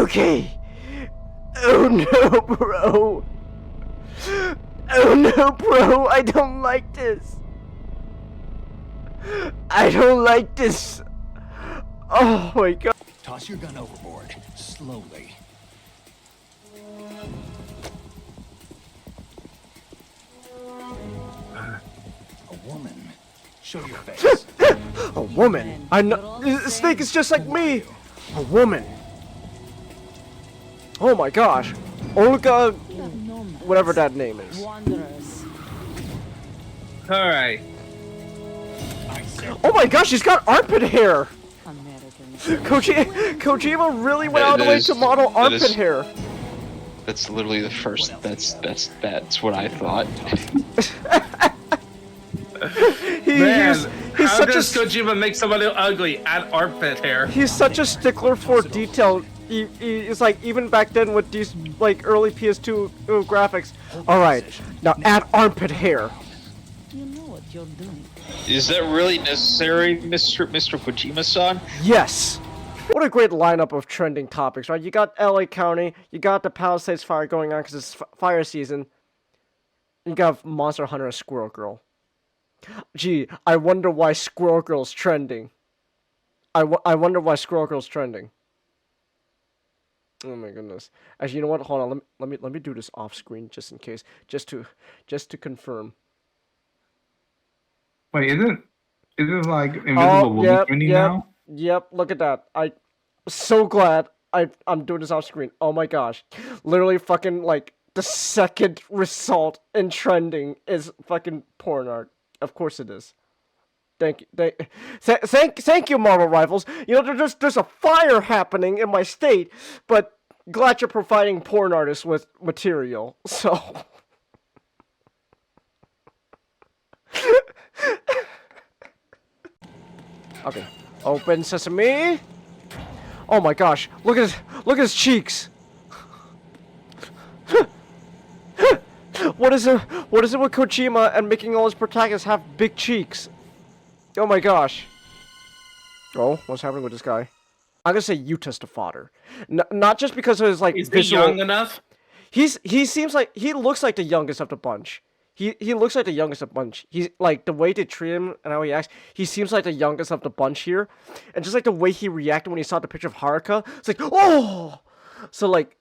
Okay. Oh no, bro. Oh no, bro. I don't like this. I don't like this. Oh my god. Toss your gun overboard, slowly. A woman. Show your face. A woman. I know. Snake is just like me. A woman. Oh my gosh. Olga, whatever that name is. Alright. Oh my gosh, she's got armpit hair. Kojima really went out of the way to model armpit hair. That's literally the first. That's what I thought. Man, he's how such does a Kojima make somebody ugly? Add armpit hair. he's such a stickler for detail. It's like even back then with these like early PS2 graphics. All right, now add armpit hair. You know what you're doing. Is that really necessary, Mr. Kojima-san? Yes. What a great lineup of trending topics, right? You got LA County, you got the Palisades fire going on because it's fire season. You got Monster Hunter and Squirrel Girl. Gee, I wonder why Squirrel Girl's trending. I wonder why Squirrel Girl's trending. Oh my goodness. Actually, you know what? Hold on. Let me do this off screen just in case, just to confirm. Wait, is it like invisible woman trending now? Yep. Look at that. I'm so glad I'm doing this off screen. Oh my gosh, literally fucking like the second result in trending is fucking porn art. Of course it is. Thank you, Marvel Rivals. You know, there's a fire happening in my state, but glad you're providing porn artists with material. So. Okay. Open sesame. Oh my gosh! Look at his cheeks. What is it with Kojima and making all his protagonists have big cheeks? Oh my gosh. Oh, what's happening with this guy? I'm gonna say Yuta's the fodder. Not just because of his like Is visual. he young enough? He seems like he looks like the youngest of the bunch. He looks like the youngest of the bunch. He's like the way they treat him and how he acts. He seems like the youngest of the bunch here, and just like the way he reacted when he saw the picture of Haruka, it's like oh. So like,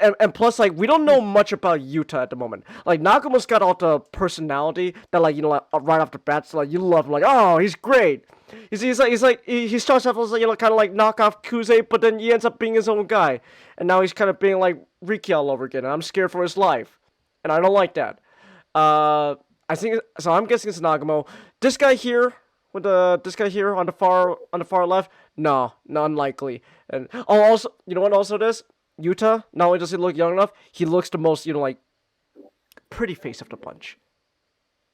and plus like we don't know much about Yuta at the moment. Like Nagumo's got all the personality that like you know like right off the bat, so like you love him, like oh he's great. He starts off as you know kind of like knockoff Kuze, but then he ends up being his own guy, and now he's kind of being like Riki all over again. And I'm scared for his life, and I don't like that. I think so. I'm guessing it's Nagumo. This guy here with this guy here on the far left. No, unlikely. And oh, also you know what? Also this Yuta. Not only does he look young enough, he looks the most you know like pretty face of the bunch.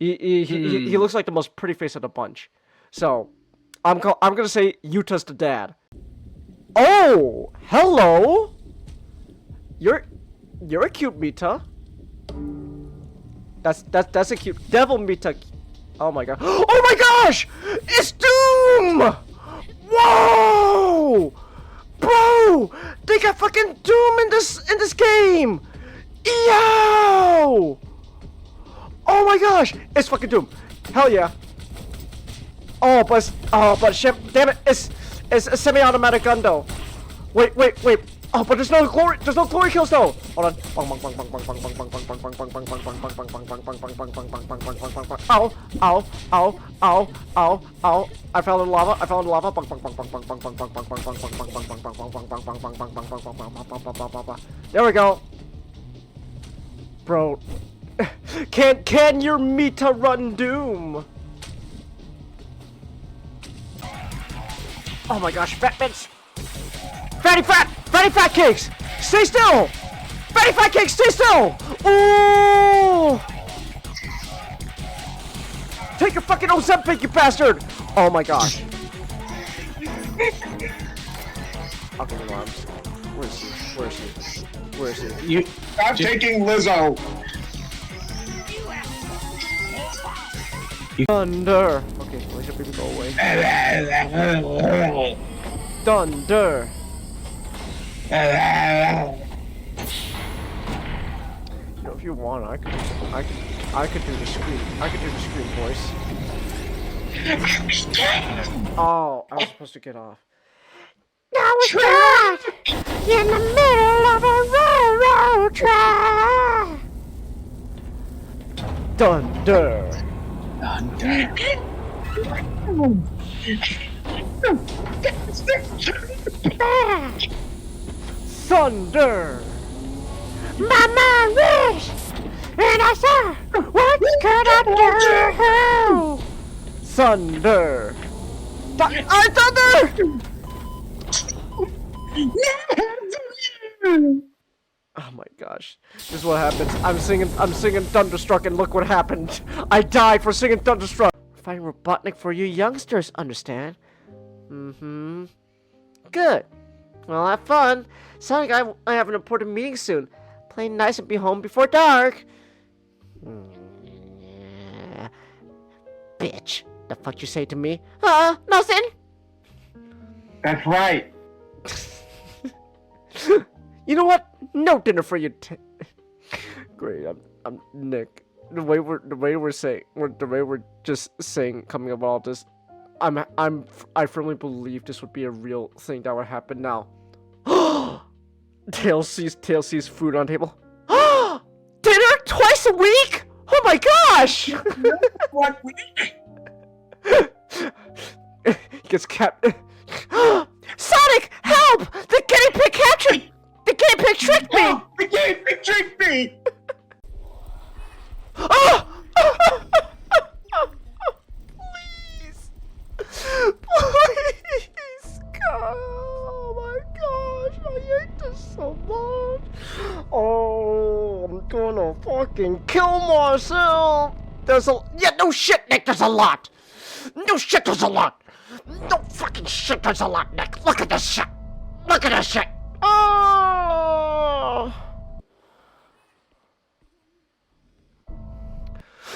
He looks like the most pretty face of the bunch. So I'm gonna say Yuta's the dad. Oh, hello. You're a cute Mita. That's a cute devil Mita. Oh my god. Oh my gosh! It's Doom! Whoa! Bro! They got fucking Doom in this game! Yo! Oh my gosh! It's fucking Doom. Hell yeah. Oh but damn it, it's a semi-automatic gun though. Wait. Oh, but there's no glory kills though. Hold on. Ow. I fell in lava. There we go. Bro. Can your Mita run Doom? Oh my gosh, fat bits. Fatty fat cakes! Stay still! Fatty fat cakes, stay still! Ooh! Take your fucking Ozempic, you bastard! Oh my gosh. Okay, no, Where is he? You stop taking Lizzo. Thunder. Okay, let your baby go away. Thunder. You know, if you want, I could do the scream. I could do the scream voice. Oh, I was supposed to get off. Now it's God in the middle of a railroad track. Thunder. Thunder. Mama wish, and I saw what could I do? Thunder. Thunder. Oh my gosh. This is what happens. I'm singing Thunderstruck and look what happened. I died for singing Thunderstruck. Fighting Robotnik for you youngsters, understand? Mm-hmm. Good. Well, have fun. Sounds like I have an important meeting soon. Play nice and be home before dark. Bitch. The fuck you say to me? Nothing. That's right. You know what? No dinner for you. Great. I'm Nick. The way we're just saying coming about all this, I firmly believe this would be a real thing that would happen now. Tails sees food on table. Dinner twice a week? Oh my gosh! What week? He gets Sonic, help! The guinea pig captured! The guinea pig tricked me! Oh, the guinea pig tricked me! Oh! Please! Please! God. Oh my gosh, I hate this so much. Oh, I'm gonna fucking kill myself. No shit, Nick, there's a lot. No shit, there's a lot. No fucking shit, there's a lot, Nick. Look at this shit. Look at this shit. Oh.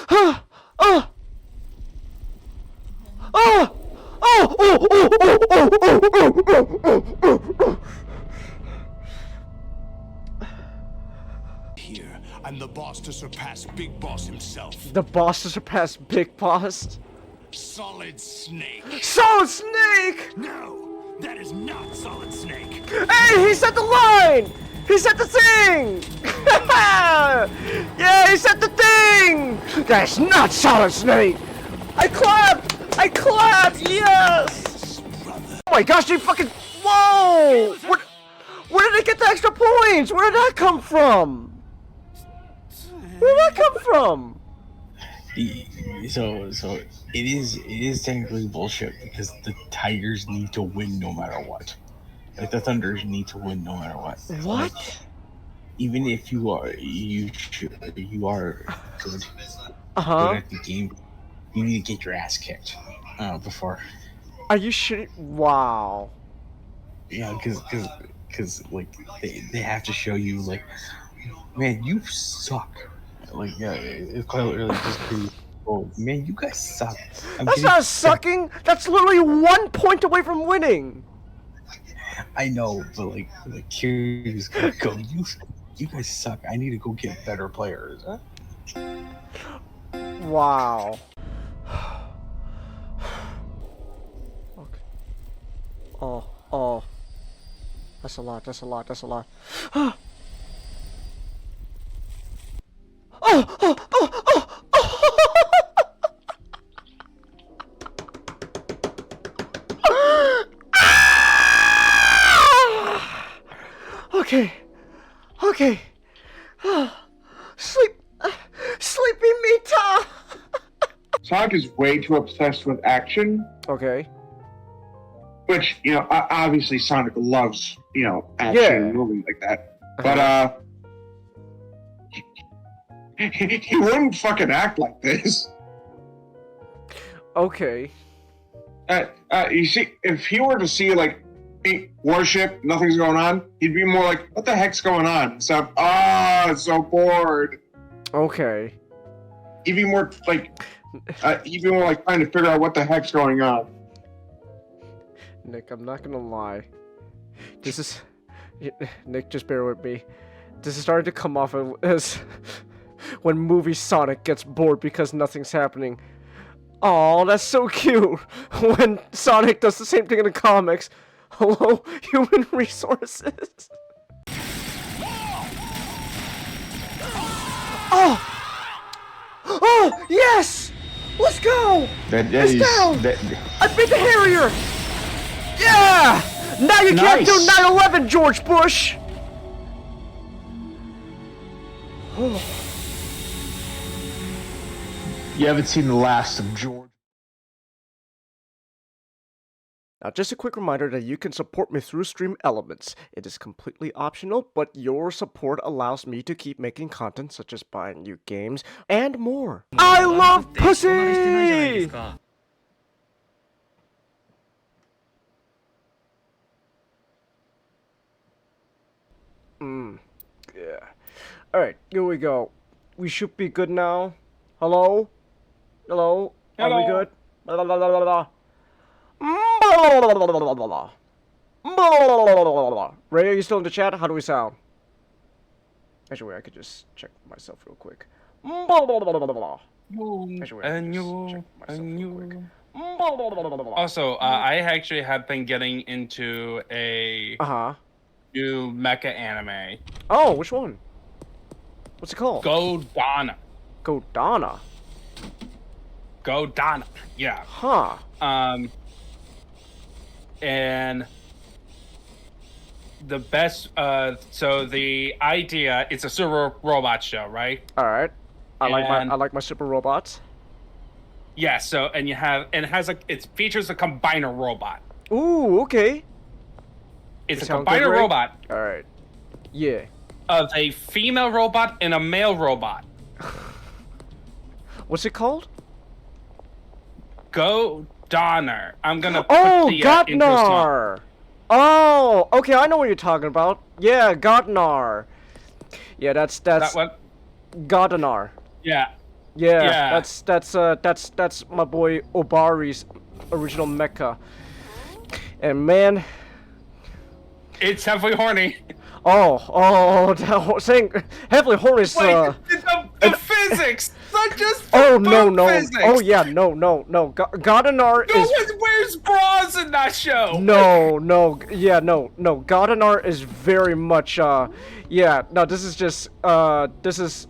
Oh. Oh. Oh. Oh. Oh. Here, I'm the boss to surpass Big Boss himself. The boss to surpass Big Boss. Solid Snake. Solid Snake! No, that is not Solid Snake. Hey, he said the line! He said the thing! Yeah, he said the thing! That's not Solid Snake! I clapped! I clapped! Yes! Oh my gosh, they fucking... Whoa! Where did they get the extra points? Where did that come from? Where did that come from? So it is technically bullshit because the Tigers need to win no matter what. Like the Thunders need to win no matter what. What? Like, even if you are good Uh-huh. at the game, you need to get your ass kicked before. Are you shitting? Wow. Yeah, because like they have to show you like, man, you suck. Like yeah, it's quite really just pretty. Oh man, you guys suck. That's not sucking. That's literally 1 point away from winning. I know, but like Kyrie's gonna go. You guys suck. I need to go get better players. Huh? Wow. Okay. Oh. That's a lot. That's a lot. That's a lot. Okay. Sleepy Mita. Sonic is way too obsessed with action, Okay. which, obviously Sonic loves, action Yeah. and movies like that. But, he wouldn't fucking act like this. Okay. You see, if he were to see, like, warship, nothing's going on, he'd be more like, what the heck's going on? So, so bored. Okay. He'd be more like trying to figure out what the heck's going on. Nick, I'm not gonna lie. This Nick, just bear with me. This is starting to come off as when movie Sonic gets bored because nothing's happening. Oh, that's so cute. When Sonic does the same thing in the comics. Hello, human resources. Oh! Oh, yes! Let's go! It's down! I beat the Harrier! Yeah! Now you can't do 9/11, George Bush! You haven't seen the last of George. Now, just a quick reminder that you can support me through Stream Elements. It is completely optional, but your support allows me to keep making content such as buying new games and more. I love pussy! Yeah. Alright, here we go. We should be good now. Hello? Hello? Are we good? Blah, blah, blah, blah, blah. Ray, are you still in the chat? How do we sound? Actually, wait, I could just check myself real quick. Also, I actually have been getting into a new mecha anime. Oh, which one? What's it called? Godana. Godana. Godana. Yeah. Huh. And the best, so the idea, it's a super robot show, right? Alright. I like my super robots. Yeah, so, and you have, and it features a combiner robot. Ooh, okay. It's a combiner robot. Alright. Yeah. Of a female robot and a male robot. What's it called? Godana. I'm gonna put Oh, the Gotnar! Oh, okay, I know what you're talking about. Yeah, Gotnar. Yeah, that's that one? Gotnar. Yeah. Yeah, that's my boy Obari's original mecha. And man, it's heavily horny. Saying heavily horny is the physics, not just no. physics. Oh yeah, no. Gotnar No one wears bras in that show. No. Gotnar is very much yeah. No, this is just this is.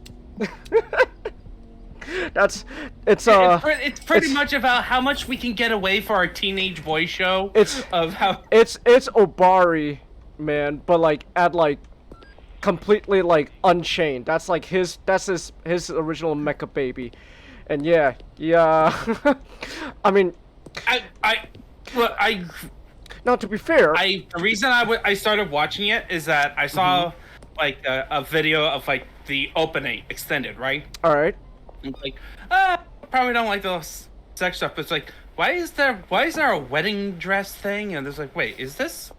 It's pretty much about how much we can get away for our teenage boy show. It's Obari, man, but like at like completely like unchained. That's like his original mecha baby, and yeah. I mean, now to be fair, the reason I started watching it is that I saw like a video of like the opening extended, right? All right. It's like, probably don't like those sex stuff. But it's like, why is there a wedding dress thing? And it's like, wait, is this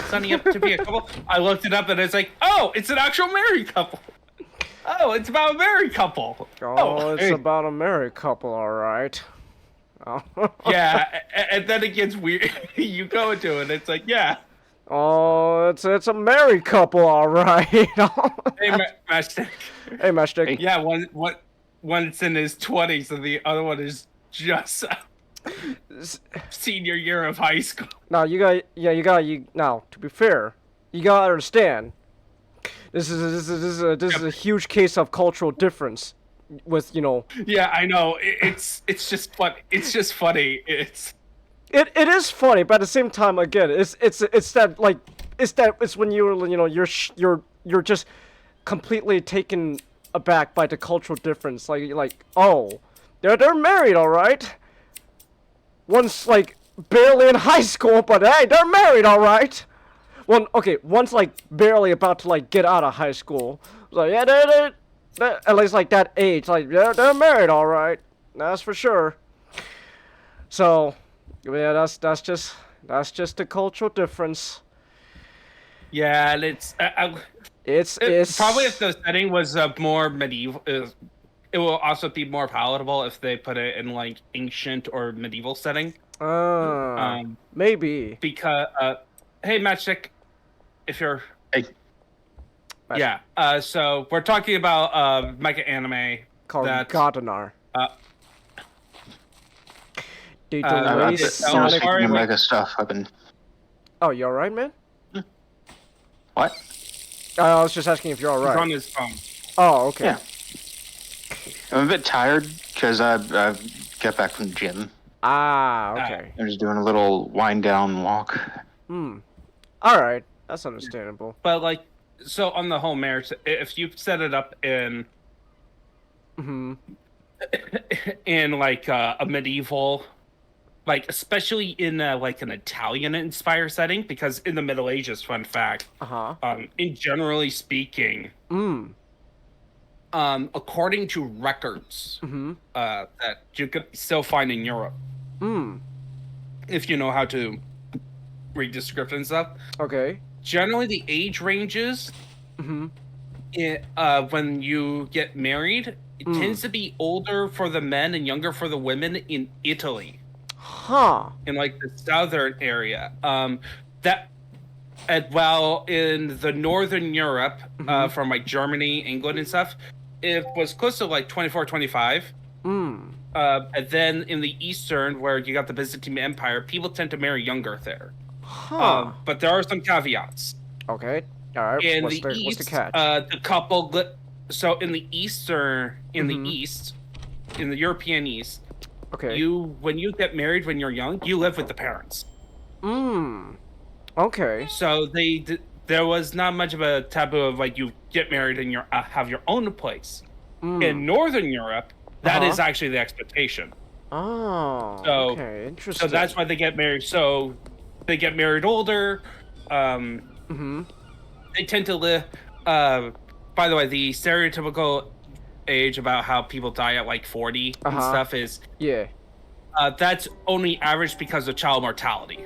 signing up to be a couple? I looked it up and it's like, oh, it's an actual married couple. Oh, it's about a married couple. Oh, it's about a married couple, all right. Oh. Yeah, and then it gets weird. You go into it, and it's like, yeah. Oh, it's a married couple, all right. Hey, Matchstick. Hey, Matchstick. Yeah, one's in his 20s and the other one is just senior year of high school. Now now to be fair, you gotta understand. This is a huge case of cultural difference with, you know. Yeah, I know. It's just fun. It's just funny. It is funny, but at the same time, again, it's when you're just completely taken aback by the cultural difference. Like oh, they're married, all right. One's like barely in high school, but hey, they're married, all right. One's like barely about to like get out of high school. Like yeah, they're at least like that age. Like they're married, all right. That's for sure. So yeah, that's just the cultural difference. Yeah, and it's probably if the setting was more medieval. It will also be more palatable if they put it in like ancient or medieval setting. Maybe because hey, Matchstick, if you're Yeah. So we're talking about mecha anime Called that Gardenar. uh, Dude, uh, the I've way been- Sonic... sorry, wait. mega stuff. I've been Oh, you alright, man? what? I was just asking if you're he's on alright. his phone. Oh, okay. Yeah. I'm a bit tired because I got back from the gym. Ah, okay. I'm just doing a little wind down walk. Alright, that's understandable. But like, so on the whole marriage, if you set it up in in like a medieval, like especially in like an Italian inspired setting, because in the Middle Ages, fun fact, in generally speaking, according to records that you could still find in Europe, if you know how to read the script and stuff, Okay. generally the age ranges when you get married, it tends to be older for the men and younger for the women in Italy. Huh. In like the southern area. While in the northern Europe, from like Germany, England and stuff, it was close to like 24, 25. And then in the eastern, where you got the Byzantine Empire, people tend to marry younger there. Huh. But there are some caveats. Okay. Alright, In what's the the east, catch? the couple. So in the eastern, in the east, in the European East, Okay. when you get married when you're young, you live with the parents. Okay. So there was not much of a taboo of like you get married and you have your own place. In Northern Europe, that is actually the expectation. Oh, So, okay, interesting. So that's why they get married. So they get married older. They tend to live. By the way, the stereotypical age about how people die at like 40 and stuff is that's only average because of child mortality.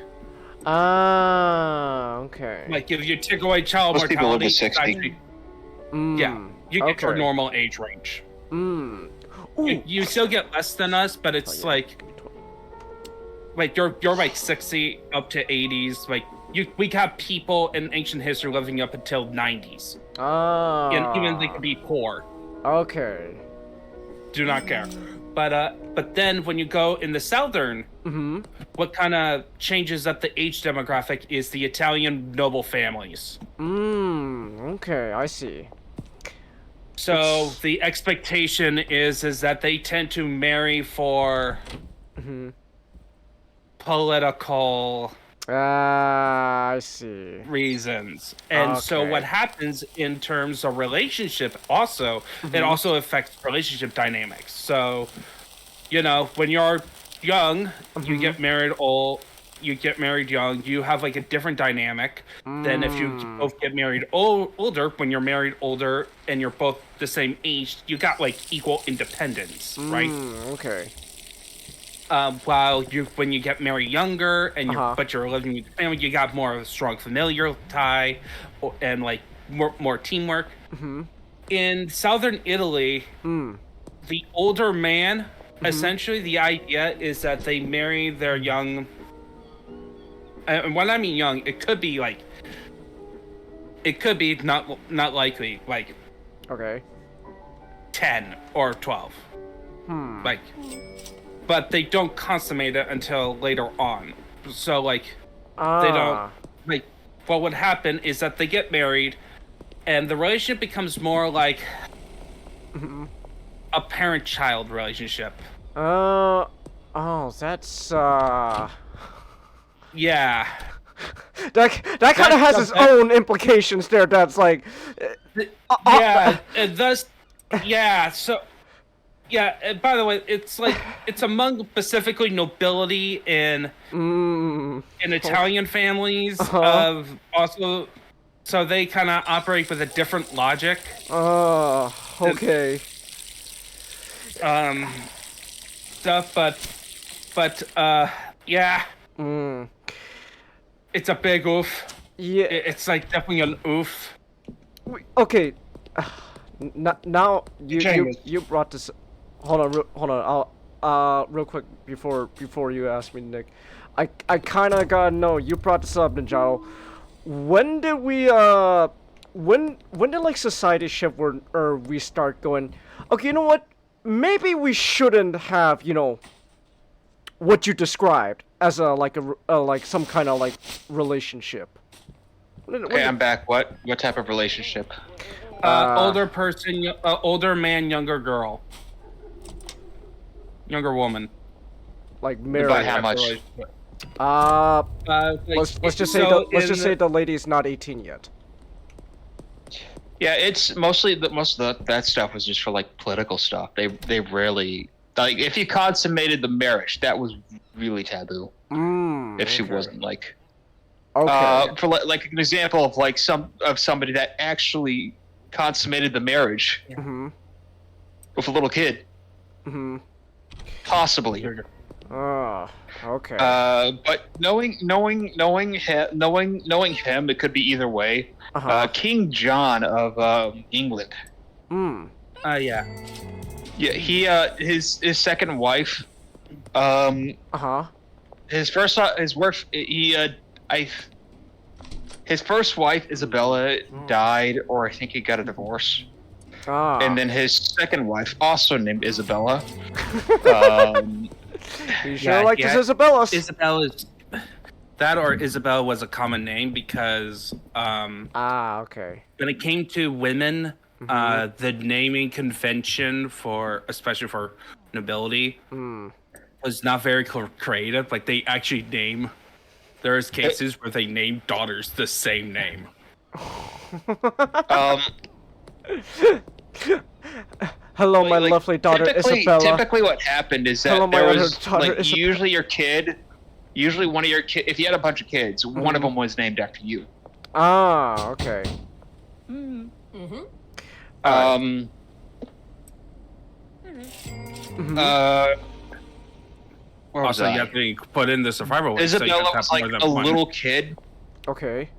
Ah, okay. Like if you take away child Most people live mortality, to 60. actually, you get your normal age range. Ooh. You still get less than us, but it's like you're like 60 up to 80s. Like we have people in ancient history living up until 90s. And even they could be poor. Okay. Do not care. But then when you go in the southern, what kind of changes up the age demographic is the Italian noble families. Okay, I see. So the expectation is that they tend to marry for political I see. reasons. And so what happens in terms of relationship also, it also affects relationship dynamics. So, you know, when you're young, you get married old, you get married young, you have like a different dynamic than if you both get married older. When you're married older and you're both the same age, you got like equal independence, right? Okay. While when you get married younger and but you're living with your family, you got more of a strong familial tie and like more teamwork. In southern Italy, the older man, essentially the idea is that they marry their young. And when I mean young, it could be not likely like 10 or 12. Like. But they don't consummate it until later on. So, like, they don't, like, what would happen is that they get married, and the relationship becomes more like a parent-child relationship. Oh, that's, Yeah. That kind of has its own implications there, that's like... Yeah, and thus, yeah, so... Yeah, and by the way, it's like it's among specifically nobility in Italian families of also, so they kind of operate with a different logic. Oh, okay. Stuff, but yeah. It's a big oof. Yeah. It's like definitely an oof. Okay. Now you brought this. Hold on. I'll real quick before you ask me, Nick. I kind of gotta know. You brought this up, Ninjao. when did we when did like society shift or we start going, okay, you know what? Maybe we shouldn't have, what you described as a like some kind of like relationship. Okay, I'm back. What type of relationship? Older person, older man, younger girl, younger woman. Like married. By how much? Let's just say the lady's not 18 yet. Yeah, it's mostly most of that stuff was just for like political stuff. They rarely like if you consummated the marriage, that was really taboo. If she wasn't like Okay. for like an example of like somebody that actually consummated the marriage with a little kid. Possibly. Oh, okay. But knowing him, it could be either way. King John of England. Yeah. Yeah, he his second wife. His first his first wife Isabella died, or I think he got a divorce. And then his second wife, also named Isabella. You sure like this Isabella? Isabella's that or Isabella was a common name because okay. when it came to women, the naming convention for especially for nobility was not very creative. Like they actually name there's cases where they name daughters the same name. Hello, my lovely daughter Isabella. Typically, what happened is that Hello, my there other was daughter, like Isabella. usually one of your kids. If you had a bunch of kids, one of them was named after you. Okay. Where was Also, I? you have to put in the survival rate, so you Isabella have to was have like more a than one. little kid Okay.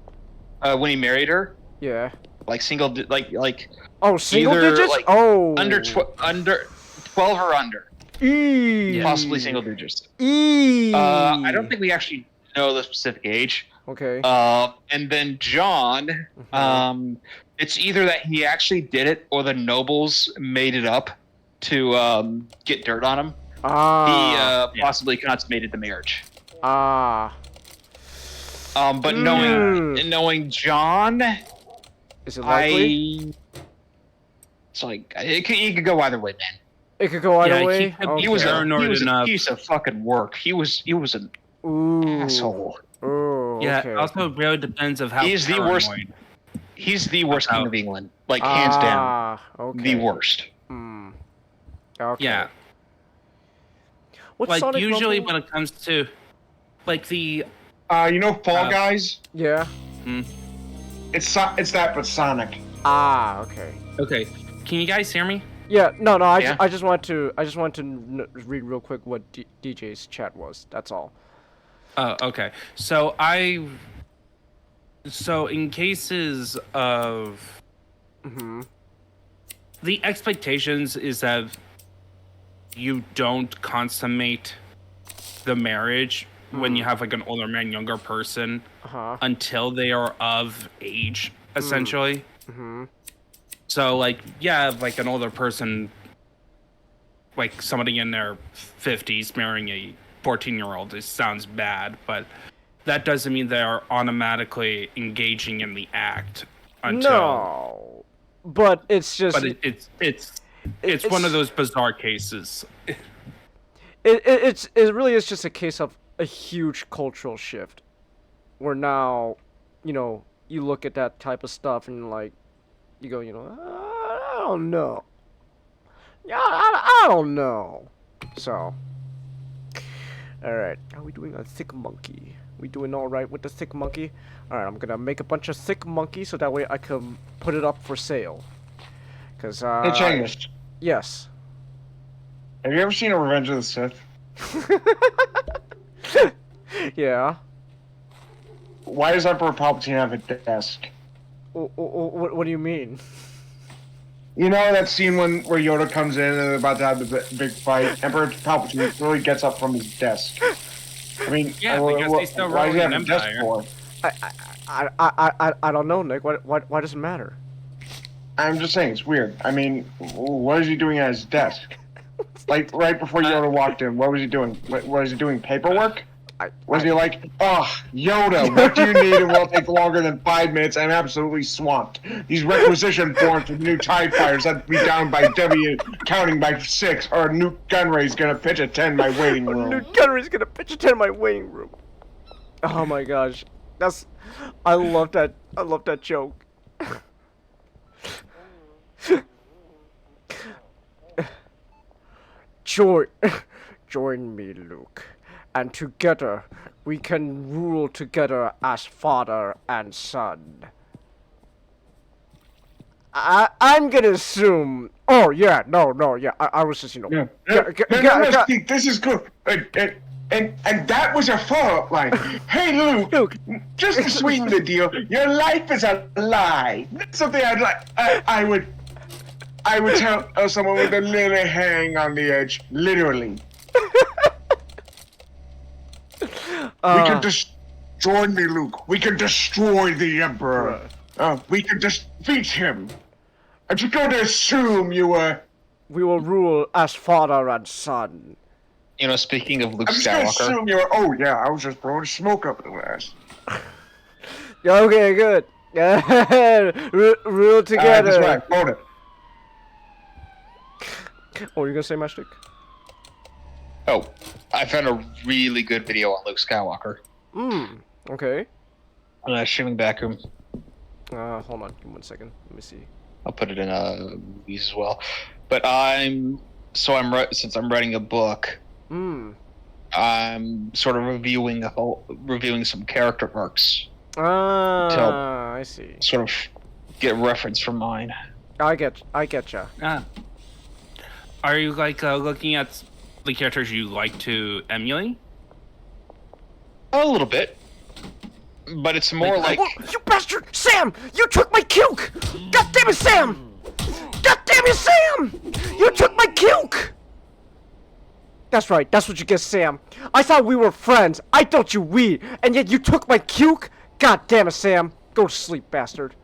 when he married her, Yeah. like single, like Oh, single either, digits? like, Oh. under 12 or under, possibly single digits. I don't think we actually know the specific age. Okay. And then John, it's either that he actually did it or the nobles made it up to get dirt on him. He possibly consummated the marriage. But knowing John, is it likely? It's like it could go either way, man. It could go either Yeah, way. He was Paranoid a enough. piece of fucking work. He was an asshole. Ooh, Yeah, okay. also really depends of how He's the worst. paranoid. He's the worst king of England, like hands down, Okay. the worst. Okay. Yeah. What's Like Sonic usually Rumble? when it comes to like the Fall Guys? Yeah. It's that, but Sonic. Okay. okay, can you guys hear me? Yeah. No. Yeah. I just want to read real quick what DJ's chat was. That's all. Okay. So in cases of the expectations is that you don't consummate the marriage when you have like an older man, younger person until they are of age, essentially. So like, yeah, like an older person, like somebody in their 50s marrying a 14-year-old, it sounds bad, but that doesn't mean they are automatically engaging in the act until. No. But it's just. But it's one of those bizarre cases. It really is just a case of a huge cultural shift, where now, you look at that type of stuff and like, you go, I don't know. Yeah, I don't know. So. Alright, how are we doing on Thick Monkey? We doing alright with the Thick Monkey? Alright, I'm gonna make a bunch of Thick Monkeys so that way I can put it up for sale. Cause, Hey, Changus, yes. have you ever seen a Revenge of the Sith? Yeah. Why does Emperor Palpatine have a desk? What do you mean? You know that scene where Yoda comes in and they're about to have the big fight? Emperor Palpatine really gets up from his desk. I mean, Yeah, because they still why does he run have an a desk empire. for? I don't know, Nick. Why does it matter? I'm just saying, it's weird. I mean, what is he doing at his desk? Like, right before Yoda walked in, what was he doing? What was he doing, paperwork? Was he like, oh, Yoda, what do you need? It will take longer than 5 minutes. I'm absolutely swamped. These requisition forms for new TIE fighters have to be down by W, counting by 6, or Newt Gunray's gonna pitch a 10 in my waiting room. Newt Gunray's gonna pitch a 10 in my waiting room. Oh my gosh. I love that joke. Join me, Luke, and together we can rule together as father and son. I'm gonna assume. Oh yeah, no, yeah. I was just, No, this is good. And that was a follow-up line. Hey, Luke, just to sweeten the deal, your life is a lie. That's something I would tell someone with a little hang on the edge, literally. We can join me, Luke. We can destroy the Emperor. We can defeat him. I'm just going to assume you were... We will rule as father and son. You know, speaking of Luke I'm just going to Skywalker, assume you were... Oh, yeah, I was just blowing smoke up the ass. Okay, good. Rule together. That's right, hold it. Oh, you're gonna say my shtick? oh, I found a really good video on Luke Skywalker. Okay. I'm not streaming back room. Hold on, give me 1 second. Let me see. I'll put it in movies as well. But since I'm writing a book, I'm sort of reviewing some character arcs. I see. Sort of get reference from mine. I getcha. Are you like looking at the characters you like to emulate? A little bit. But it's more like... Oh, you bastard! Sam! You took my Kilk! God damn it, Sam! God damn it, Sam! You took my Kilk! That's right, that's what you get, Sam. I thought we were friends. I thought you and yet you took my Kilk? God damn it, Sam. Go to sleep, bastard.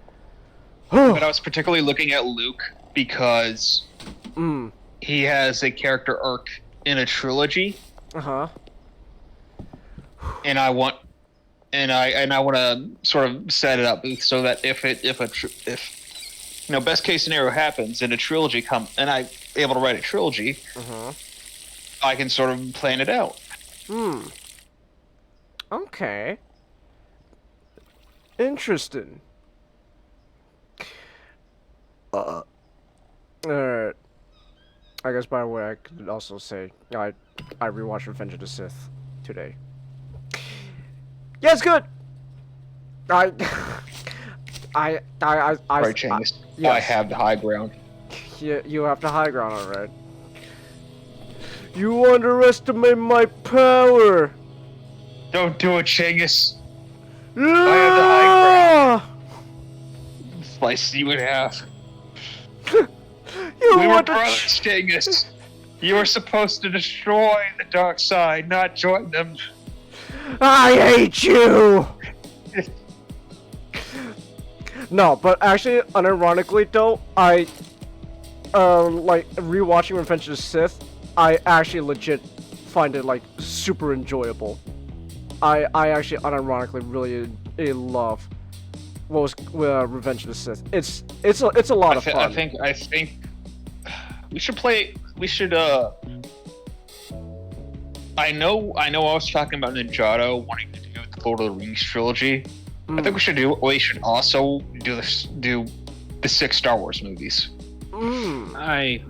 But I was particularly looking at Luke because he has a character arc in a trilogy. Uh-huh. And I want to sort of set it up so that if best case scenario happens and a trilogy and I'm able to write a trilogy, I can sort of plan it out. Okay. Interesting. Alright. I guess by the way, I could also say I rewatched Revenge of the Sith today. Yeah, it's good. Right, Changis. Yes. I have the high ground. You have the high ground, alright. You underestimate my power. Don't do it, Changis. Yeah! I have the high ground. Slice you in half. We were brothers, Changis. You were supposed to destroy the dark side, not join them. I hate you! No, but actually, unironically though, like, rewatching Revenge of the Sith, I actually legit find it, like, super enjoyable. I actually unironically really love what was Revenge of the Sith. It's a lot of fun. I think we should play. We should. I know. I was talking about Ninjato wanting to do the Lord of the Rings trilogy. I think we should do. We should also do the 6 Star Wars movies. I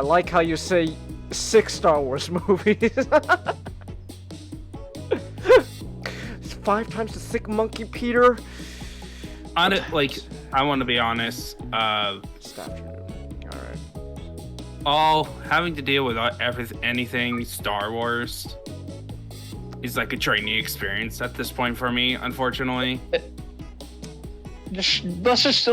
like how you say 6 Star Wars movies. 5 times the sick monkey, Peter. I want to be honest. All having to deal with anything Star Wars is like a training experience at this point for me, unfortunately. Let's just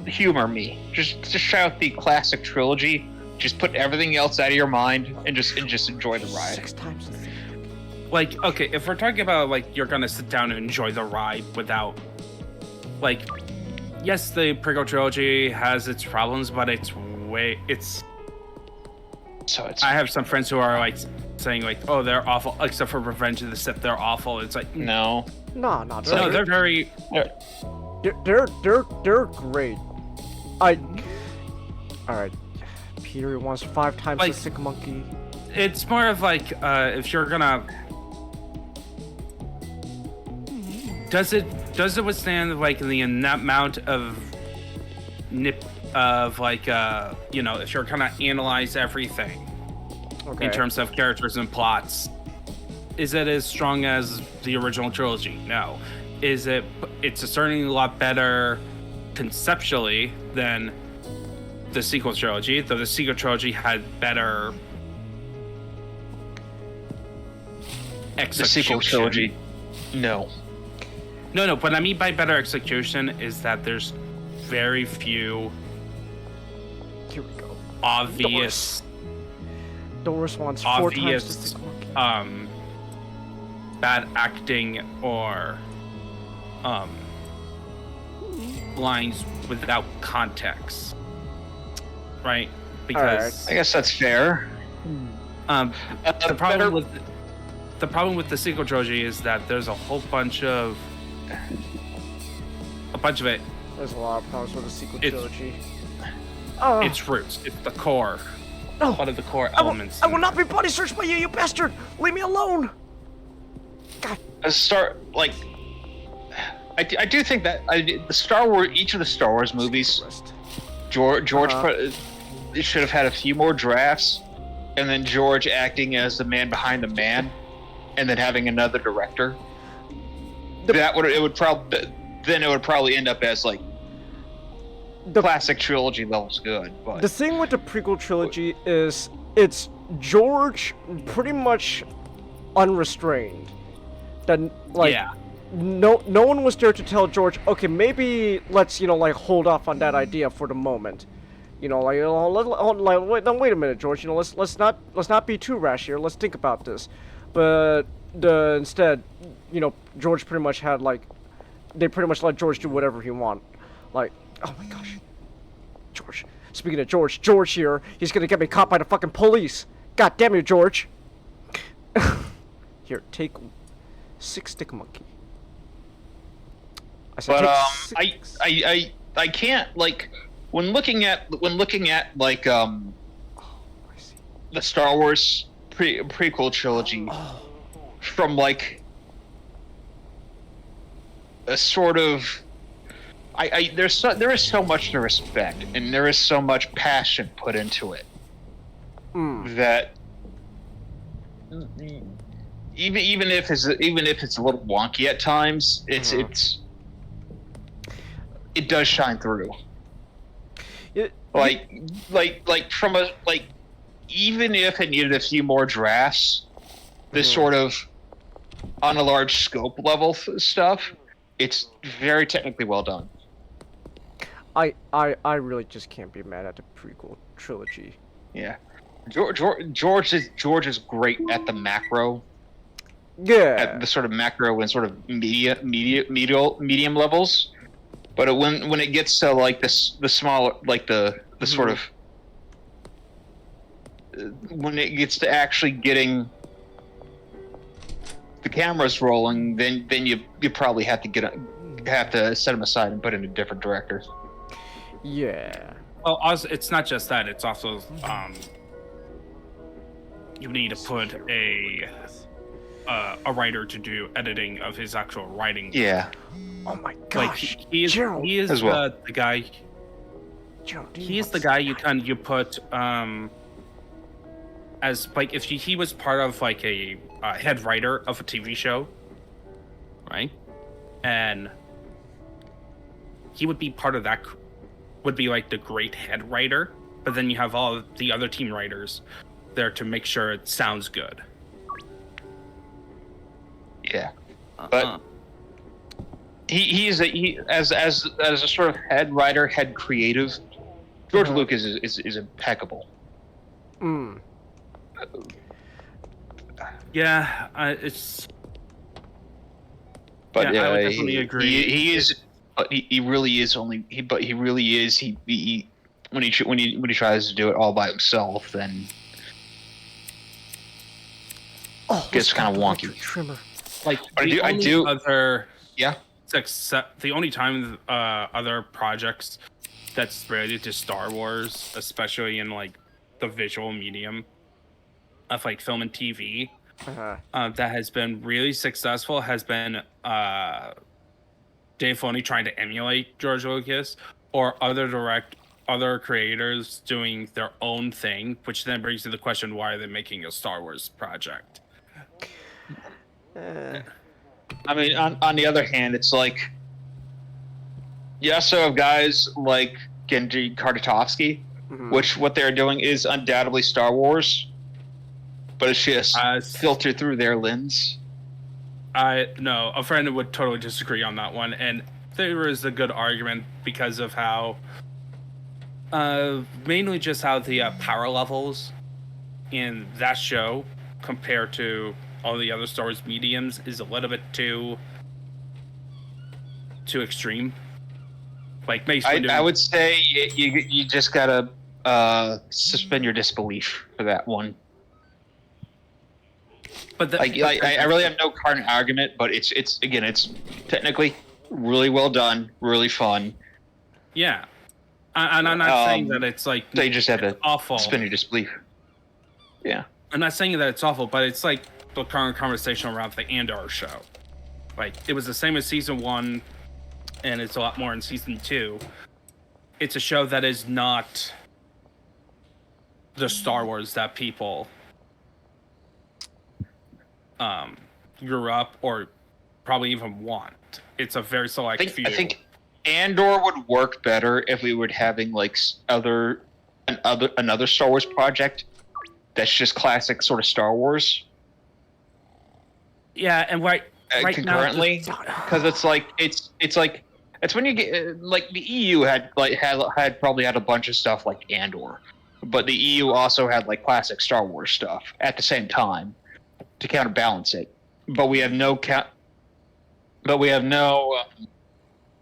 humor me. Just shout the classic trilogy. Just put everything else out of your mind and just enjoy the ride. 6 times the sick monkey. like, okay, if we're talking about like you're gonna sit down and enjoy the ride without, like, yes, the prequel trilogy has its problems, but it's So it's I have some friends who are like saying like, oh, they're awful, except for Revenge of the Sith, they're awful. It's like, no. No, no, they're very. they're great. All right. Peter wants 5 times Like- the sick monkey. It's more of like if you're gonna. Does it withstand like the amount of you know, if you're gonna analyze everything Okay. in terms of characters and plots, is it as strong as the original trilogy? No. Is it? It's certainly a lot better conceptually than the sequel trilogy, though the sequel trilogy had better The execution. sequel trilogy. No. No, what I mean by better execution is that there's very few Here we go. obvious Doris wants 4 times the obvious sick monkey. bad acting or lines without context, right? Because I guess that's fair. the problem with the sequel trilogy is that there's a whole bunch of it. There's a lot of problems with the sequel It's- trilogy. Oh, Its roots, it's the core. no. One of the core I will, elements. I will not be body searched by you, you bastard! Leave me alone! I do think that the Star Wars, each of the Star Wars movies, Rest. George it should have had a few more drafts, and then George acting as the man behind the man, and then having another director. It would probably end up as like The- classic trilogy levels good. But The thing with the prequel trilogy is it's George pretty much unrestrained. That like yeah. no one was there to tell George, okay, maybe let's like hold off on that idea for the moment. Wait a minute, George. Let's not be too rash here. Let's think about this. But instead, George pretty much had they pretty much let George do whatever he want. Like, oh my gosh, George. Speaking of George here, he's gonna get me caught by the fucking police. God damn you, George. Here, take 6 stick monkey. I said But take 6. I can't when looking at like I see. the Star Wars prequel trilogy from like a sort of there is so much to respect and there is so much passion put into it that even if it's a little wonky at times, it does shine through. Even if it needed a few more drafts, this sort of on a large scope level stuff, it's very technically well done. I really just can't be mad at the prequel trilogy. Yeah, George is great at the macro, Yeah. at the sort of macro and sort of medium levels. But when it gets to like the smaller, like the sort of when it gets to actually getting the cameras rolling, then you probably have to set them aside and put in a different director. Yeah. Well, also, it's not just that. It's also you need to put a writer to do editing of his actual writing. Yeah. Oh my Like gosh. he is Gerald. As well. the guy. Gerald, do you He's want the guy you put as like if he was part of like a head writer of a TV show, right? And he would be part of that. Would be like the great head writer, but then you have all of the other team writers there to make sure it sounds good. Yeah. But he as a sort of head writer, head creative. George Lucas is impeccable. Yeah, it's. But Yeah, I would definitely agree. He is, but he really is only. But he really is. He when he tries to do it all by himself, then gets kind of wonky. Trimmer. Like But the I only do. other Yeah. the only time other projects that's related to Star Wars, especially in like the visual medium of like film and TV, that has been really successful has been Dave Filoni trying to emulate George Lucas, or other creators doing their own thing, which then brings to the question: why are they making a Star Wars project? I mean, on the other hand, it's like you also have guys like Genji Kartatovsky, which what they're doing is undoubtedly Star Wars, but it's just filtered through their lens. No, a friend would totally disagree on that one, and there is a good argument because of how, mainly just how the power levels in that show compared to all the other Star Wars mediums is a little bit too extreme. Like Mace Windu, I would say you just gotta suspend your disbelief for that one. but I really have no current argument, but it's technically really well done, really fun. yeah, and I'm not saying that it's like So you just have to awful. suspend your disbelief. Yeah. I'm not saying that it's awful, but it's like the current conversation around the Andor show. Like, it was the same as season 1, and it's a lot more in season 2. It's a show that is not the Star Wars that people grew up or probably even want. It's a very select few. I think Andor would work better if we were having like another Star Wars project that's just classic sort of Star Wars. Yeah, and right concurrently, because it's when you get like the EU had probably had a bunch of stuff like Andor, but the EU also had like classic Star Wars stuff at the same time to counterbalance it. But we have no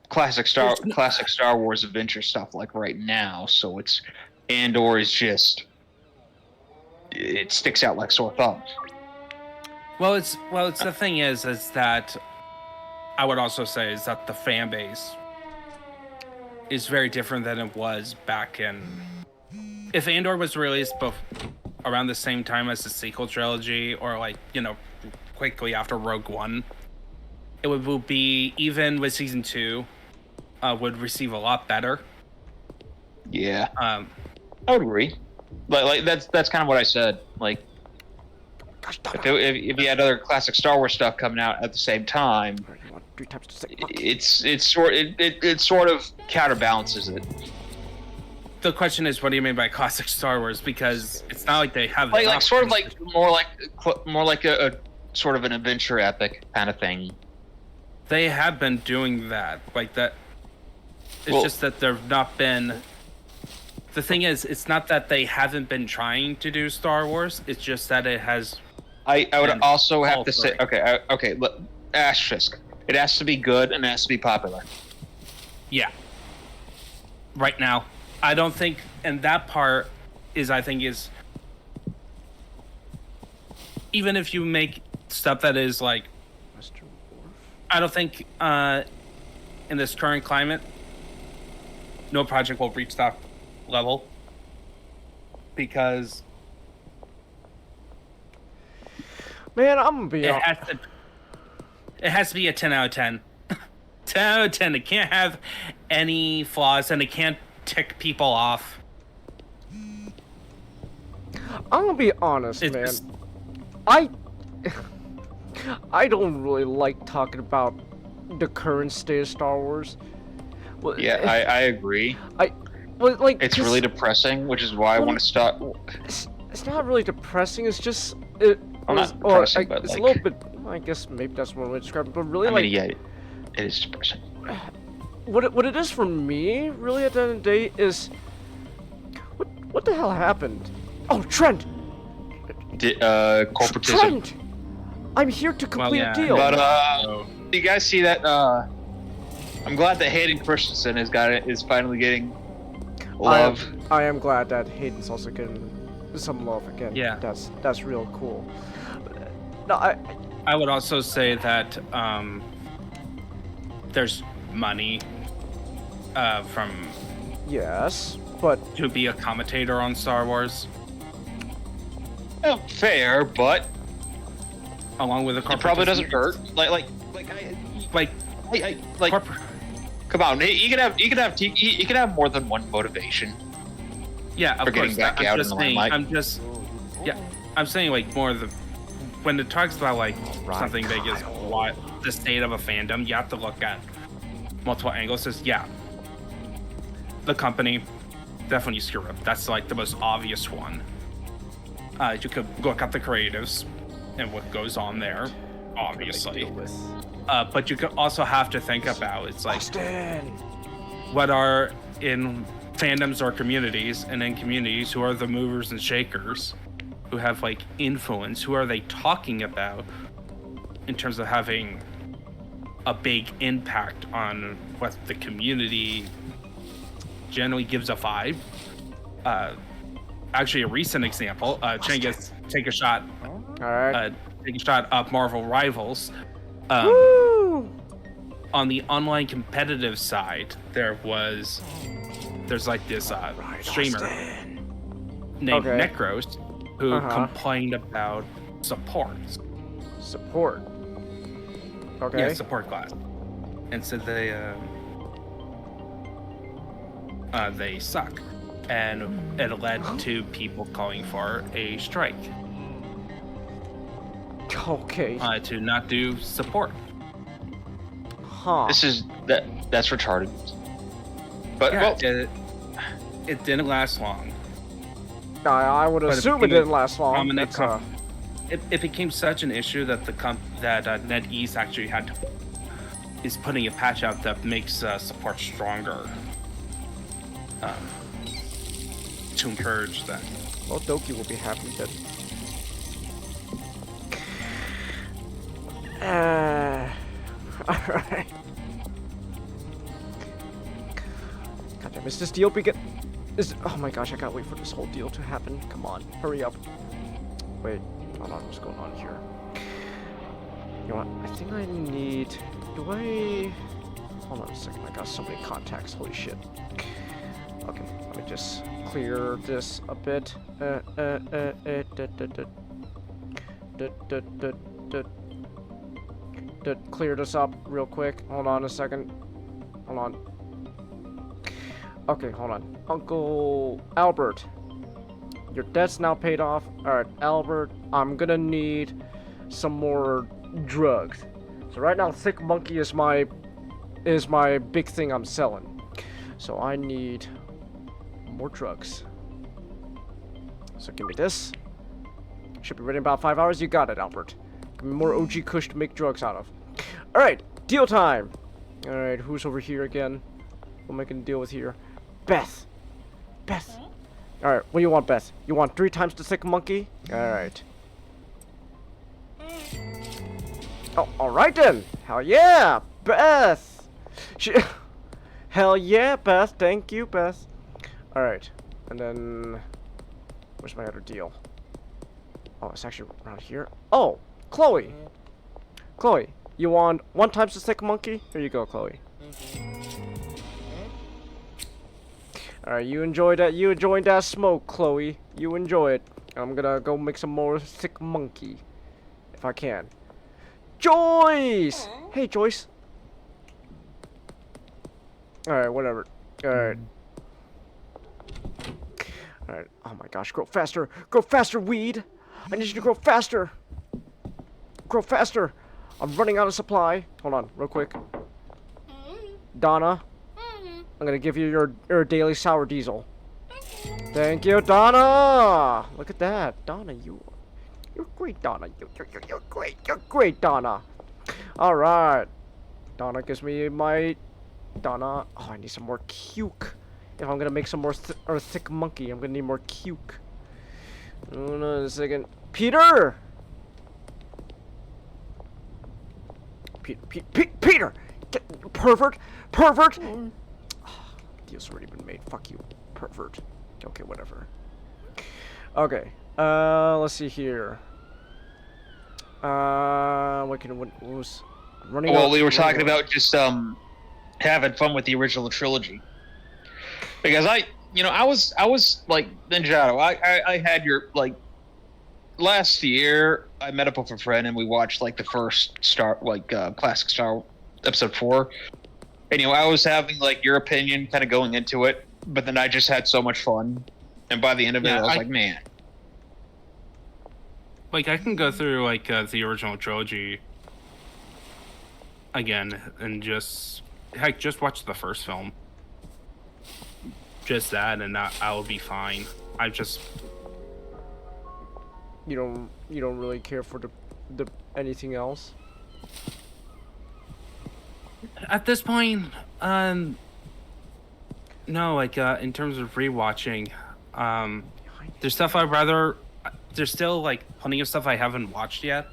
classic Star Wars adventure stuff like right now. So it's Andor is just it sticks out like sore thumbs. Well, it's the thing is that I would also say is that the fan base is very different than it was back in. If Andor was released around the same time as the sequel trilogy, or like quickly after Rogue One, it would be, even with season 2, would receive a lot better. Yeah. I would agree. Like that's kind of what I said. Like, if you had other classic Star Wars stuff coming out at the same time, it sort of counterbalances it. The question is, what do you mean by classic Star Wars? Because it's not like they have like sort of like more like a sort of an adventure epic kind of thing. They have been doing that, like that. It's just that they've not been. The thing is, it's not that they haven't been trying to do Star Wars. It's just that it has. I would also have to say, okay, asterisk. It has to be good and it has to be popular. Yeah. Right now, I don't think, and that part is, I think, is even if you make stuff that is like, I don't think in this current climate, no project will reach that level because. Man, I'm gonna be. It has to be a 10 out of 10. 10 out of 10. It can't have any flaws, and it can't tick people off. I'm gonna be honest, man. I don't really like talking about the current state of Star Wars. Well, yeah, I agree. It's really depressing, which is why I want to stop. It's not really depressing. It's just not depressing, but it's like, a little bit. I guess maybe that's one way to describe it. But really, yeah, it is depressing. What it is for me, really, at the end of the day, is what the hell happened? Oh, Trent. Corporatism. Trent. I'm here to complete yeah. a deal. But So, you guys see that? I'm glad that Hayden Christensen is finally getting love. I am glad that Hayden's also getting some love again. Yeah. That's real cool. No, I would also say that there's money from yes, but to be a commentator on Star Wars, Fair, but along with the it probably doesn't hurt. Like, come on, you can have more than one motivation. Yeah, of for getting course. back out in the limelight. I'm saying like more of the when it talks about like something big is what the state of a fandom, you have to look at multiple angles. Says the company definitely screwed up. That's like the most obvious one. You could look at the creatives and what goes on there, obviously. But you could also have to think about it's like what are in fandoms or communities, and in communities who are the movers and shakers, who have like influence, who are they talking about in terms of having a big impact on what the community generally gives a vibe. Actually, a recent example, Chengiz, take a shot. all right. Take a shot of Marvel Rivals. Woo! On the online competitive side, there's like this streamer named Necros who complained about support. Support. Okay. Yeah, support class, and said they suck, and it led to people calling for a strike. Okay. To not do support. Huh. That's retarded. But Yeah, well, it didn't last long. I would assume it didn't last long. That's, it became such an issue that NetEase actually is putting a patch out that makes support stronger to encourage that. well, Doki will be happy then. Alright. Goddamn, is this deal oh my gosh, I can't wait for this whole deal to happen. Come on, hurry up. Wait, hold on, what's going on here? You know what, I think I need... Hold on a second, I got so many contacts, holy shit. Okay, let me just clear this a bit. Clear this up real quick. Hold on a second. Hold on. Okay, hold on. Uncle Albert, your debt's now paid off. Alright, Albert, I'm gonna need some more drugs. So right now, Thick Monkey is my big thing I'm selling. So I need more drugs. So give me this. Should be ready in about 5 hours. You got it, Albert. Give me more OG Kush to make drugs out of. Alright, deal time! Alright, who's over here again? What am I gonna deal with here? Beth! Beth! Alright, what do you want, Beth? You want 3 times the Thick Monkey? Alright. Oh, alright then! Hell yeah! Beth! Hell yeah, Beth! Thank you, Beth! Alright, and then... Where's my other deal? Oh, it's actually around here. Oh! Chloe! Chloe, you want 1 times the Thick Monkey? Here you go, Chloe. Alright, you enjoyed that smoke, Chloe. You enjoy it. I'm gonna go make some more Thick Monkey. If I can. Joyce! Hey, Joyce. Alright, whatever. Alright. Alright. Oh my gosh, grow faster! Grow faster, weed! I need you to grow faster! Grow faster! I'm running out of supply. Hold on, real quick. Donna, I'm gonna give you your daily sour diesel. Thank you, Donna! Look at that. Donna, you're great, Donna. You're great. You're great, Donna. Alright. Donna gives me my... Donna... Oh, I need some more cuke. If I'm gonna make some more Thick Monkey, I'm gonna need more cuke. Hold on a second. Peter! Peter! Pervert! Pervert! Deal's already been made. Fuck you, pervert. Okay, whatever. Okay, let's see here. What was running? Well, we were talking about just having fun with the original trilogy. Because I was like Ninjato. I had your like last year. I met up with a friend and we watched like the first classic Star episode 4. And I was having like your opinion kind of going into it, but then I just had so much fun, and by the end of it, I was like, man. Like, I can go through like the original trilogy again and just watch the first film. Just that, and I will be fine. I just you don't really care for the anything else. At this point, no, like in terms of rewatching, there's stuff I'd rather. There's still like plenty of stuff I haven't watched yet,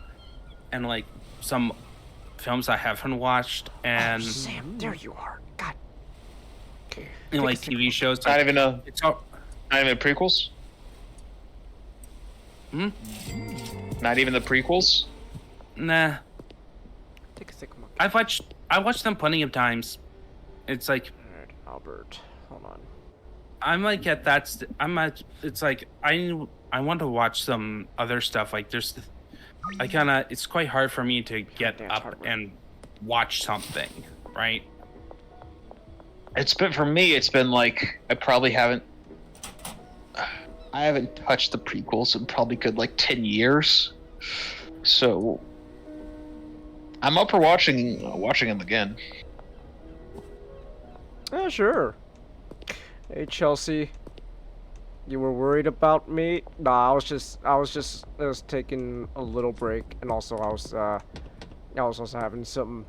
and like some films I haven't watched, and Sam, there you are. God. and like TV shows. Not even not even prequels. Hmm? Not even the prequels. Nah. Take a second. I watched them plenty of times. It's like Alright, Albert, hold on. I'm like at that. It's like I want to watch some other stuff. Like there's, it's quite hard for me to get up and watch something, right? It's been like I haven't touched the prequels in probably good like 10 years. So I'm up for watching them again. Yeah, sure. Hey, Chelsea. You were worried about me? Nah, I was taking a little break, and also I was also having some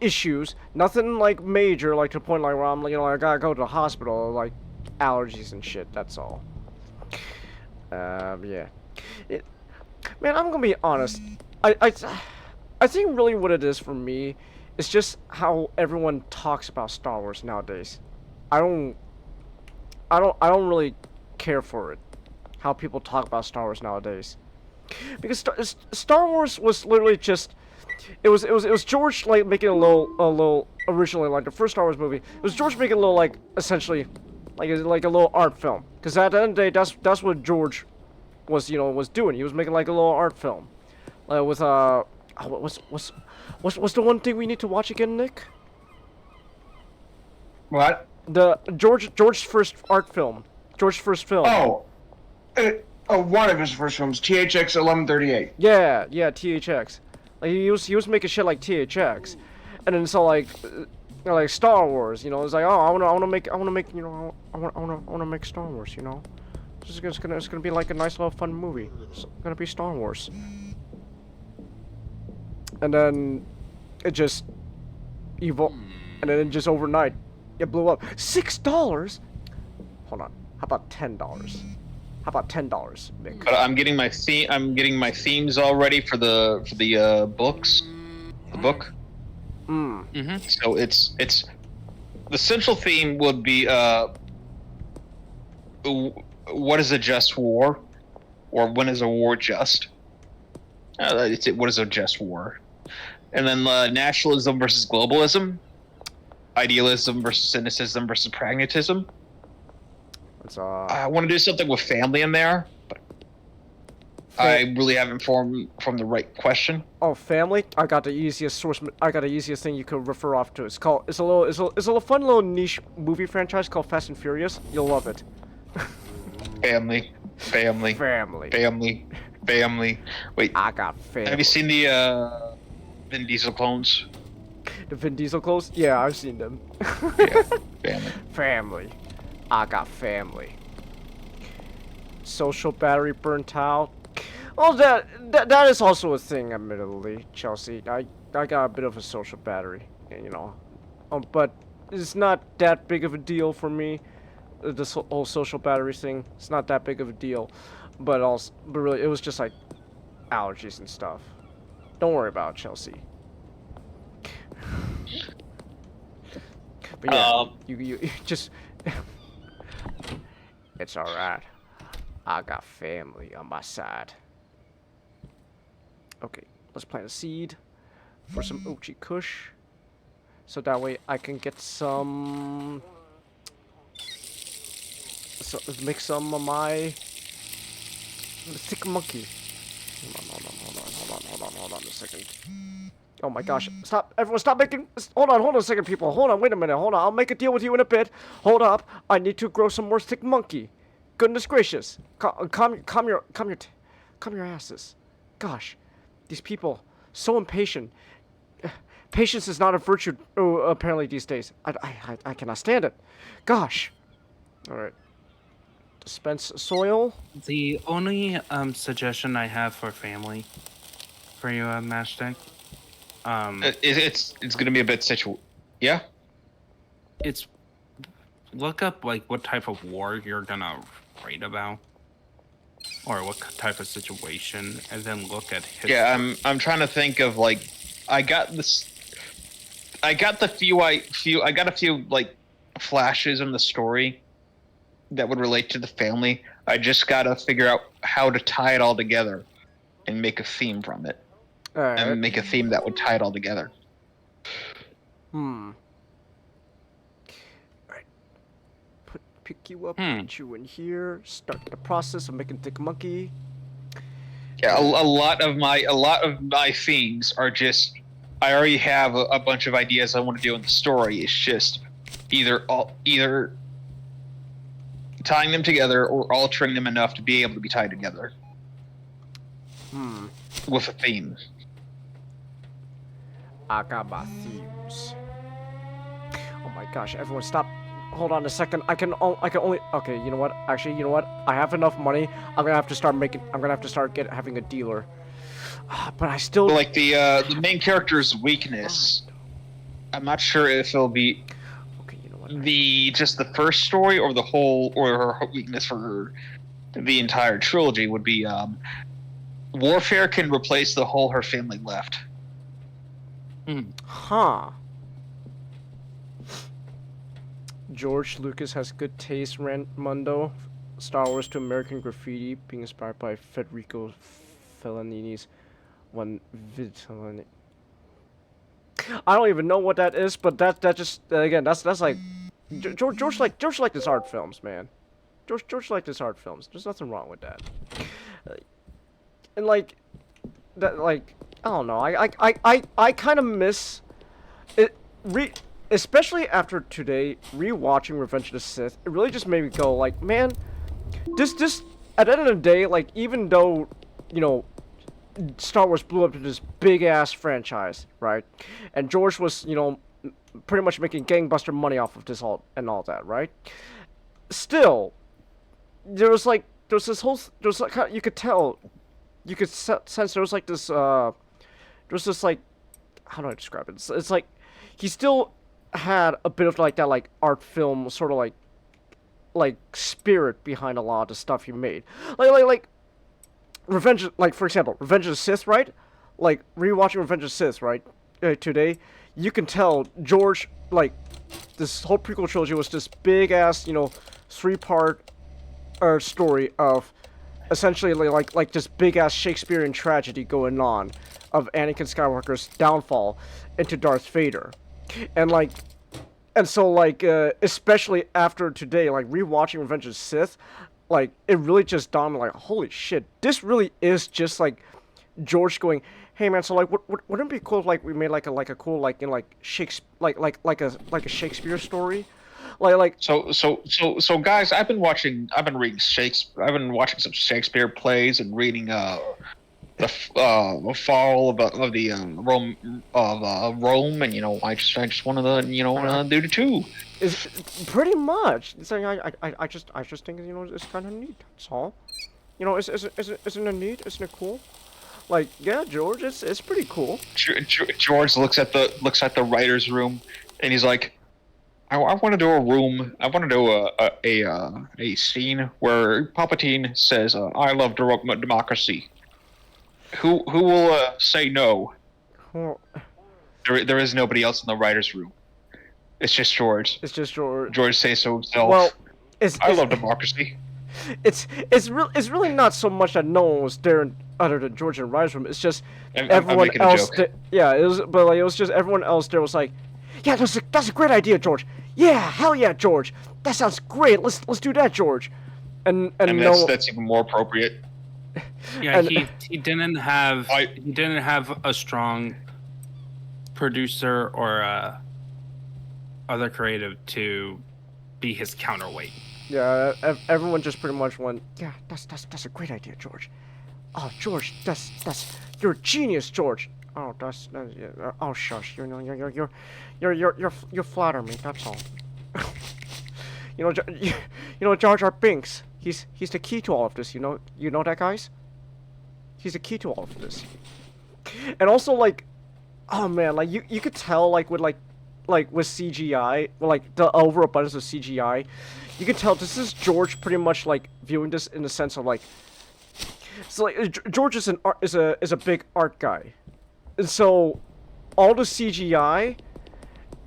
issues. Nothing like major, like to the point like where I'm, I gotta go to the hospital, like allergies and shit. That's all. Yeah. Man, I'm gonna be honest. I think really what it is for me is just how everyone talks about Star Wars nowadays. I don't really care for it. How people talk about Star Wars nowadays. Because Star Wars was literally just it was George like making a little originally like the first Star Wars movie. It was George making a little like essentially like a little art film. Because at the end of the day, that's what George was doing. He was making like a little art film. Like with what's the one thing we need to watch again, Nick? What? The George's first art film. George's first film. One of his first films, THX 1138. Yeah, THX. Like he was making shit like THX, and then so like Star Wars, it's like, oh, I wanna make Star Wars, It's gonna be like a nice little fun movie. It's gonna be Star Wars. And then it just evolved, and then just overnight it blew up. $6? Hold on. How about $10? How about $10, Mick? But I'm getting my themes all ready for the books. The book. Mm-hmm. So it's the central theme would be what is a just war, or when is a war just? What is a just war? And then nationalism versus globalism, idealism versus cynicism versus pragmatism. I want to do something with family in there, but I really haven't formed from the right question. Oh, family! I got the easiest source. I got the easiest thing you could refer off to. It's a little fun little niche movie franchise called Fast and Furious. You'll love it. Family. Wait, I got family. have you seen the Vin Diesel clones? The Vin Diesel clothes? Yeah, I've seen them. Yeah, family. Family. I got family. Social battery burnt out. Oh, that is also a thing, admittedly, Chelsea. I got a bit of a social battery, but it's not that big of a deal for me. This whole social battery thing, it's not that big of a deal. But really, it was just like allergies and stuff. Don't worry about it, Chelsea. But yeah, you just. It's alright. I got family on my side. Okay, let's plant a seed for some Ochi Kush. So that way I can get some. So make some of my sick monkey. Hold on a second. Oh my gosh! Stop! Everyone, stop making. Hold on a second, people. Hold on, wait a minute. Hold on, I'll make a deal with you in a bit. Hold up! I need to grow some more sick monkey. Goodness gracious! Calm your asses. Gosh, these people so impatient. Patience is not a virtue. Apparently these days. I cannot stand it. Gosh. All right. Dispense soil. The only suggestion I have for family, for you, Matchstick, It's gonna be a bit Yeah. it's look up like what type of war you're gonna write about, or what type of situation, and then look at history. Yeah, I'm trying to think of like, I got a few like flashes in the story that would relate to the family. I just gotta figure out how to tie it all together and make a theme from it. All right. And make a theme that would tie it all together. Alright. Pick you up, put you in here, start the process of making Thick Monkey. Yeah, a lot of my themes are just, I already have a bunch of ideas I want to do in the story. It's just either tying them together or altering them enough to be able to be tied together. With a theme. I got my themes. Oh my gosh! Everyone, stop! Hold on a second. I can only. Okay, you know what? Actually, you know what? I have enough money. I'm gonna have to start having a dealer. But I still like the main character's weakness. I'm not sure if it'll be just the first story or the whole, or her weakness for the entire trilogy would be warfare can replace the hole her family left. Huh. George Lucas has good taste, Mundo. Star Wars to American Graffiti, being inspired by Federico Fellini's one vid. I don't even know what that is, but that just again that's like George liked his art films, man. George liked his art films. There's nothing wrong with that. And like that, like I don't know. I kind of miss it. Especially after today, rewatching Revenge of the Sith, it really just made me go like, man, this at the end of the day, like even though, you know, Star Wars blew up to this big ass franchise, right? And George was, you know, pretty much making gangbuster money off of this all that, right? Still, there was like you could tell, you could sense there was like this like, how do I describe it? It's like he still had a bit of like that like art film sort of like spirit behind a lot of the stuff he made. Like Revenge, like for example, Revenge of the Sith, right? Like rewatching Revenge of the Sith, right? Today, you can tell George, like this whole prequel trilogy was this big ass, you know, 3-part story of essentially like this big ass Shakespearean tragedy going on of Anakin Skywalker's downfall into Darth Vader. And so like especially after today, like rewatching Revenge of the Sith, like it really just dawned on me like, holy shit, this really is just like George going, hey man, so like wouldn't it be cool if like we made like a cool like in like Shakespeare like a Shakespeare story? So guys, I've been watching some Shakespeare plays and reading the fall of the Rome, and you know I just wanted to do the two. Is pretty much. It's like I just think, you know, it's kind of neat. That's all. You know, isn't it neat? Isn't it cool? Like, yeah, George, it's pretty cool. George looks at the writer's room, and he's like, I want to do a room. I want to do a scene where Palpatine says, "I love democracy." Who will say no? Well, There is nobody else in the writer's room. It's just George. It's just George. George says so himself. Well, I love democracy. It's really not so much that no one was there other than George in Rise Room. It's just I'm everyone making a else. joke. Yeah, it was, but like it was just everyone else there was like, yeah, that's a great idea, George. Yeah, hell yeah, George. That sounds great. Let's do that, George. And I mean, no, that's even more appropriate. Yeah, And- he didn't have a strong producer or other creative to be his counterweight. yeah, everyone just pretty much went, yeah, that's a great idea, George. Oh, George, that's you're a genius, George. Oh, yeah, oh, shush. You flatter me. That's all. You know, Jar Jar Binks. He's the key to all of this. You know that, guys. He's the key to all of this. And also, like, oh man, like you could tell, like with CGI, well, like the overabundance of CGI, you can tell this is George pretty much like viewing this in the sense of like, so like George is a big art guy, and so all the CGI,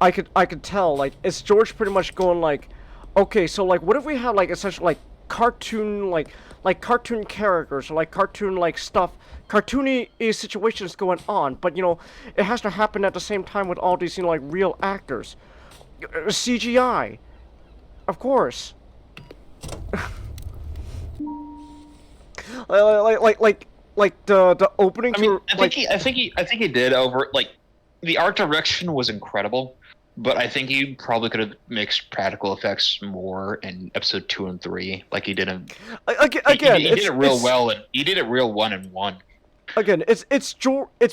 I could tell like it's George pretty much going like, okay, so like what if we have like essentially like cartoon like cartoon characters or like cartoon like stuff, cartoony situations going on, but you know it has to happen at the same time with all these like real actors, CGI, of course. like the opening. I mean, to, I think he did over like the art direction was incredible, but I think he probably could have mixed practical effects more in episode 2 and 3, like he did in. Again, he did it real well, and he did it real 1 and 1. Again, it's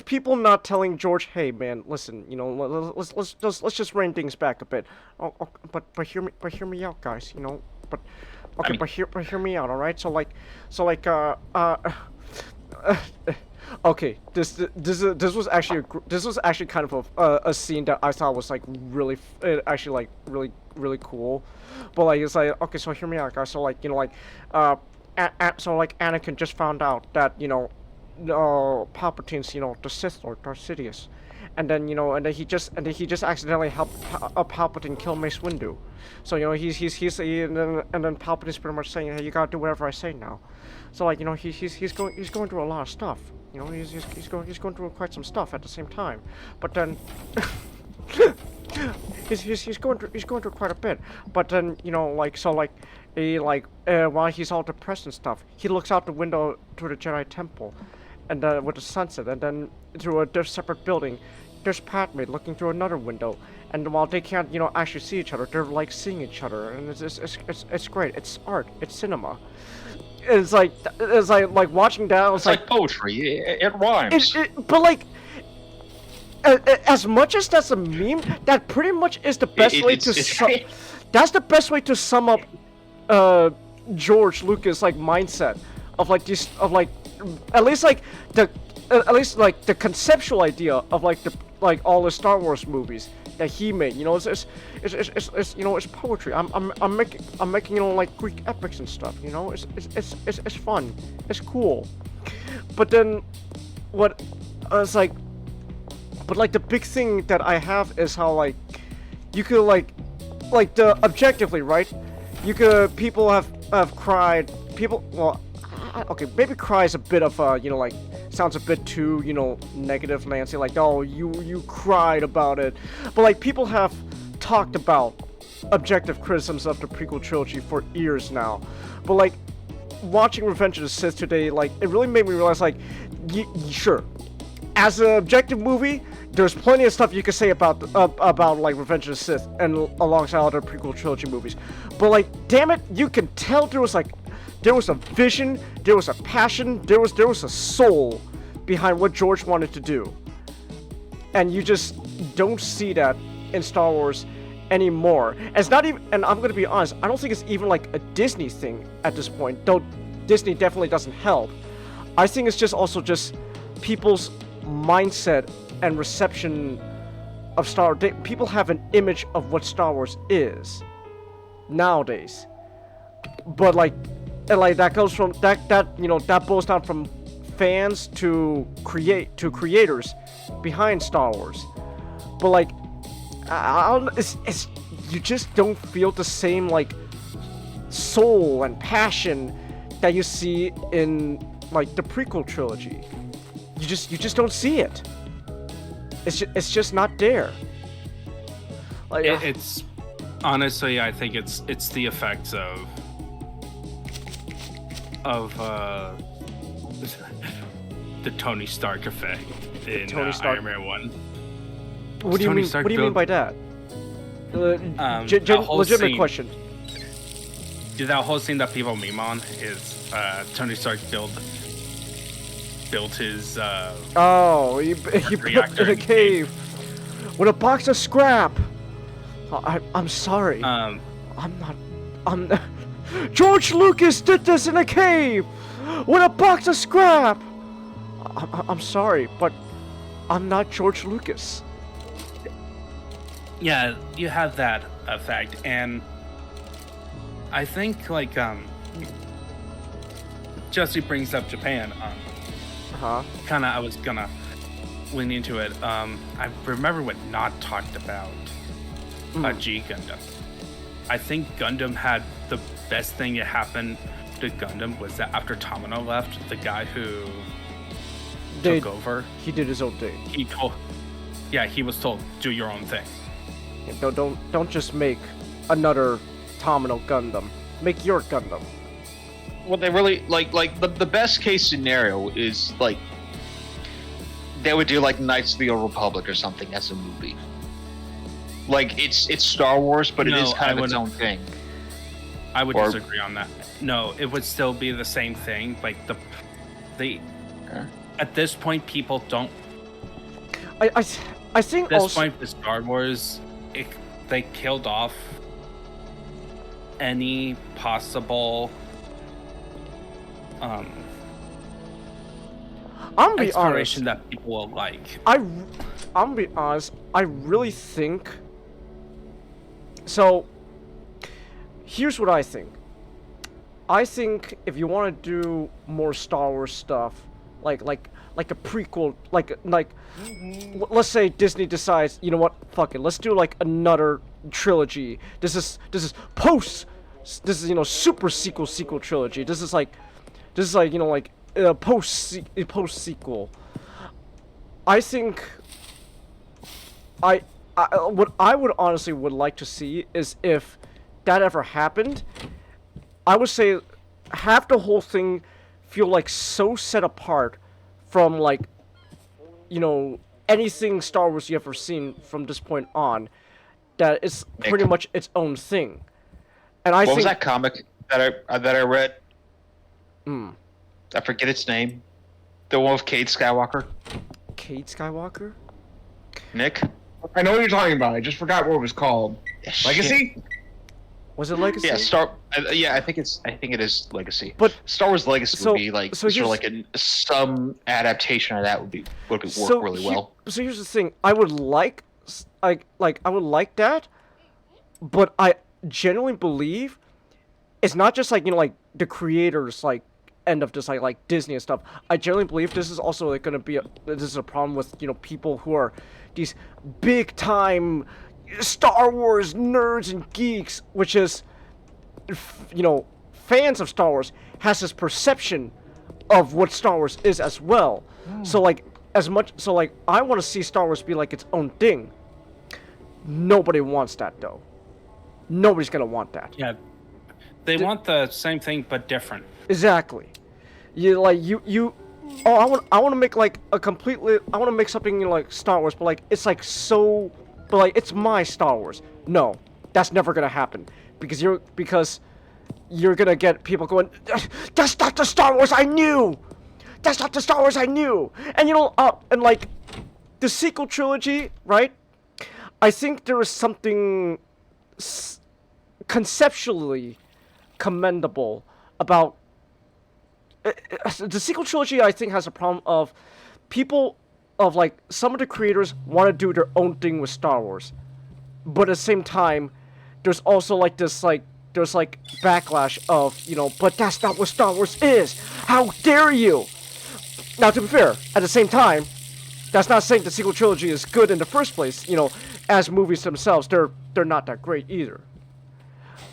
people not telling George, hey man, listen, you know, let's just rein things back a bit. Oh, but hear me out, guys. You know, but okay, I mean, but hear me out, all right? So like okay, this was actually kind of a scene that I thought was like really really cool, but like it's like, okay, so hear me out, guys. So like, you know, like so like Anakin just found out that, you know, Palpatine's, you know, the Sith Lord Darth Sidious, and then you know, and then he just accidentally helped Palpatine kill Mace Windu. So you know and then Palpatine's pretty much saying, hey, you gotta do whatever I say now. So like, you know, he's going through a lot of stuff. You know, he's going through quite some stuff at the same time. But then he's going through quite a bit. But then, you know, like, so like while he's all depressed and stuff, he looks out the window to the Jedi Temple, and with the sunset, and then through a separate building, there's Padme looking through another window, and while they can't, you know, actually see each other, they're like seeing each other, and it's great. It's art. It's cinema. It's like watching that. It's like poetry. It rhymes. But like, as much as that's a meme, that pretty much is the best way to that's the best way to sum up George Lucas like mindset of like this, of like at least like the conceptual idea of like all the Star Wars movies that he made. You know, it's you know, it's poetry. I'm making, you know, like Greek epics and stuff. You know, it's fun. It's cool. But then what it's like, but like the big thing that I have is how like you could like the objectively, right? You could, people have cried. People, well, okay, maybe cry is a bit of you know, like, sounds a bit too, you know, negative, Nancy. Like, oh, you cried about it. But like, people have talked about objective criticisms of the prequel trilogy for years now. But like, watching Revenge of the Sith today, like, it really made me realize, like, sure, as an objective movie, there's plenty of stuff you could say about like Revenge of the Sith and alongside other prequel trilogy movies, but like, damn it, you can tell there was a vision, there was a passion, there was a soul behind what George wanted to do, and you just don't see that in Star Wars anymore. And it's not even, and I'm gonna be honest, I don't think it's even like a Disney thing at this point, though Disney definitely doesn't help. I think it's just also just people's mindset and reception of Star Wars. People have an image of what Star Wars is nowadays, but like, and like that goes from that you know, that boils down from fans to creators behind Star Wars. But like, I don't, it's you just don't feel the same like soul and passion that you see in like the prequel trilogy. You just don't see it. It's just not there. Like It's honestly, I think it's the effects of the Tony Stark effect in Tony Stark. Iron Man 1. What do you Tony mean? Stark What do you mean built- by that? the whole Legitimate scene- question. Dude, that whole scene that people meme on is Tony Stark built his Oh, he built reactor in a in cave with a box of scrap. I'm sorry. I'm not. George Lucas did this in a cave with a box of scrap. I'm sorry, but I'm not George Lucas. yeah, you have that effect, and I think like Jesse brings up Japan. Huh? Kind of, I was gonna lean into it. I remember what Not talked about G Gundam. I think Gundam had the best thing that happened to Gundam was that after Tamino left, the guy who took over, He did his own thing. he was told, do your own thing. Don't just make another Tamino Gundam. Make your Gundam. What they really like the best case scenario is like they would do like Knights of the Old Republic or something as a movie. Like it's Star Wars, but it No, is kind I of its wouldn't. own thing. I would Or- disagree on that. No, it would still be the same thing. Like Okay. at this point, people don't. I think At this also. point with Star Wars, they killed off any possible I'm gonna be honest. exploration that people will like. I'm gonna be honest. I really think. So. Here's what I think. I think if you want to do more Star Wars stuff, like a prequel, let's say Disney decides, you know what, fuck it, let's do like another trilogy. This is post. This is super sequel trilogy. This is like post sequel. I think what I would honestly would like to see is if that ever happened, I would say have the whole thing feel like so set apart from like anything Star Wars you ever seen from this point on that it's pretty much its own thing. And I What think was that comic that I read? Hmm. I forget its name. The one with Cade Skywalker. Cade Skywalker? Nick. I know what you're talking about. I just forgot what it was called. Legacy? Was it Legacy? Yeah, I think it is Legacy. But Star Wars Legacy so- would be like so sort of here's- like some adaptation of that would work really well. So here's the thing. I would like I would like that, but I genuinely believe it's not just like the creators like end of this like Disney and stuff. I genuinely believe this is also like going to be this is a problem with people who are these big time Star Wars nerds and geeks, which is fans of Star Wars has this perception of what Star Wars is as well. So like I want to see Star Wars be like its own thing. Nobody wants that though. Nobody's gonna want that. Yeah, they want the same thing but different. Exactly. Oh, I want to make like a completely. I want to make something like Star Wars, but like it's like so. But like it's my Star Wars. No, that's never gonna happen because you're gonna get people going. That's not the Star Wars I knew. That's not the Star Wars I knew. And and like the sequel trilogy, right? I think there is something conceptually commendable about the sequel trilogy. I think has a problem of people of like some of the creators want to do their own thing with Star Wars, but at the same time there's also like this like there's like backlash of but that's not what Star Wars is. How dare you? Now to be fair, at the same time, that's not saying the sequel trilogy is good in the first place. as movies themselves, they're not that great either.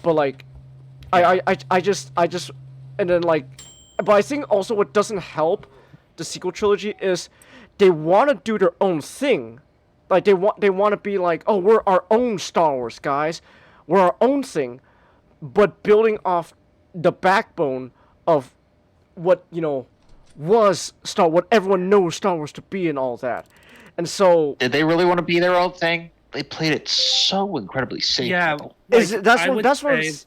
But like, I just and then like, but I think also what doesn't help the sequel trilogy is they want to do their own thing. Like they want to be like, oh, we're our own Star Wars guys, we're our own thing, but building off the backbone of what was what everyone knows Star Wars to be and all that. And so Did they really want to be their own thing? They played it so incredibly safe. Yeah, though. is like, it, that's I what would that's what say- it's,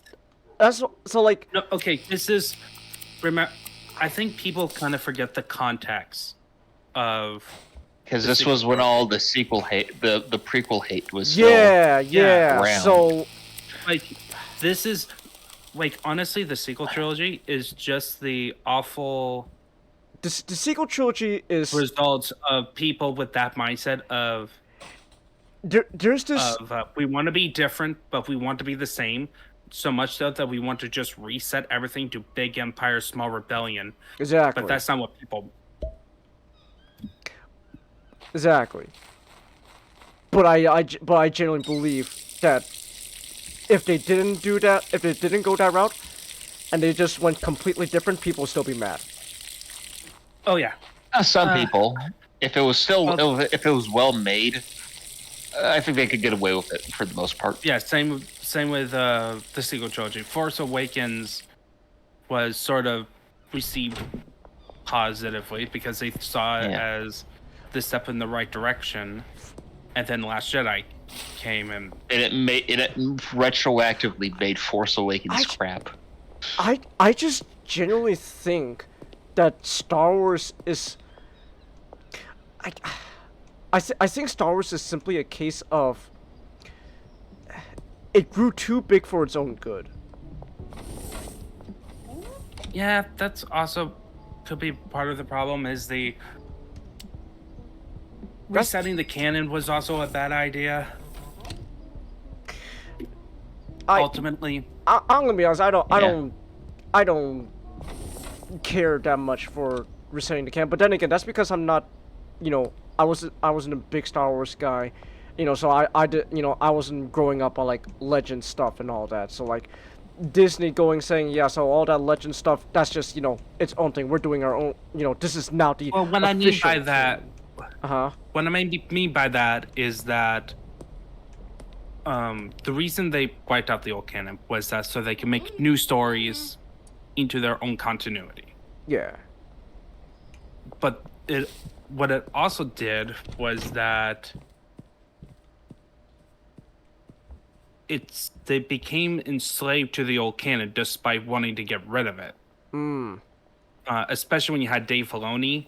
that's what, so like No, okay, this is remember. I think people kind of forget the context of Because The this sequel was when all the sequel hate, the prequel hate was still yeah. around. So like this is like honestly the sequel trilogy is just the awful the sequel trilogy is results of people with that mindset of there's this we want to be different but we want to be the same, so much so that we want to just reset everything to big empire small rebellion, exactly but that's not what people exactly. But I genuinely believe that if they didn't do that, if they didn't go that route, and they just went completely different, people would still be mad. oh yeah. Some people, if it was still Well- if it was well made, I think they could get away with it for the most part. Yeah, same with the sequel trilogy. Force Awakens was sort of received positively because they saw it Yeah. as the step in the right direction, and then Last Jedi came and And it retroactively made Force Awakens I- crap. I just genuinely think that Star Wars is I think Star Wars is simply a case of it grew too big for its own good. yeah, that's also could be part of the problem. Is the resetting the canon was also a bad idea. Ultimately, I'm gonna be honest. I Yeah. don't care that much for resetting the canon. But then again, that's because I'm not, I wasn't a big Star Wars guy, So I did, I wasn't growing up on like legend stuff and all that. So like, Disney saying yeah, so all that legend stuff, that's just its own thing. We're doing our own. This is now the. well, what I mean by official that, thing. Uh-huh. what I mean by that is that the reason they wiped out the old canon was that so they can make new stories into their own continuity. Yeah. But what it also did was that they became enslaved to the old canon despite wanting to get rid of it. Especially when you had Dave Filoni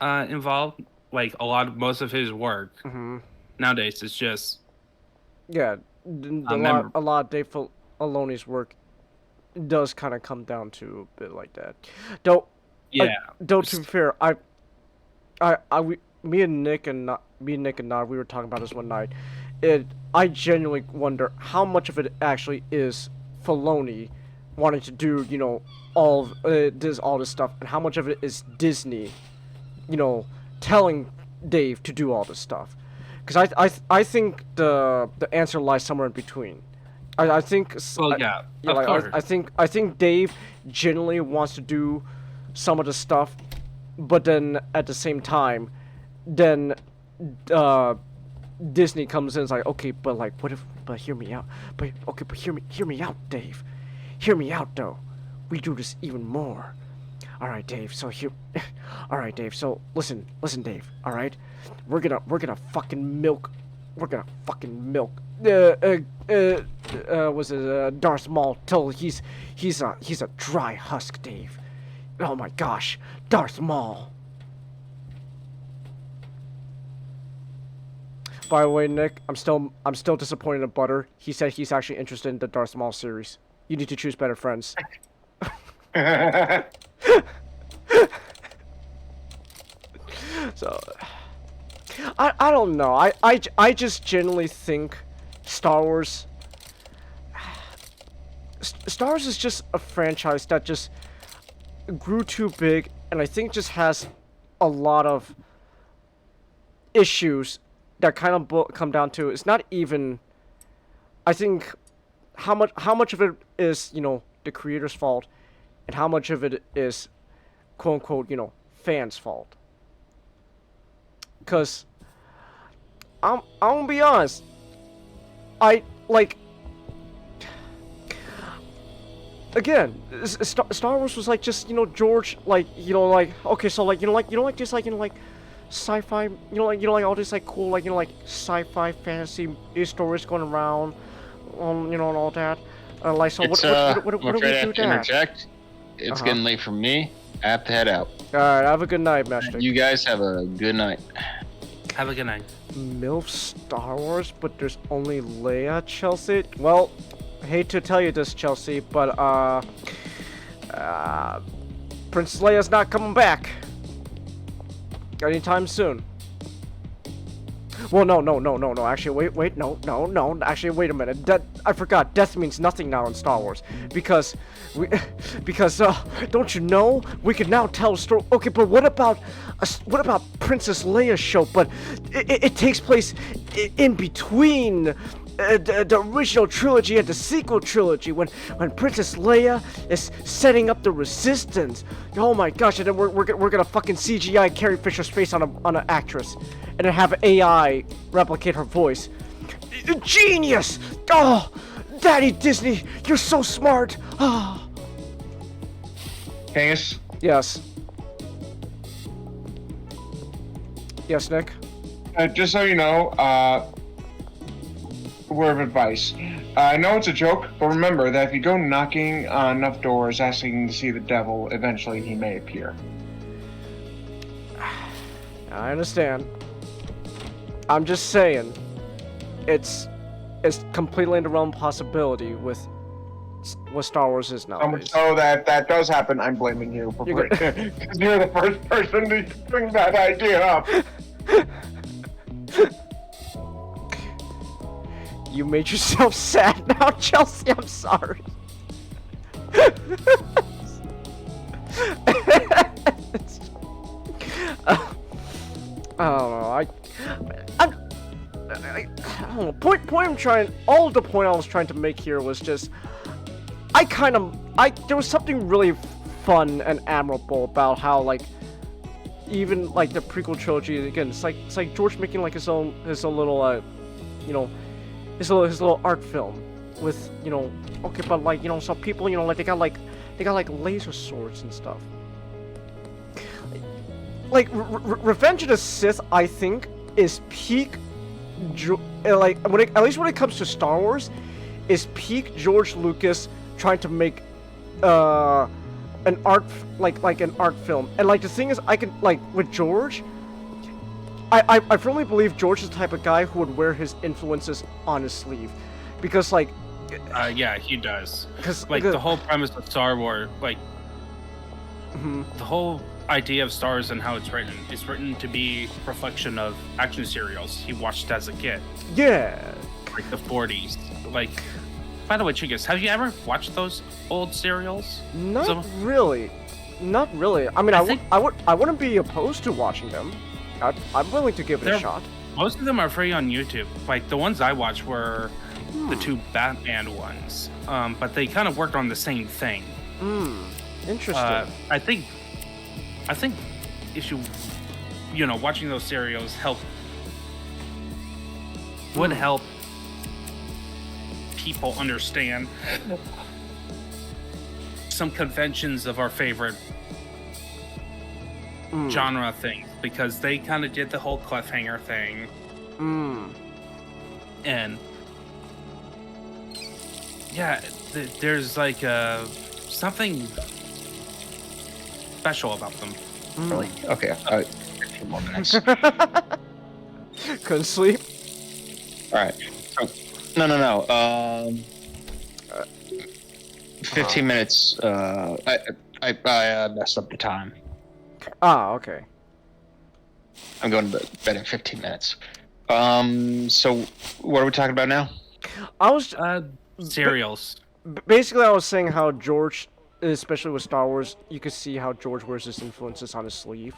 involved. Like most of his work nowadays is just Yeah. memorable. A lot of Dave Filoni's work does kind of come down to a bit like that. Though, though to be fair, me and Nick and Nod, we were talking about this one night. I genuinely wonder how much of it actually is Filoni wanting to do, all this stuff, and how much of it is Disney, telling Dave to do all this stuff. Because I think the answer lies somewhere in between. I think. Well, yeah, of like, course. I think Dave genuinely wants to do some of the stuff, but then at the same time, then Disney comes in and is like, okay, but like, what if? But hear me out. But okay, but hear me out, Dave. Hear me out, though. We do this even more. All right, Dave. So here. All right, Dave. So listen, Dave. All right, we're gonna fucking milk. We're gonna fucking milk. Was it Darth Maul till he's a dry husk, Dave. Oh my gosh, Darth Maul. By the way, Nick, I'm still disappointed in Butter. He said he's actually interested in the Darth Maul series. You need to choose better friends. So, I don't know. I just genuinely think Star Wars is just a franchise that just grew too big, and I think just has a lot of issues that kind of come down to, it's not even, I think, how much of it is, you know, the creator's fault, and how much of it is, quote unquote, you know, fans' fault. Cause I'm gonna be honest, I like. Again, Star Wars was like just, you know, George, like, you know, like, okay, so like, like just like, like sci-fi, like all this like cool, like, like sci-fi fantasy stories going around, and all that. Like, so what do we do with that? Interject. It's getting late for me. I have to head out. All right, have a good night, Master. You guys have a good night. Have a good night. MILF Star Wars, but there's only Leia, Chelsea. Well, I hate to tell you this, Chelsea, but Princess Leia's not coming back anytime soon. Well, no. Actually, wait, no. Actually, wait a minute. I forgot. Death means nothing now in Star Wars because don't you know? We can now tell a story. Okay, but what about Princess Leia's show? But it takes place in between the original trilogy and the sequel trilogy when Princess Leia is setting up the Resistance. Oh my gosh! And then we're gonna fucking CGI Carrie Fisher's face on an actress, and then have AI replicate her voice. Genius! Oh, Daddy Disney, you're so smart. Oh. Case, Yes. Yes, Nick. just so you know, word of advice. I know it's a joke, but remember that if you go knocking on enough doors asking to see the devil, eventually he may appear. I understand. I'm just saying, it's completely in the realm of possibility with what Star Wars is nowadays. So that does happen, I'm blaming you for You're because you're the first person to bring that idea up. You made yourself sad now, Chelsea. I'm sorry. I don't know. I don't know. Point I'm trying. All the point I was trying to make here was just, there was something really fun and admirable about how, like, even like the prequel trilogy again. It's like George making like his own little his little art film with, okay, but like, some people, like they got like laser swords and stuff. Like Revenge of the Sith, I think, is peak at least when it comes to Star Wars, is peak George Lucas trying to make an art film. And like the thing is, I can, like, with George, I firmly believe George is the type of guy who would wear his influences on his sleeve, because like yeah, he does. Because like the whole premise of Star Wars, like the whole idea of Star Wars and how it's written to be a reflection of action serials he watched as a kid. Yeah. Like the 40s. Like, by the way, Chicas, have you ever watched those old serials? Not really. I mean, I wouldn't be opposed to watching them. I'm willing to give it a shot. Most of them are free on YouTube. Like, the ones I watched were the two Batman ones. But they kind of worked on the same thing. Interesting. I think if you watching those serials would help people understand some conventions of our favorite genre things, because they kind of did the whole cliffhanger thing. And yeah, there's like something special about them. Really? Okay, a few more minutes. Couldn't sleep? Alright. No. 15 minutes. I messed up the time. Ah, okay. I'm going to bed in 15 minutes. So what are we talking about now? I was Serials. basically I was saying how George, especially with Star Wars, you could see how George wears his influences on his sleeve.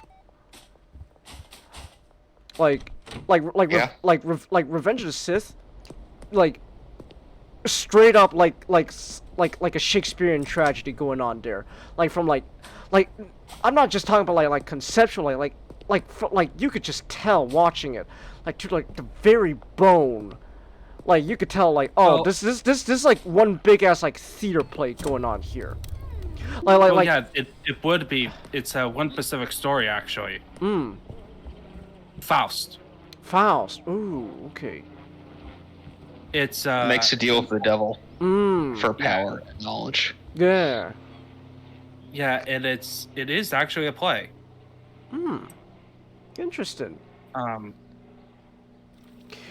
Like, Yeah. like Revenge of the Sith, like straight up like a Shakespearean tragedy going on there. Like from like I'm not just talking about like conceptually, like you could just tell watching it, like to like the very bone. Like you could tell like, oh, Well- this is like one big ass like theater play going on here. Well, yeah, it would be. It's one specific story actually. Faust. Faust. Ooh, okay. It's Makes a deal with the devil Mm. for power and knowledge. Yeah. yeah, and it is actually a play. Interesting.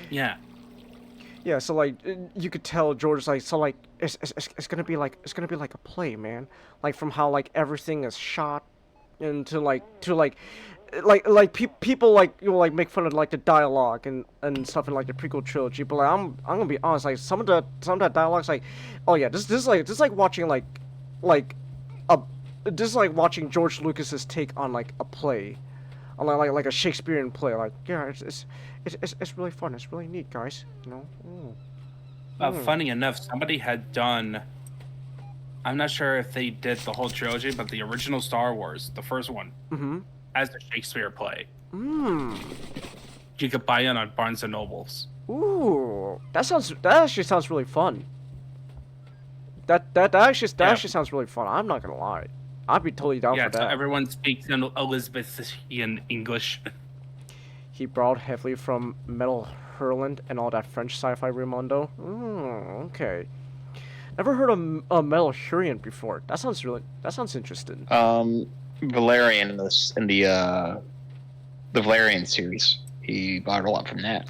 Yeah. Yeah, so like you could tell George's like, so like it's gonna be like a play, man. Like from how like everything is shot, and to like people like like make fun of like the dialogue and stuff in like the prequel trilogy. But like I'm gonna be honest, like some of that dialogue's like, oh yeah, this is like watching like a this is like watching George Lucas's take on like a play, on like a Shakespearean play. Like yeah, it's really fun. It's really neat, guys. You know. Funny enough, somebody had done. I'm not sure if they did the whole trilogy, but the original Star Wars, the first one, as a Shakespeare play. You could buy it on Barnes and Nobles. Ooh, that actually sounds really fun. That actually sounds really fun. I'm not gonna lie, I'd be totally down Yeah, for so that. everyone speaks in Elizabethan English. He borrowed heavily from Metal Hurland and all that French sci-fi Raimondo. Okay. Never heard of Metal Hurlant before. That sounds interesting. Valerian in the Valerian series. He borrowed a lot from that.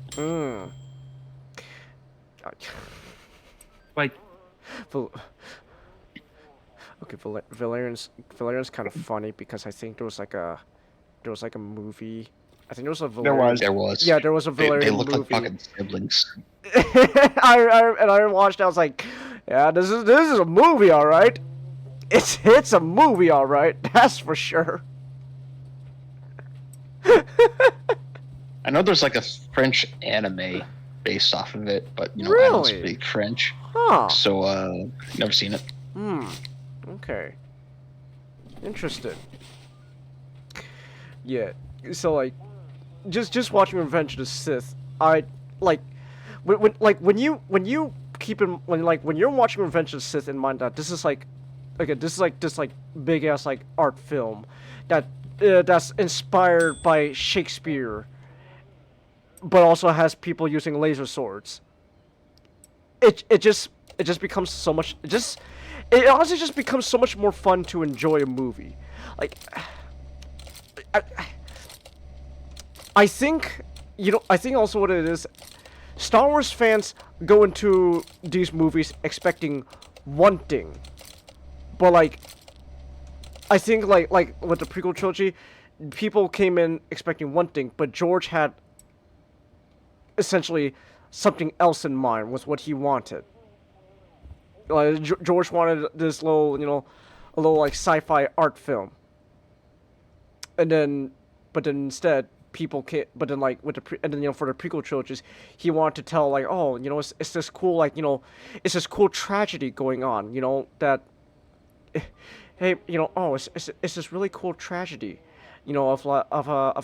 Like, Okay, Valerian's kind of funny because I think there was like a movie. I think there was a Valerian. There was. Yeah, there was a Valerian They look movie. like fucking siblings. I watched. I was like, yeah, this is a movie, all right. It's a movie, all right. That's for sure. I know there's like a French anime based off of it, but I don't Really? speak French, Huh. so never seen it. Okay. Interesting. Yeah. So like, just watching Revenge of the Sith, I like when you're watching Revenge of the Sith in mind that this is like, again, this is like this like big ass like art film that's inspired by Shakespeare, but also has people using laser swords. It just becomes so much. It honestly just becomes so much more fun to enjoy a movie. Like, I think, I think also what it is, Star Wars fans go into these movies expecting one thing, but like, I think like with the prequel trilogy, people came in expecting one thing, but George had essentially something else in mind with what he wanted. George wanted this little, a little like sci-fi art film, but then instead people can't. But then like with and then for the prequel trilogies, he wanted to tell like, oh, it's this cool like it's this cool tragedy going on, that, hey, oh, it's this really cool tragedy, of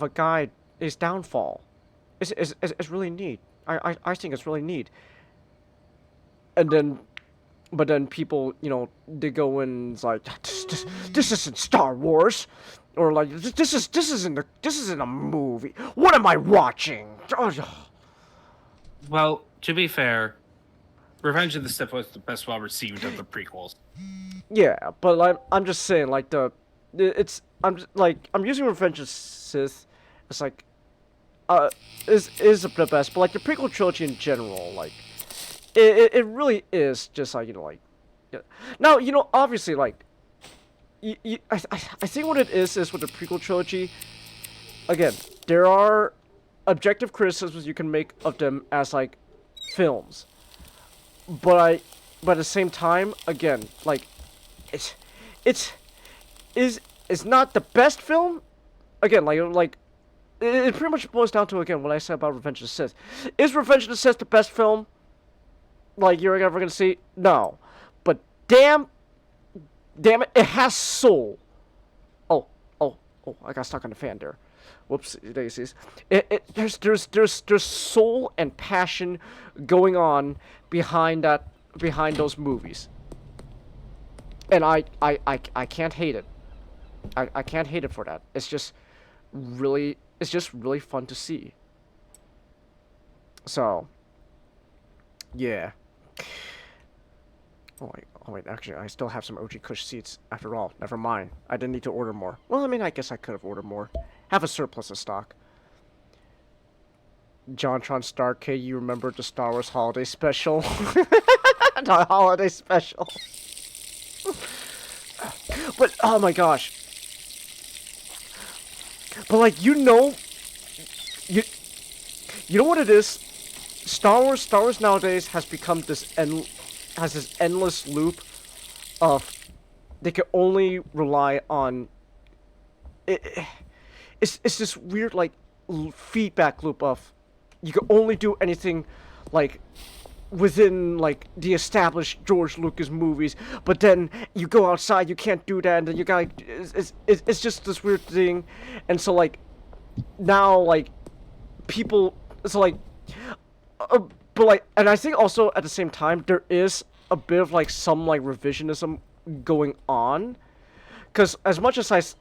a guy, his downfall. It's really neat. I think it's really neat. And then. But then people, they go in and it's like, this isn't Star Wars, or like this isn't a movie. What am I watching? well, to be fair, Revenge of the Sith was the best well received of the prequels. Yeah, but I'm just saying like I'm using Revenge of the Sith as like is the best, but like the prequel trilogy in general, like. It really is just like now obviously like I think what it is with the prequel trilogy, again, there are objective criticisms you can make of them as like films, but at the same time, again, like it's not the best film, again, like it pretty much boils down to, again, what I said about Revenge of the Sith. Is Revenge of the Sith the best film, like, you're ever gonna see? No. But damn it, it has soul. Oh, I got stuck on the fan there. Whoops, daisies. There's soul and passion going on behind those movies. And I can't hate it. I can't hate it for that. It's just really fun to see. So, yeah. Oh wait, actually, I still have some OG Kush seats after all. Never mind. I didn't need to order more. Well, I mean, I guess I could have ordered more. Have a surplus of stock. JonTron Starcade, you remember the Star Wars Holiday Special? The Holiday Special. But, oh my gosh. But, like, you know what it is? Star Wars nowadays has become this endless loop of they can only rely on it's this weird like feedback loop of you can only do anything like within like the established George Lucas movies, but then you go outside, you can't do that, and then you got it's just this weird thing. And so like now like people, so like but like, and I think also at the same time there is a bit of like some like revisionism going on, because as much as I said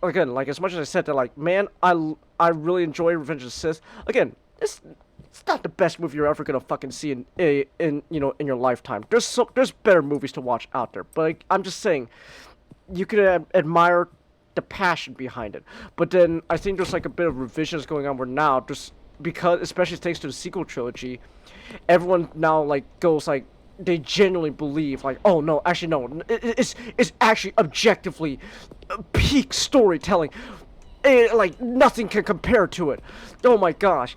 that, like, man, I really enjoy Revenge of the Sith. Again, it's not the best movie you're ever gonna fucking see in your lifetime. There's better movies to watch out there, but like, I'm just saying, you could admire the passion behind it. But then I think there's like a bit of revisions going on where now just because, especially thanks to the sequel trilogy, everyone now like goes like they genuinely believe like, oh no, actually no, it's actually objectively peak storytelling. Like nothing can compare to it. Oh my gosh.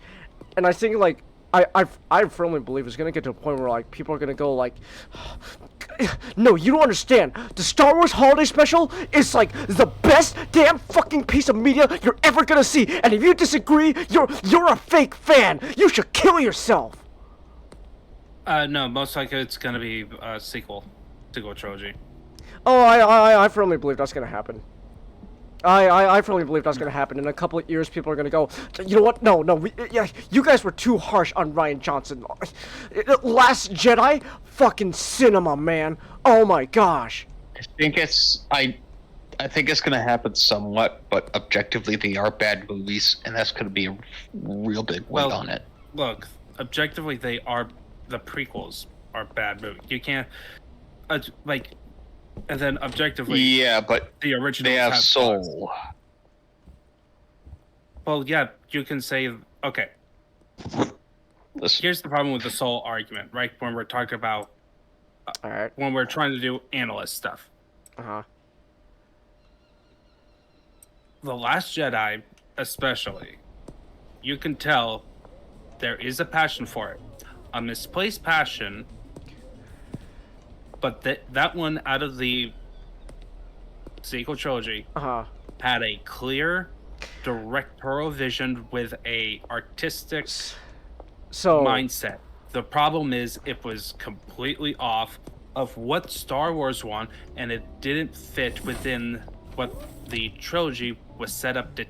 And I think like I firmly believe it's gonna get to a point where like people are gonna go like, no, you don't understand. The Star Wars Holiday Special is like the best damn fucking piece of media you're ever gonna see. And if you disagree, you're a fake fan. You should kill yourself. No, most likely it's gonna be a sequel trilogy. Oh, I firmly believe that's gonna happen. I firmly believe that's gonna happen. In a couple of years, people are gonna go, you know what? No, yeah, you guys were too harsh on Rian Johnson. Last Jedi, fucking cinema, man. Oh my gosh. I think it's gonna happen somewhat, but objectively they are bad movies, and that's gonna be a real big weight on it. Look, objectively they are. The prequels are bad movies. You can't like, and then objectively, yeah, but the original they have soul. Well, yeah, you can say okay. Listen. Here's the problem with the soul argument, right? When we're talking about, all right, when we're trying to do analyst stuff. The Last Jedi, especially, you can tell there is a passion for it. A misplaced passion, but that one out of the sequel trilogy had a clear directorial vision with a artistic mindset. The problem is it was completely off of what Star Wars want, and it didn't fit within what the trilogy was set up to,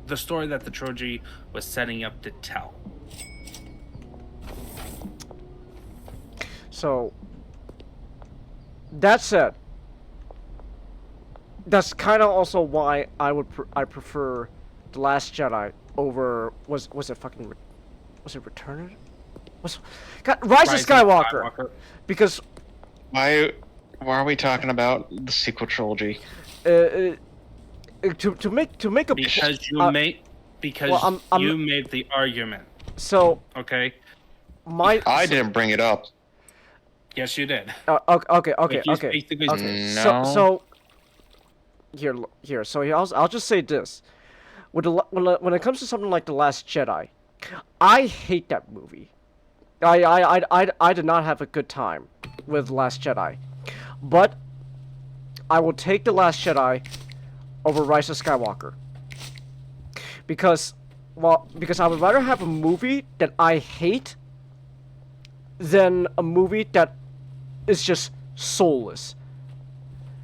the story that the trilogy was setting up to tell. So, that said, that's kind of also why I prefer The Last Jedi over was it Return? Rise of Skywalker. Because why are we talking about the sequel trilogy? To make a because you made the argument. So okay, I didn't bring it up. Yes, you did. Okay. No. So here. So I'll just say this: when it comes to something like The Last Jedi, I hate that movie. I did not have a good time with The Last Jedi, but I will take The Last Jedi over Rise of Skywalker because well, because I would rather have a movie that I hate than a movie that is just soulless.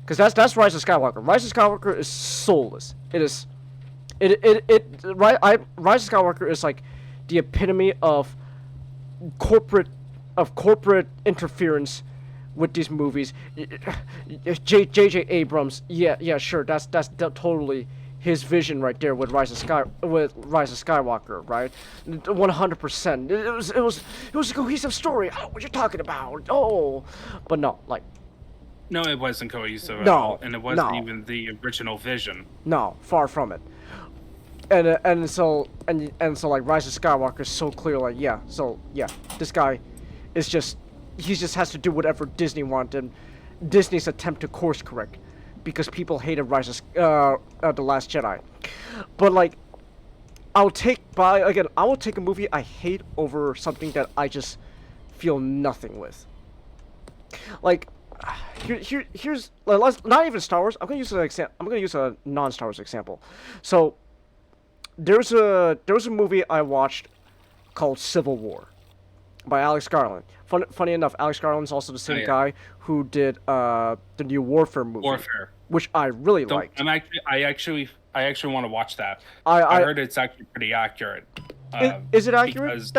Because that's Rise of Skywalker. Rise of Skywalker is soulless. It is, Rise of Skywalker is like the epitome of corporate interference with these movies. J.J. Abrams, yeah, sure, that's totally his vision right there with Rise of Skywalker, right? 100%. It was a cohesive story. Oh, what you talking about? Oh, but no, like. No, it wasn't cohesive at No, all, and it wasn't no. even the original vision. No, far from it. And so like Rise of Skywalker is so clear, like this guy is just, he just has to do whatever Disney wanted, Disney's attempt to course correct, because people hated The Last Jedi. But like, I will take a movie I hate over something that I just feel nothing with. Like, here's not even Star Wars. I'm gonna use a non-Star Wars example. So there was a movie I watched called Civil War by Alex Garland. Funny enough, Alex Garland's also the same guy who did the new Warfare movie. Warfare, which I really liked. I actually want to watch that. I heard it's actually pretty accurate. Is it accurate?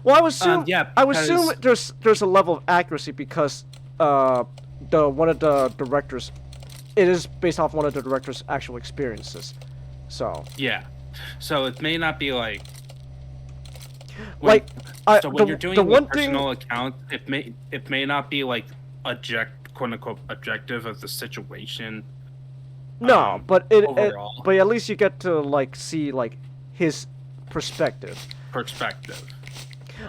Well, I would assume. Yeah, I would assume there's a level of accuracy because one of the directors, it is based off one of the director's actual experiences. So. Yeah, so it may not be like. When you're doing a personal account, it may not be like quote unquote objective of the situation. No, but overall. but at least you get to like see like his perspective.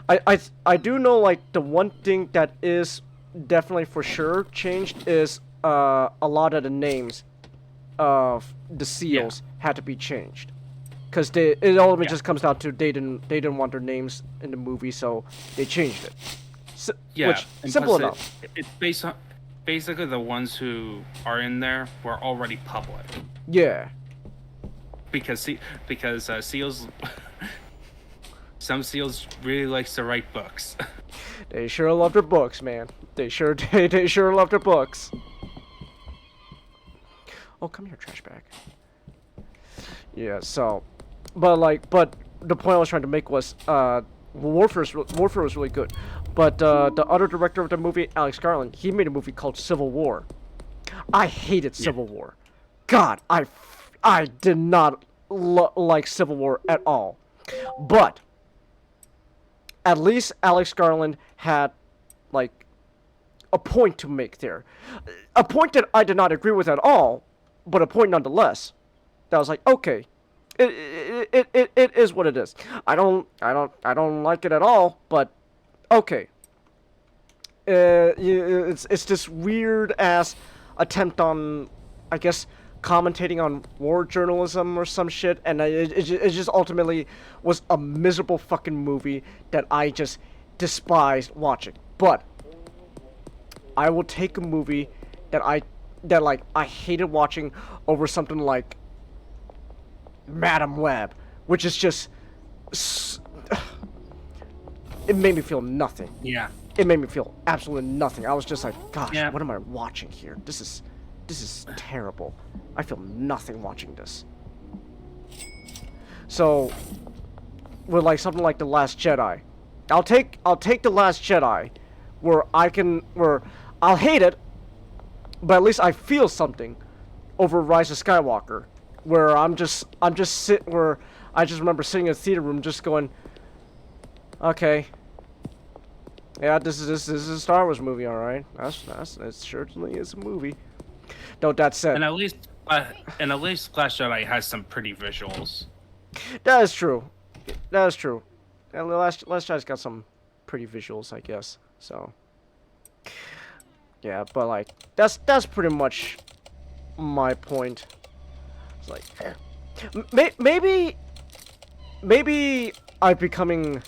I do know like the one thing that is definitely for sure changed is a lot of the names of the seals had to be changed. Because it ultimately just comes down to they didn't want their names in the movie, so they changed it. Which simple enough. It's based on basically the ones who are in there were already public. Yeah. Because seals, some seals really likes to write books. They sure love their books, man. They sure love their books. Oh, come here, trash bag. Yeah. So. But the point I was trying to make was Warfare was really good, but the other director of the movie, Alex Garland, he made a movie called Civil War. I hated Civil War. God, I did not like Civil War at all. But at least Alex Garland had like a point to make there, a point that I did not agree with at all, but a point nonetheless. That was like, okay. It is what it is. I don't like it at all, but okay. It's this weird ass attempt on, I guess, commentating on war journalism or some shit, and it just ultimately was a miserable fucking movie that I just despised watching. But I will take a movie that I hated watching over something like Madam Web, which is just it made me feel nothing. Yeah. It made me feel absolutely nothing. I was just like, gosh, what am I watching here? This is terrible. I feel nothing watching this. So with like something like The Last Jedi, I'll take The Last Jedi where I'll hate it, but at least I feel something, over Rise of Skywalker, where I just remember sitting in the theater room just going, okay, yeah, this is a Star Wars movie, all right. It certainly is a movie. Though that said, and at least Last Jedi has some pretty visuals. That is true. And the Last Jedi's got some pretty visuals, I guess. So yeah, but like that's pretty much my point. It's like maybe I'm becoming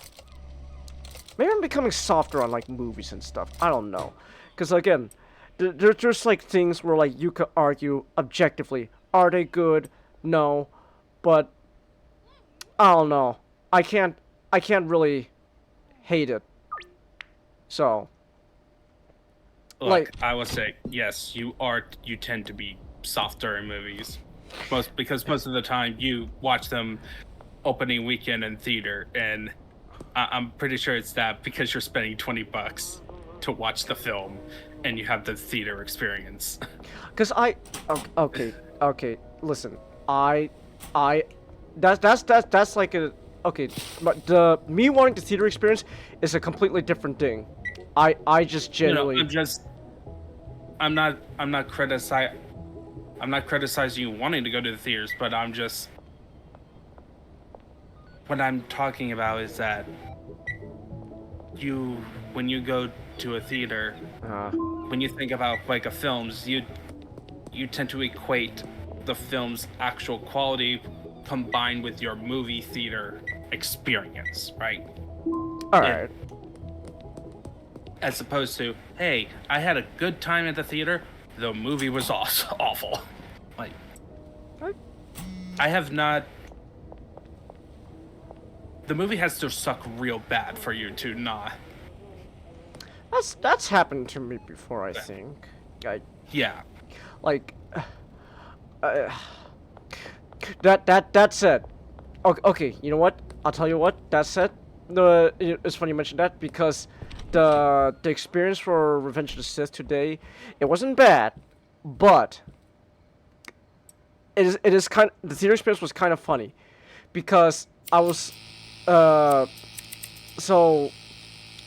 softer on like movies and stuff. I don't know, because again, there's like things where like you could argue objectively, are they good? No, but I don't know. I can't really hate it. So, Look, like- I will say, yes, you tend to be softer in movies. Because most of the time you watch them opening weekend in theater, and I'm pretty sure it's that because you're spending $20 to watch the film and you have the theater experience. Cause okay, listen, that's like a, okay, but me wanting the theater experience is a completely different thing. I just generally, I'm not criticizing you wanting to go to the theaters, but what I'm talking about is that when you go to a theater, when you think about like a films, you tend to equate the film's actual quality combined with your movie theater experience, right? all right. As opposed to, hey, I had a good time at the theater, the movie was awful. Like, I have not. The movie has to suck real bad for you to not. That's happened to me before, I think. Yeah. Like, that said, okay, you know what? I'll tell you what. That said, it's funny you mentioned that because the experience for Revenge of the Sith today, it wasn't bad, but it is kind of, the theater experience was kind of funny because I was so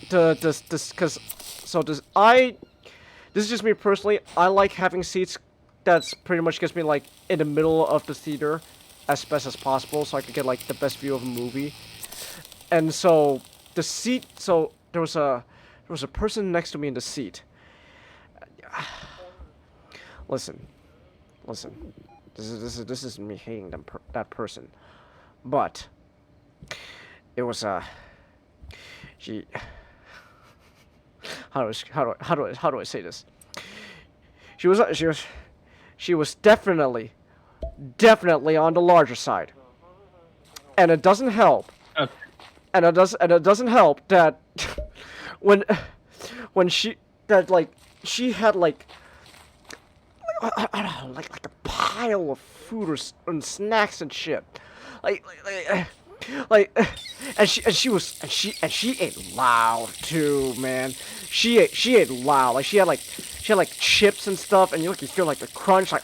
this is just me personally. I like having seats that's pretty much gets me like in the middle of the theater as best as possible, so I could get like the best view of a movie. And so the seat, so there was a person next to me in the seat. Listen. This is me hating that person, but it was she. How do I say this? She was definitely on the larger side, and it doesn't help. Okay. And it doesn't help that when she had like I don't know, like a pile of food and snacks and shit, and she ate loud too, man. She ate loud. Like she had like chips and stuff, and you feel like the crunch, like.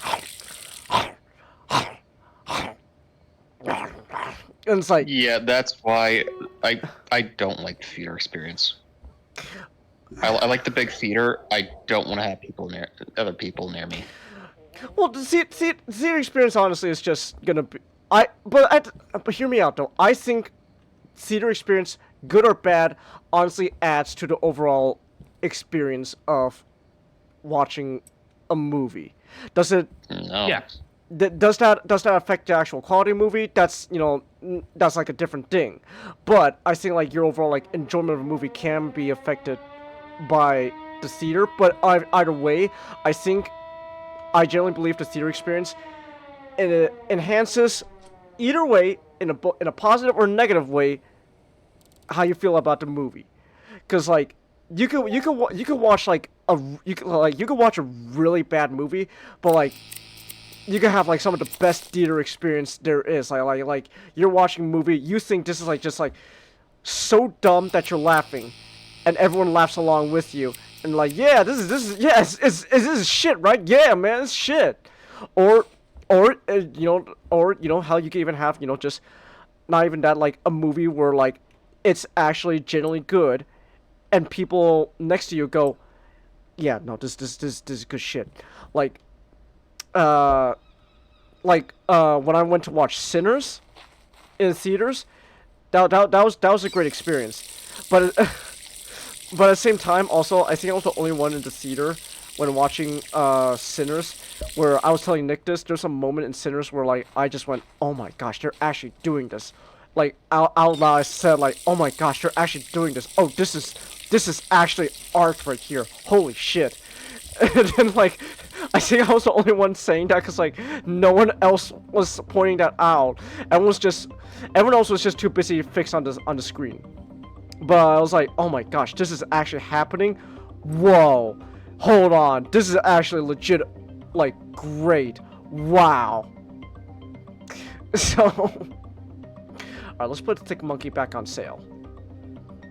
And it's like, Yeah, that's why I don't like the theater experience. I like the big theater. I don't want to have other people near me. well, the theater experience honestly is just gonna be. But hear me out though. I think theater experience, good or bad, honestly adds to the overall experience of watching a movie. Does it? No. Yeah. Does that affect the actual quality of the movie? That's that's like a different thing. But I think like your overall like enjoyment of a movie can be affected by the theater. But either way, I generally believe the theater experience enhances either way in a positive or negative way how you feel about the movie. Cause like you could watch like you could watch a really bad movie, but like you can have like some of the best theater experience there is. Like you're watching a movie, you think this is like just like so dumb that you're laughing, and everyone laughs along with you, and like yeah, this is shit, right? Yeah, man, it's shit. Or how you can even have just not even that, like a movie where like it's actually genuinely good, and people next to you go, yeah, no, this is good shit. Like when I went to watch Sinners in theaters, that was a great experience. But but at the same time, also I think I was the only one in the theater when watching Sinners, where I was telling Nick this. There's a moment in Sinners where like I just went, oh my gosh, they're actually doing this. Like out loud, I said like, oh my gosh, they're actually doing this. Oh, this is actually art right here. Holy shit. And then like I think I was the only one saying that because like no one else was pointing that out. Everyone else was just too busy fixed on the screen. But I was like, oh my gosh, this is actually happening. Whoa, hold on, this is actually legit, like great. Wow. So, alright, let's put the thick monkey back on sale.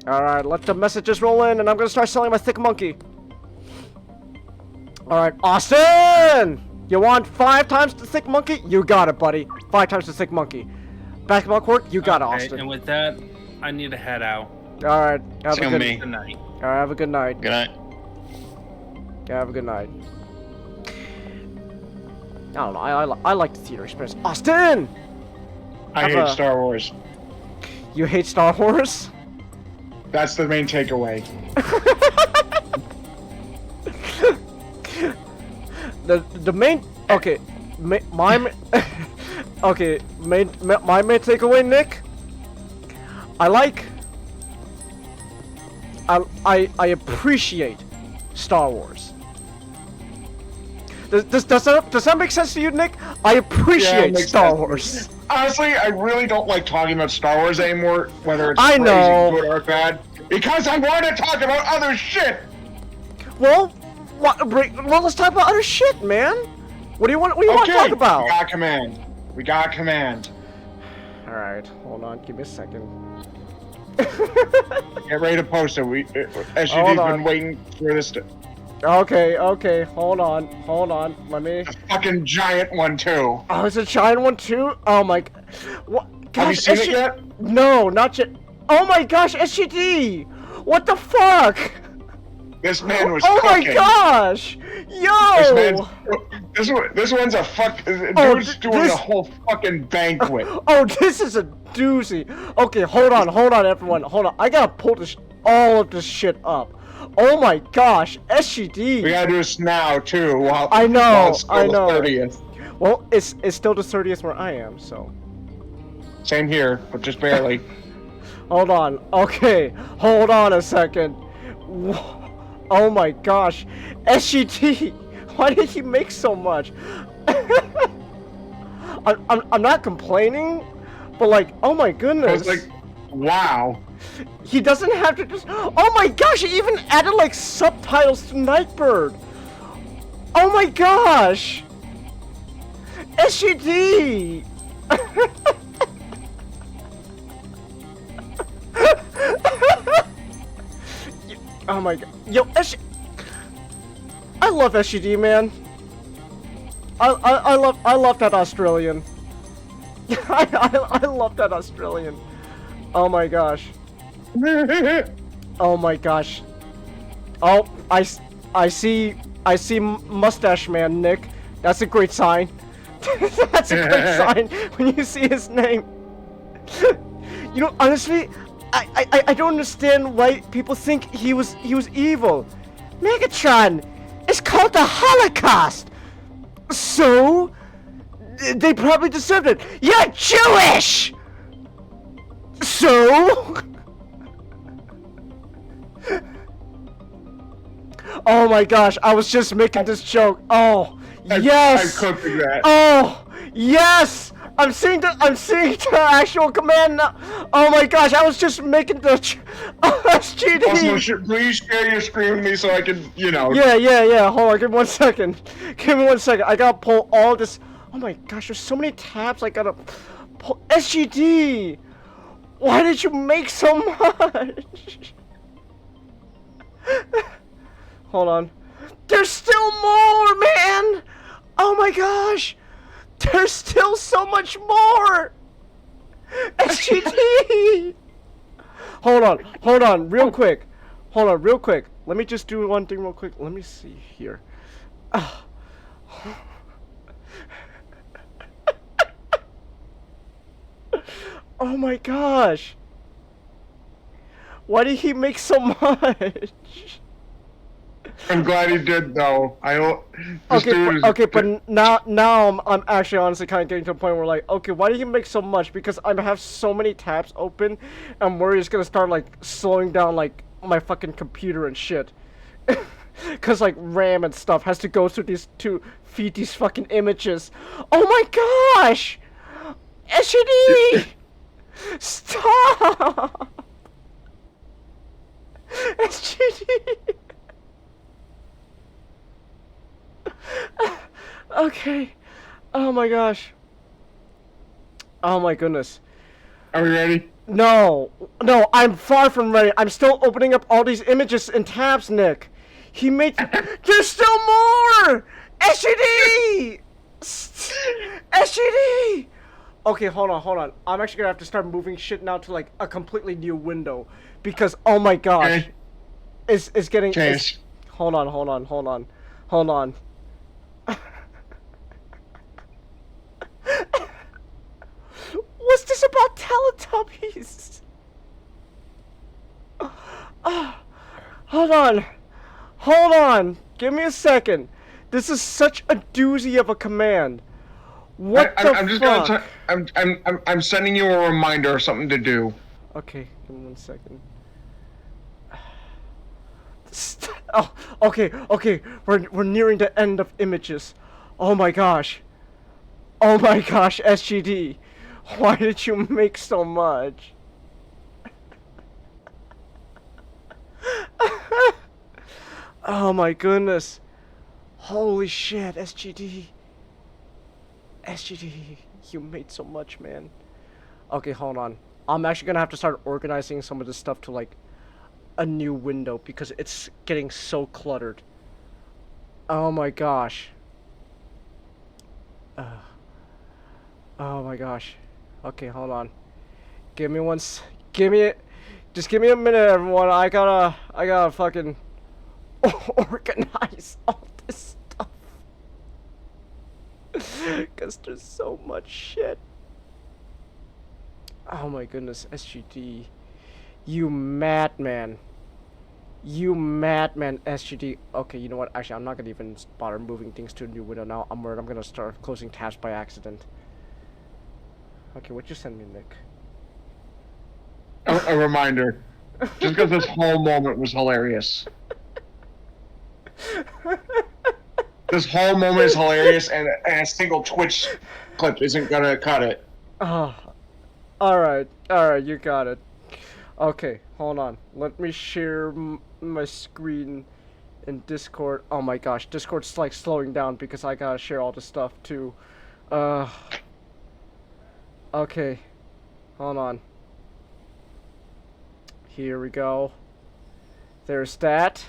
Alright, let the messages roll in, and I'm gonna start selling my thick monkey. Alright, Austin! You want 5 times the thick monkey? You got it, buddy. 5 times the thick monkey. Basketball court? You got it, Austin. And with that, I need to head out. Alright, have a Same good me. Good night. Alright, have a good night. Good night. Yeah, have a good night. I don't know, I like the theater experience. Austin! I hate Star Wars. You hate Star Wars? That's the main takeaway. the main okay, okay, my main takeaway, Nick. I appreciate Star Wars. Does that make sense to you, Nick? I appreciate Star Wars. Honestly, I really don't like talking about Star Wars anymore, whether it's I know. crazy, good or bad, because I want to talk about other shit. Well, let's talk about other shit, man. What do you want? What do you want to talk about? We got command. All right, hold on. Give me a second. Get ready to post it. SUD's been waiting for this. Okay, hold on. Let me. A fucking giant one too. Oh, it's a giant one too. Oh my. What? Have you seen it yet? No, not yet. Oh my gosh, SGD! What the fuck? This man was Oh cooking. my gosh! Yo! This one's a fuck. Dude's doing a whole fucking banquet. Oh, this is a doozy. Okay, hold on, everyone. Hold on. I gotta pull all of this shit up. Oh my gosh, SGD. We gotta do this now too. While I know. While it's still the 30th. Well, it's still the 30th where I am, so. Same here, but just barely. Hold on. Okay, hold on a second. Oh my gosh, SGT. Why did he make so much? I'm not complaining, but like, oh my goodness. I was like, wow. He doesn't have to just. Oh my gosh! He even added like subtitles to Nightbird. Oh my gosh! SGD. Oh my god! Yo, I love SGD, man. I love that Australian. I love that Australian. Oh my gosh. Oh my gosh. Oh, I see Mustache Man, Nick. That's a great sign. That's a great sign when you see his name. You know, honestly, I don't understand why people think he was evil. Megatron, it's called the Holocaust. So they probably deserved it. You're Jewish. So? Oh my gosh, I was just making this joke. Oh, yes. I'm cooking that. Oh, yes. I'm seeing the actual command now. Oh my gosh, I was just making the SGD. Also, please share your screen with me so I can, you know. Yeah. Hold on, give me 1 second. I gotta pull all this. Oh my gosh, there's so many tabs I gotta pull. SGD. Why did you make so much? Hold on. There's still more, man! Oh my gosh! There's still so much more! SGD! Hold on, real quick. Let me just do one thing real quick. Let me see here. Oh my gosh! Why did he make so much? I'm glad he did, though. But now I'm actually honestly kind of getting to a point where like, okay, why did he make so much? Because I have so many tabs open, I'm worried it's gonna start like slowing down like my fucking computer and shit. Cause like RAM and stuff has to go through these to feed these fucking images. Oh my gosh! SGD! Stop! SGD! Okay. Oh my gosh. Oh my goodness. Are we ready? No, I'm far from ready. I'm still opening up all these images and tabs, Nick. He made. There's still more! SGD! SGD! Okay, hold on. I'm actually gonna have to start moving shit now to like a completely new window. Because, oh my gosh. Okay. It's getting. Chase. Hold on. What's this about Teletubbies? Hold on. Give me a second. This is such a doozy of a command. What the I'm just fuck? I'm sending you a reminder of something to do. Okay, give me 1 second. Oh, okay. We're nearing the end of images. Oh my gosh, SGD. Why did you make so much? Oh my goodness. Holy shit, SGD. SGD, you made so much, man. Okay, hold on. I'm actually gonna have to start organizing some of this stuff to like a new window because it's getting so cluttered. Oh my gosh. Oh my gosh. Okay, hold on. Just give me a minute, everyone. I gotta fucking organize all this stuff. Cause there's so much shit. Oh my goodness, SGD. You madman. SGD. Okay, you know what? Actually, I'm not gonna even bother moving things to a new window now. I'm worried I'm gonna start closing tabs by accident. Okay, what'd you send me, Nick? A reminder. Just because this whole moment was hilarious. This whole moment is hilarious, and a single Twitch clip isn't gonna cut it. Oh, alright, you got it. Okay, hold on. Let me share my screen in Discord. Oh my gosh, Discord's like slowing down because I gotta share all this stuff too. Okay, hold on. Here we go. There's that.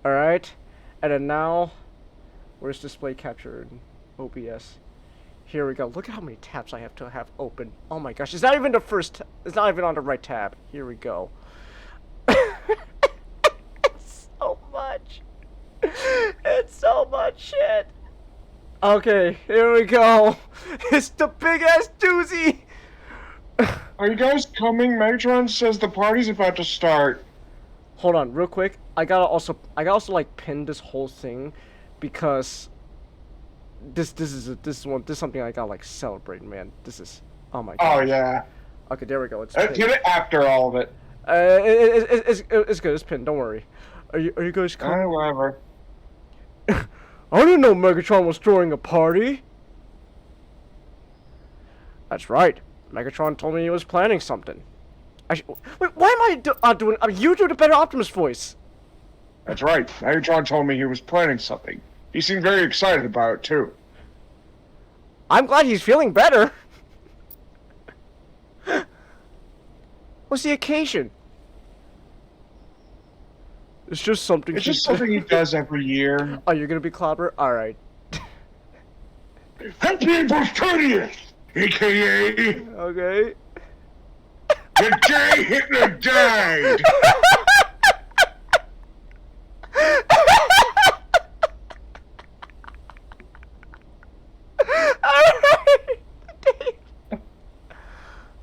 Alright, and then now, where's display capture in OBS? Here we go. Look at how many tabs I have to have open. Oh my gosh, it's not even the first. It's not even on the right tab. Here we go. It's so much. It's so much shit. Okay, here we go. It's the big ass doozy. Are you guys coming? Megatron says the party's about to start. Hold on, real quick. I gotta also like pin this whole thing because this is something I gotta like celebrate, man. This is, oh my god. Oh yeah. Okay, there we go. It's Get it after all of it. it's good. It's pinned. Don't worry. Are you guys coming? Whatever. I didn't know Megatron was throwing a party. That's right. Megatron told me he was planning something. Wait, why am I doing? You do the better Optimus voice. That's right. Megatron told me he was planning something. He seemed very excited about it too. I'm glad he's feeling better. What's the occasion? It's just something. It's just something he does every year. Oh, you're gonna be Clobber? Alright. Happy April 30th, aka Okay. the day Hitler died.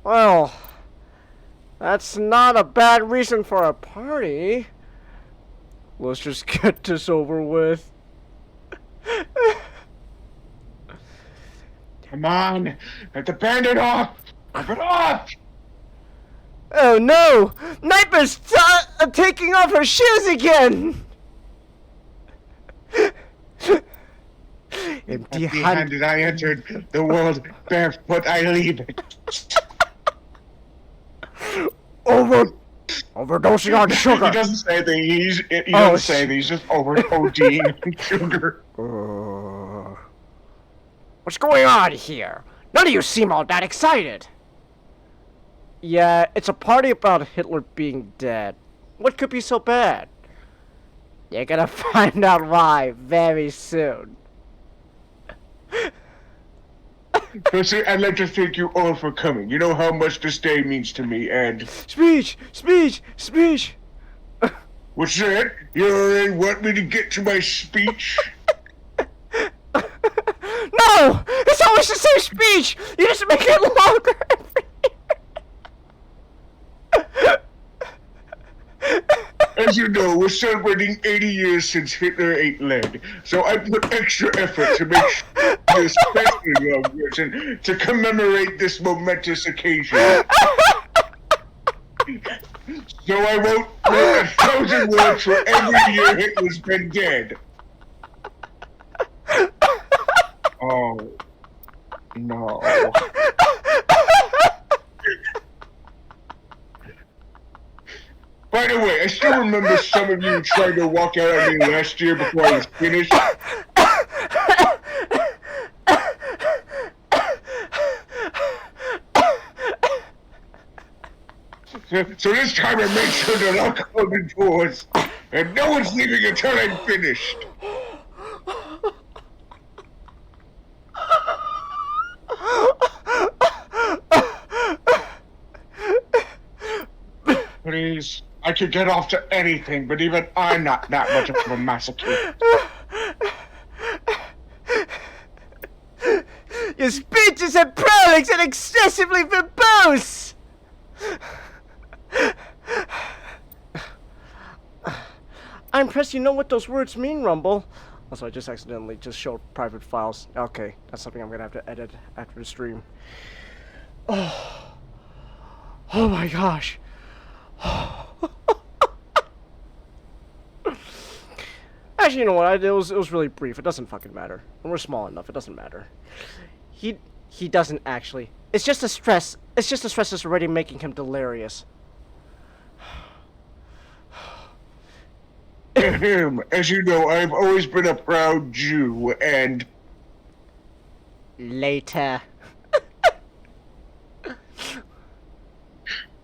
Well, that's not a bad reason for a party. Let's just get this over with. Come on, let the bandit off. Rip it off. Oh no! Nightmare's taking off her shoes again! Empty-handed I entered the world, barefoot I leave it. Overdosing on sugar. He doesn't say that he doesn't say that he's just over codeine and sugar. What's going on here? None of you seem all that excited. Yeah, it's a party about Hitler being dead. What could be so bad? You're gonna find out why very soon. Firstly, I'd like to thank you all for coming. You know how much this day means to me, and... Speech! Speech! Speech! What's that? You already want me to get to my speech? No! It's always the same speech! You just make it longer every year! As you know, we're celebrating 80 years since Hitler ate lead, so I put extra effort to make sure this special young person to commemorate this momentous occasion. So I wrote 1,000 words for every year Hitler's been dead. Oh, no. By the way, I still remember some of you trying to walk out on me last year before I was finished. So this time I made sure to lock all the doors, and no one's leaving until I'm finished. Please, I could get off to anything, but even I'm not that much of a masochist. Your speeches are prolix and excessively verbose! I'm impressed you know what those words mean, Rumble. Also, I just accidentally just showed private files. Okay, that's something I'm gonna have to edit after the stream. Oh my gosh. Actually, you know what? It was really brief. It doesn't fucking matter. And we're small enough. It doesn't matter. He doesn't actually. It's just the stress. It's just the stress that's already making him delirious. As you know, I've always been a proud Jew, and... Later.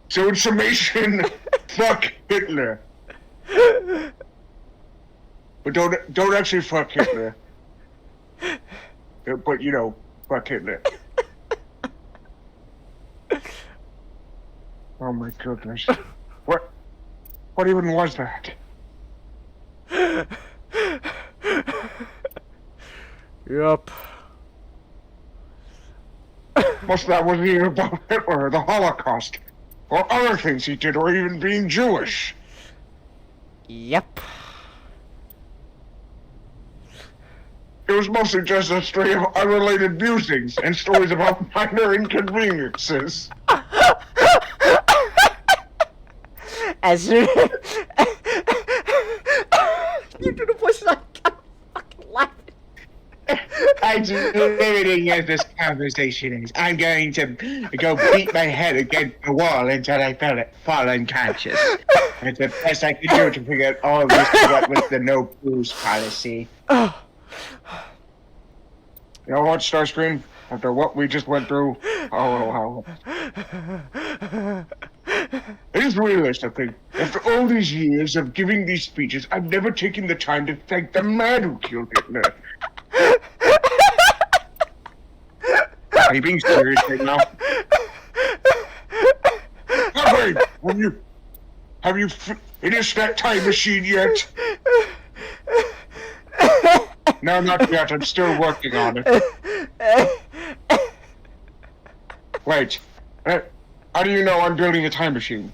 So in summation, fuck Hitler. But don't actually fuck Hitler. But you know, fuck Hitler. Oh my goodness. What even was that? Yup. Most of that wasn't even about Hitler or the Holocaust, or other things he did, or even being Jewish. Yep. It was mostly just a string of unrelated musings and stories about minor inconveniences. As you do the voices, I can't fucking laugh. I'm just limiting as this conversation is. I'm going to go beat my head against the wall until I fall unconscious. It's the best I could do to figure out all of this, what was the no booze policy. You know what, Starscream? After what we just went through, it is realistically, after all these years of giving these speeches, I've never taken the time to thank the man who killed Hitler. Are you being serious right now? Hey, have you finished that time machine yet? No, not yet. I'm still working on it. Wait. How do you know I'm building a time machine?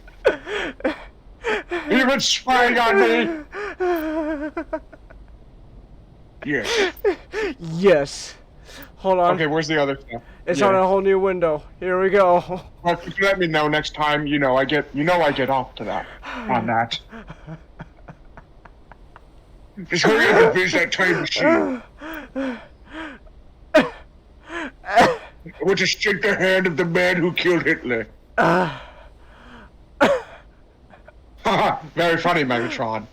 You've been spying on me! Yes. Yes. Hold on. Okay, where's the other stuff? It's on a whole new window. Here we go. Well, if you let me know next time, I get off to that. On that. Just hurry up and finish that time machine. I want to shake the hand of the man who killed Hitler. Haha, very funny, Megatron.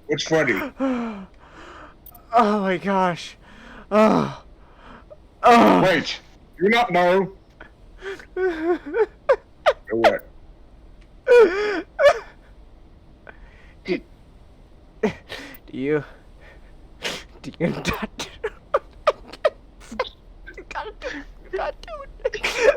What's funny? Oh my gosh. Oh. Wait, do you not know? Or what? Do you not? You gotta do it. You gotta do it. You gotta do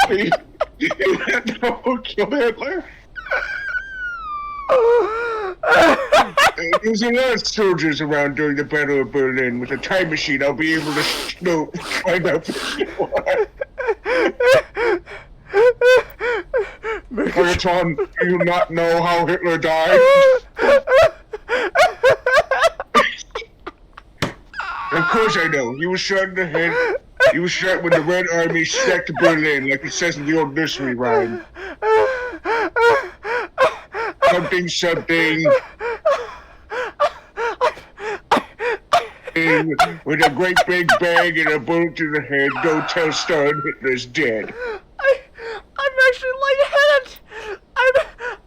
it. You didn't know who killed Hitler? There's a lot of soldiers around during the Battle of Berlin. With a time machine, I'll be able to find out for sure. Megatron, do you not know how Hitler died? Of course I know. He was shot in the head. He was shot when the Red Army sacked Berlin, like it says in the old nursery rhyme. Something, something. With a great big bang and a bullet to the head, go tell Stalin Hitler's dead. I'm actually lightheaded.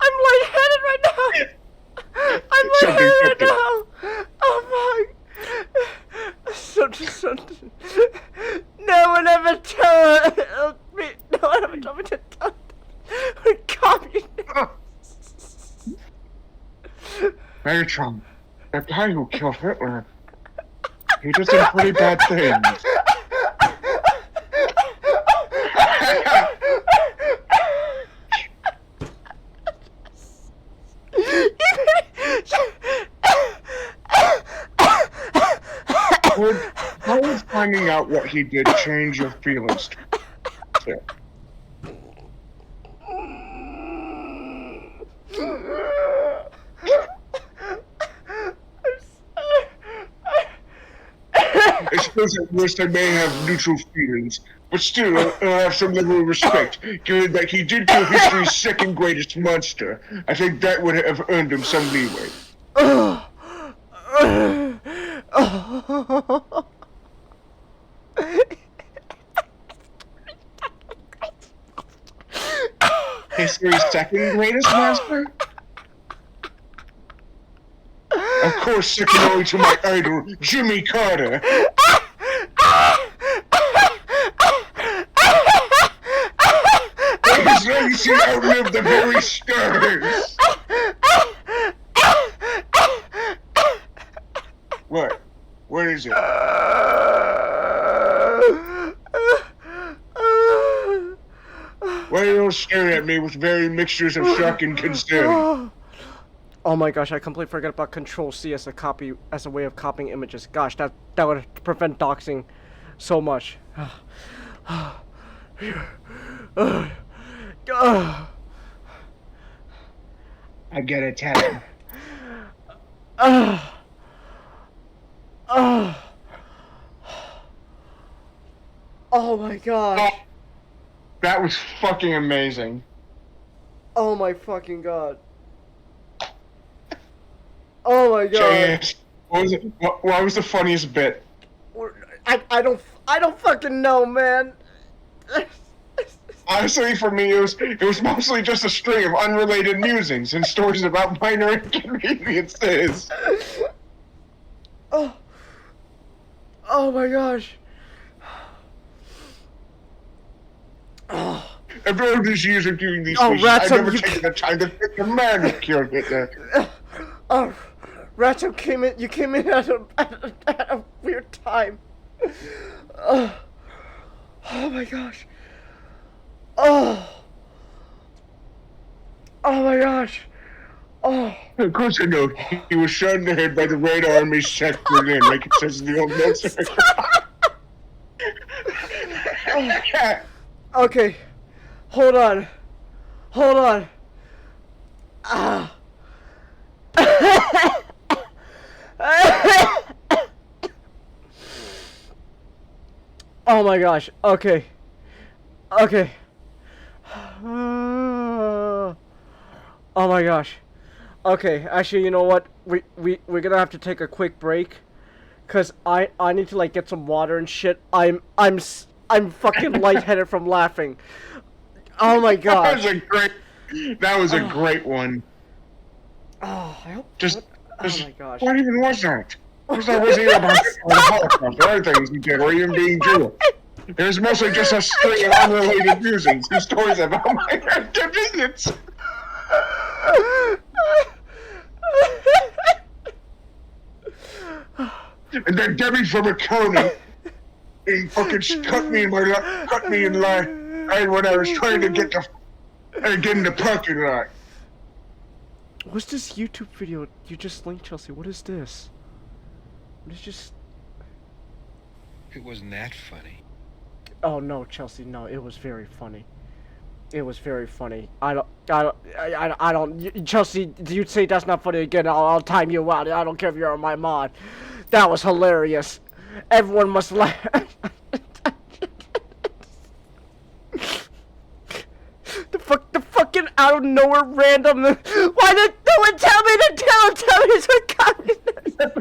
I'm lightheaded right now. I'm lightheaded right now. Oh my. Something. No one ever told me. No one ever told me to tell communists. Megatron, that guy who killed Hitler, he did some pretty bad things. How would finding out what he did change your feelings? Yeah. I suppose at worst I may have neutral feelings, but still I have some level of respect, given that he did kill history's second greatest monster. I think that would have earned him some leeway. History's second greatest monster? Of course, second only to my idol, Jimmy Carter. His legacy outlived the very stars. What? What is it? Why are you all staring at me with varying mixtures of shock and concern? Oh my gosh, I completely forgot about Control-C as a way of copying images. Gosh, that would prevent doxing so much. I get it, Teddy. Oh my gosh. That was fucking amazing. Oh my fucking god. Oh my god. What was it? What was the funniest bit? I don't fucking know, man. Honestly, for me, it was mostly just a string of unrelated musings and stories about minor inconveniences. Oh my gosh. Oh. After all these years of doing these things, I've never taken the time to pick the man who killed Hitler. Oh, Ratchet you came in at a weird time. Oh my gosh. Oh my gosh. Oh. Of course I know. He was shot in the head by the Red Army sacked Berlin, like it says in the old notes. Okay. Hold on. Oh my gosh. Okay. Okay. Oh my gosh. Okay, actually, you know what? We're gonna have to take a quick break, cause I need to like get some water and shit. I'm fucking lightheaded from laughing. Oh my gosh. That was a great one. Oh, I hope. Just Oh my gosh. what even was that? Was that wasn't even about the Holocaust or other things he did, or even being Jewish. It was mostly just a string of unrelated musings and stories about minor inconvenience. And then Debbie from Maconi, he fucking cut me in line, right when I was trying to get in the parking lot. What's this YouTube video you just linked, Chelsea? What is this? What is just... It wasn't that funny. Oh no, Chelsea, no, it was very funny. It was very funny. I don't, Chelsea, you'd say that's not funny again, I'll time you out. I don't care if you're on my mod. That was hilarious. Everyone must laugh. The fucking out of nowhere random. Why did no one tell me to tell me it's communist? Tell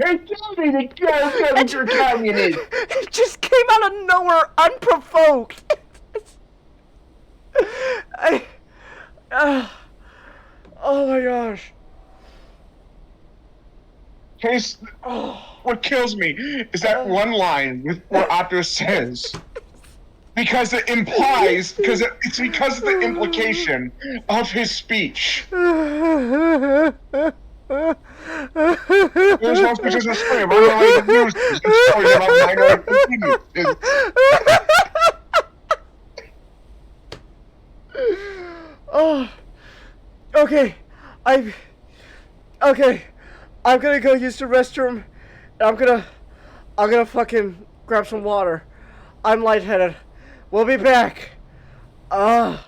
me you're communist. It just came out of nowhere, unprovoked. Oh my gosh. Case, what kills me is that one line with what Optus says. Because it implies, it's because of the implication of his speech. It was also just a string of unrelated news and stories about minor inconveniences. Oh, okay, okay, I'm gonna go use the restroom. I'm gonna fucking grab some water. I'm lightheaded. We'll be back. Oh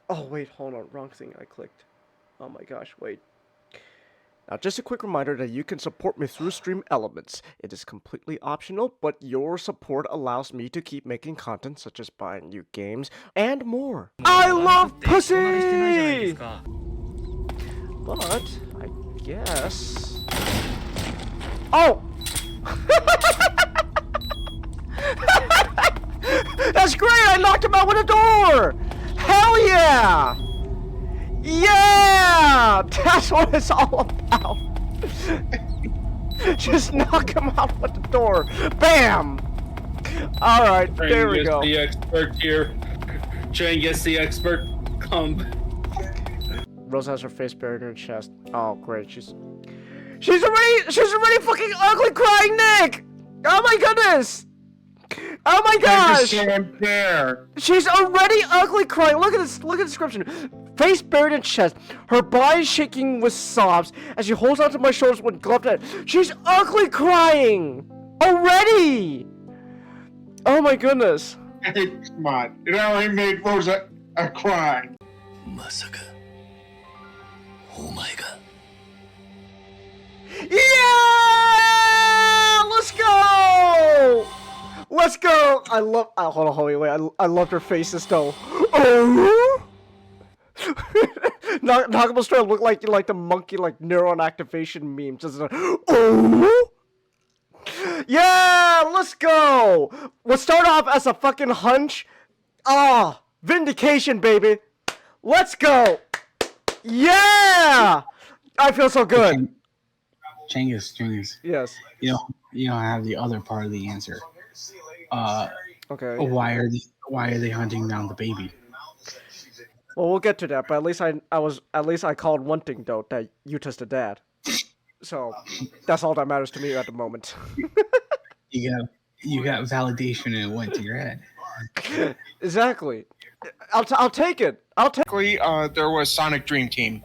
wait, hold on, wrong thing I clicked. Oh my gosh, wait. Now, just a quick reminder that you can support me through Stream Elements. It is completely optional, but your support allows me to keep making content such as buying new games and more. I love pussy! But, I guess... Oh! That's great! I knocked him out with a door! Hell yeah! Yeah! That's what it's all about. Just knock him out with the door. Bam! Alright, there we go. The expert here. Trying to get the expert. Come. Rose has her face buried in her chest. Oh, great. She's already fucking ugly crying, Nick! Oh my goodness! Oh my gosh! There. She's already ugly crying. Look at this. Look at the description. Face buried in chest. Her body shaking with sobs as she holds onto my shoulders with gloved hand. She's ugly crying already. Oh my goodness. Hey, come on. It already made Rosa cry. Yeah! Let's go! Let's go! I love. Hold on, wait. I loved her faces though. Oh! Knockable Strike look like the monkey neuron activation meme. Just oh! Yeah! Let's go! We'll start off as a fucking hunch. Ah! Vindication, baby! Let's go! Yeah! I feel so good. Cengiz. Yes. You know, I have the other part of the answer. Okay. Why are they hunting down the baby? Well, we'll get to that, but at least I called one thing though, that Utah's the dad. So that's all that matters to me at the moment. You got validation and it went to your head. Exactly. I'll take it. There was Sonic Dream Team.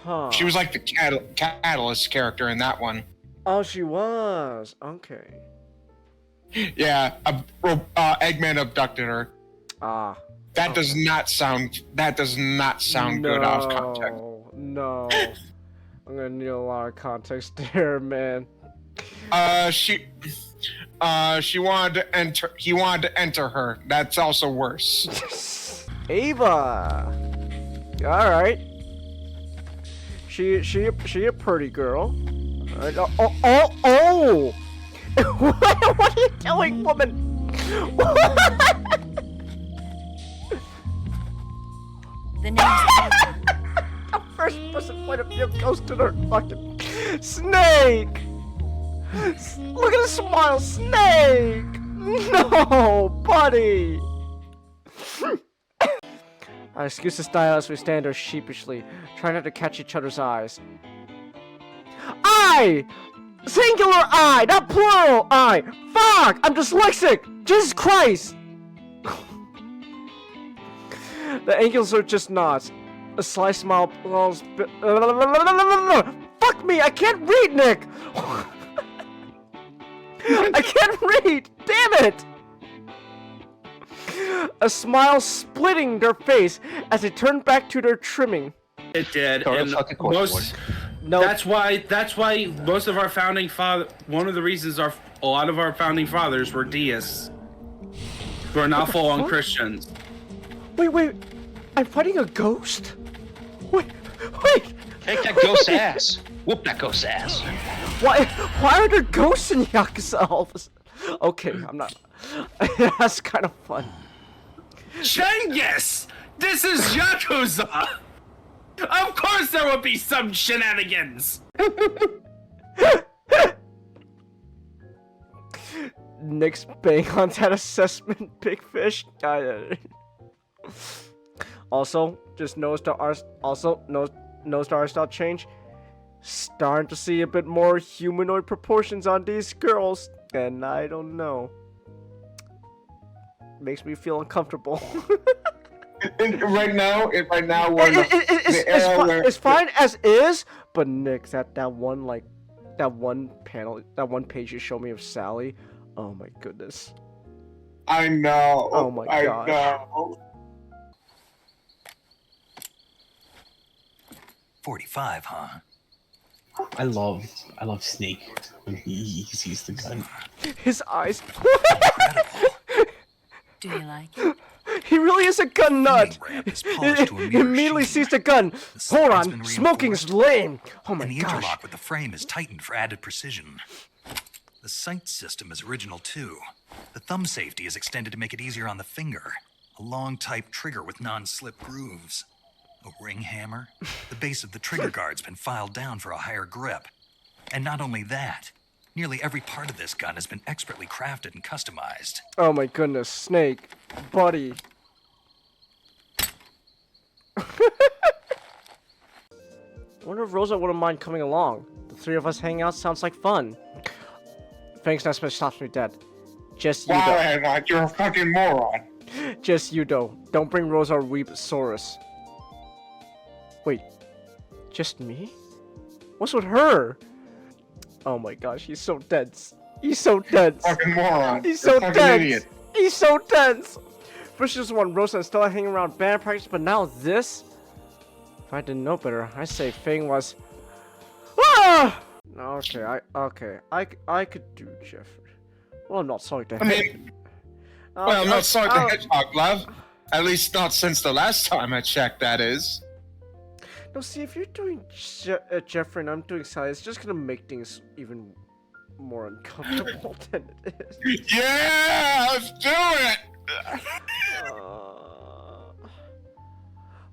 Huh. She was like the catalyst character in that one. Oh, she was. Okay. Yeah, Eggman abducted her. Ah. That does not sound good out of context. No. I'm gonna need a lot of context there, man. She wanted to enter. He wanted to enter her. That's also worse. Ava. All right. She a pretty girl. Oh. What are you doing, woman? The name's A first person point of view goes to the fucking snake. Look at the smile, snake. No, buddy. I excuse the style as we stand there sheepishly, trying not to catch each other's eyes. I! Singular I, not plural I! Fuck! I'm dyslexic! Jesus Christ! The angles are just nods. A sly smile falls. Fuck me! I can't read, Nick! I can't read! Damn it! A smile splitting their face as they turned back to their trimming. It did, Sorry, and fucking course most. No. That's why most of our founding father. One of the reasons a lot of our founding fathers were deists. We're not full-on Christians. Wait. I'm fighting a ghost? Wait. Take that ghost ass. Whoop that ghost ass. Why are there ghosts in Yakuza all of a sudden? Okay, I'm not. That's kind of fun. Cengiz! This is Yakuza! Of course there will be some shenanigans! Nick's bang on that assessment, big fish. Also, just noticed the art. Also, noticed the art style change. Starting to see a bit more humanoid proportions on these girls, and I don't know. Makes me feel uncomfortable. Right now, we're in the era where it's fine as is, but Nick, that one panel, that one page you showed me of Sally. Oh my goodness. I know. Oh my gosh. I know. 45, huh? I love Snake when he sees the gun. His eyes. Do you like it? He really is a gun nut. ramp is polished to a He mirror immediately sheen. sees the gun. The Hold side's on, been smoking's reinforced, lame. Oh my and the gosh. interlock with the frame is tightened for added precision. The sight system is original too. The thumb safety is extended to make it easier on the finger. A long type trigger with non-slip grooves. A ring hammer. The base of the trigger guard's been filed down for a higher grip. And not only that, nearly every part of this gun has been expertly crafted and customized. Oh my goodness, Snake, buddy. Wonder if Rosa wouldn't mind coming along. The three of us hanging out sounds like fun. Thanks, not much stops me dead. Just you though. Wow, you're a fucking moron. Just you though. Don't bring Rosa or Weepsaurus. Wait, just me? What's with her? Oh my gosh, he's so dense. He's so dense. Fucking moron. He's You're so a fucking dense. idiot. He's so dense. First just one Rosa and Stella hanging around band practice, but now this? If I didn't know better, I say Fang was. Ah! Okay, I could do Jeffrey. Well, I'm not sorry to. I mean, well, I'm not sorry to hedgehog, love. At least not since the last time I checked, that is. No, see, if you're doing Jeffrey and I'm doing Sally, it's just gonna make things even more uncomfortable than it is. Yeah, let's do it.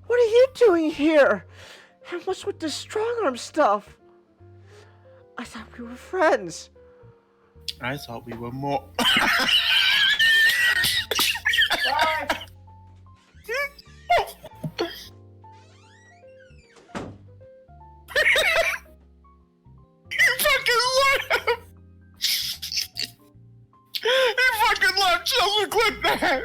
What are you doing here? And what's with this strong arm stuff? I thought we were friends. I thought we were more. Chelsea, clip that!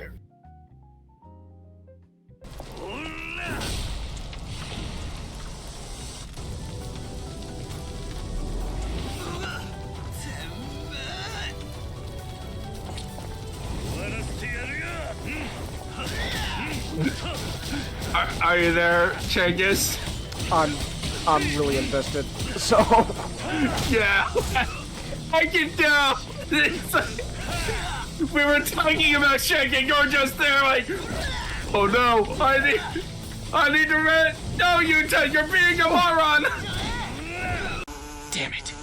Are you there, Cengiz? I'm really invested. So Yeah. I can tell. It's like, we were talking about checking. You're just there, like, oh no, I need to rent. No, Utah, you're being a moron. Damn it.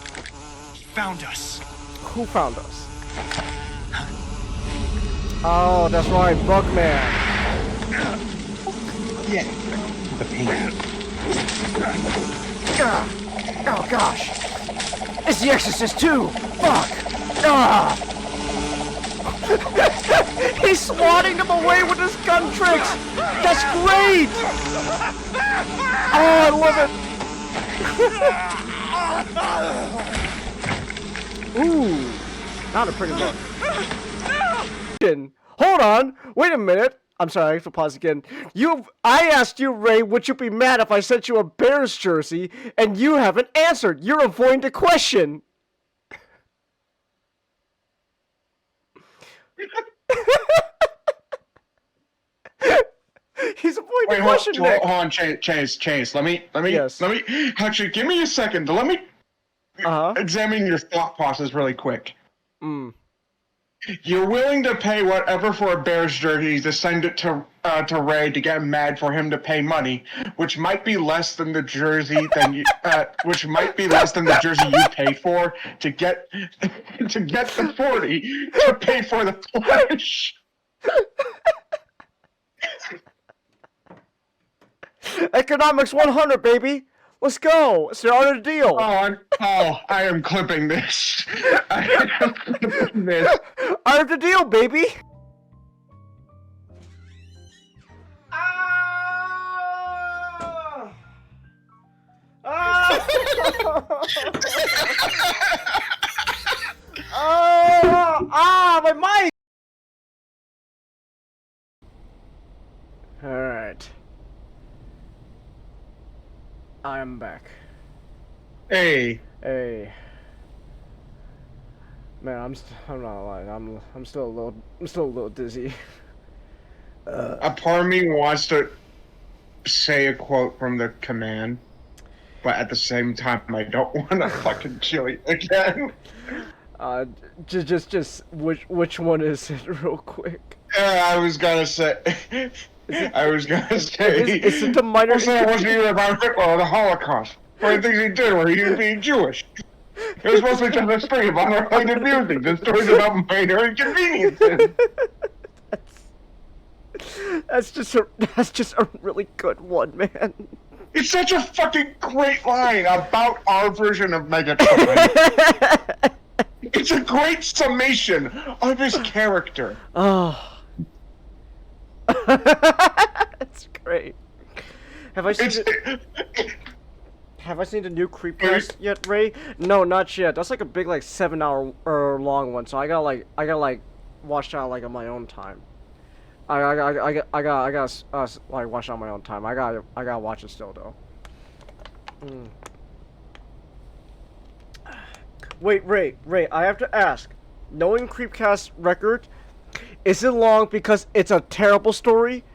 He found us. Who found us? Oh, that's right, Bugman. Yeah. The pain. Oh gosh. It's the Exorcist too. Fuck. Ah. He's swatting them away with his gun tricks. That's great. Oh, I love it. Ooh, not a pretty look. Hold on. Wait a minute. I'm sorry, I have to pause again. I asked you, Ray, would you be mad if I sent you a Bears jersey, and you haven't answered. You're avoiding the question. He's avoiding the question, Nick. Hold on, Chase. Let me. Yes. Actually, give me a second. Let me examine your thought process really quick. You're willing to pay whatever for a Bears jersey to send it to Ray to get mad for him to pay money, which might be less than the jersey you paid for to get the 40 to pay for the flesh. Economics 100, baby. Let's go. It's the art of the deal. I am clipping this. I am clipping this. Art of the deal, baby. My mic. All right. I am back. Hey. Man, I'm not lying. I'm still a little dizzy. A part of me wants to say a quote from the command, but at the same time, I don't want to fucking kill you again. Just which one is it, real quick? I was gonna say. Is it the minor? It wasn't even about Hitler or the Holocaust, or the things he did, or he was being Jewish. It was supposed to be just a story about unrelated music. The stories about minor inconveniences. That's just a really good one, man. It's such a fucking great line about our version of Megatron. It's a great summation of his character. Oh. That's great. Have I seen the new Creepcast yet, Ray? No, not yet. That's like a big 7-hour long one, so I gotta watch that on my own time. I gotta watch it on my own time. I gotta watch it still though. Wait, Ray, I have to ask. Knowing Creepcast record, is it long because it's a terrible story,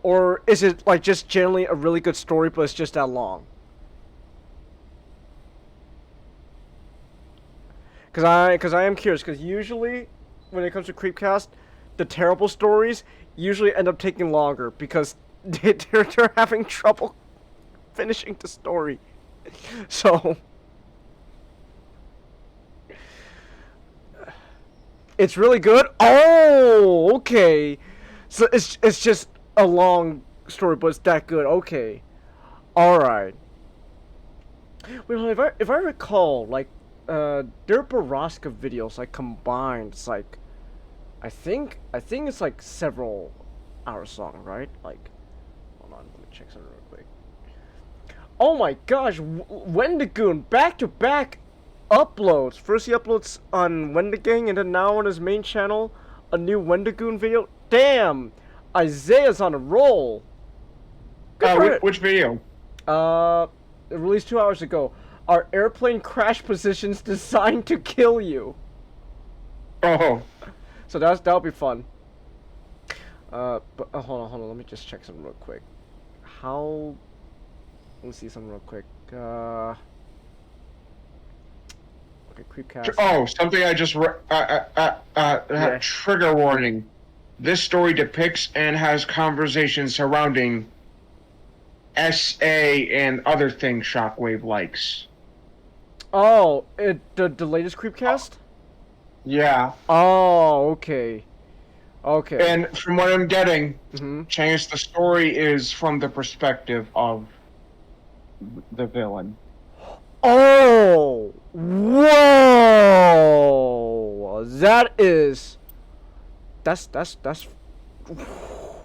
or is it just generally a really good story, but it's just that long? Cause I am curious. Cause usually, when it comes to Creepcast, the terrible stories usually end up taking longer because they're having trouble finishing the story. So it's really good. Oh, okay. So it's just a long story, but it's that good. Okay, all right. Well, if I recall, their Baraska videos combined, it's I think it's several hours long, right? Hold on, let me check something real quick. Oh my gosh, Wendigoon back-to-back uploads. First he uploads on Wendigang, and then now on his main channel, a new Wendigoon video. Damn, Isaiah's on a roll. Which video? It released 2 hours ago. Are airplane crash positions designed to kill you? Oh. So that'll be fun. But hold on. Let me just check something real quick. Let me see something real quick. Okay, creepcast. Oh, something I just Yeah. trigger warning. This story depicts and has conversations surrounding SA and other things Shockwave likes. Oh, the latest creepcast? Yeah. Oh, okay. Okay. And from what I'm getting, Mm-hmm. Chance, the story is from the perspective of the villain. Oh! Whoa! That's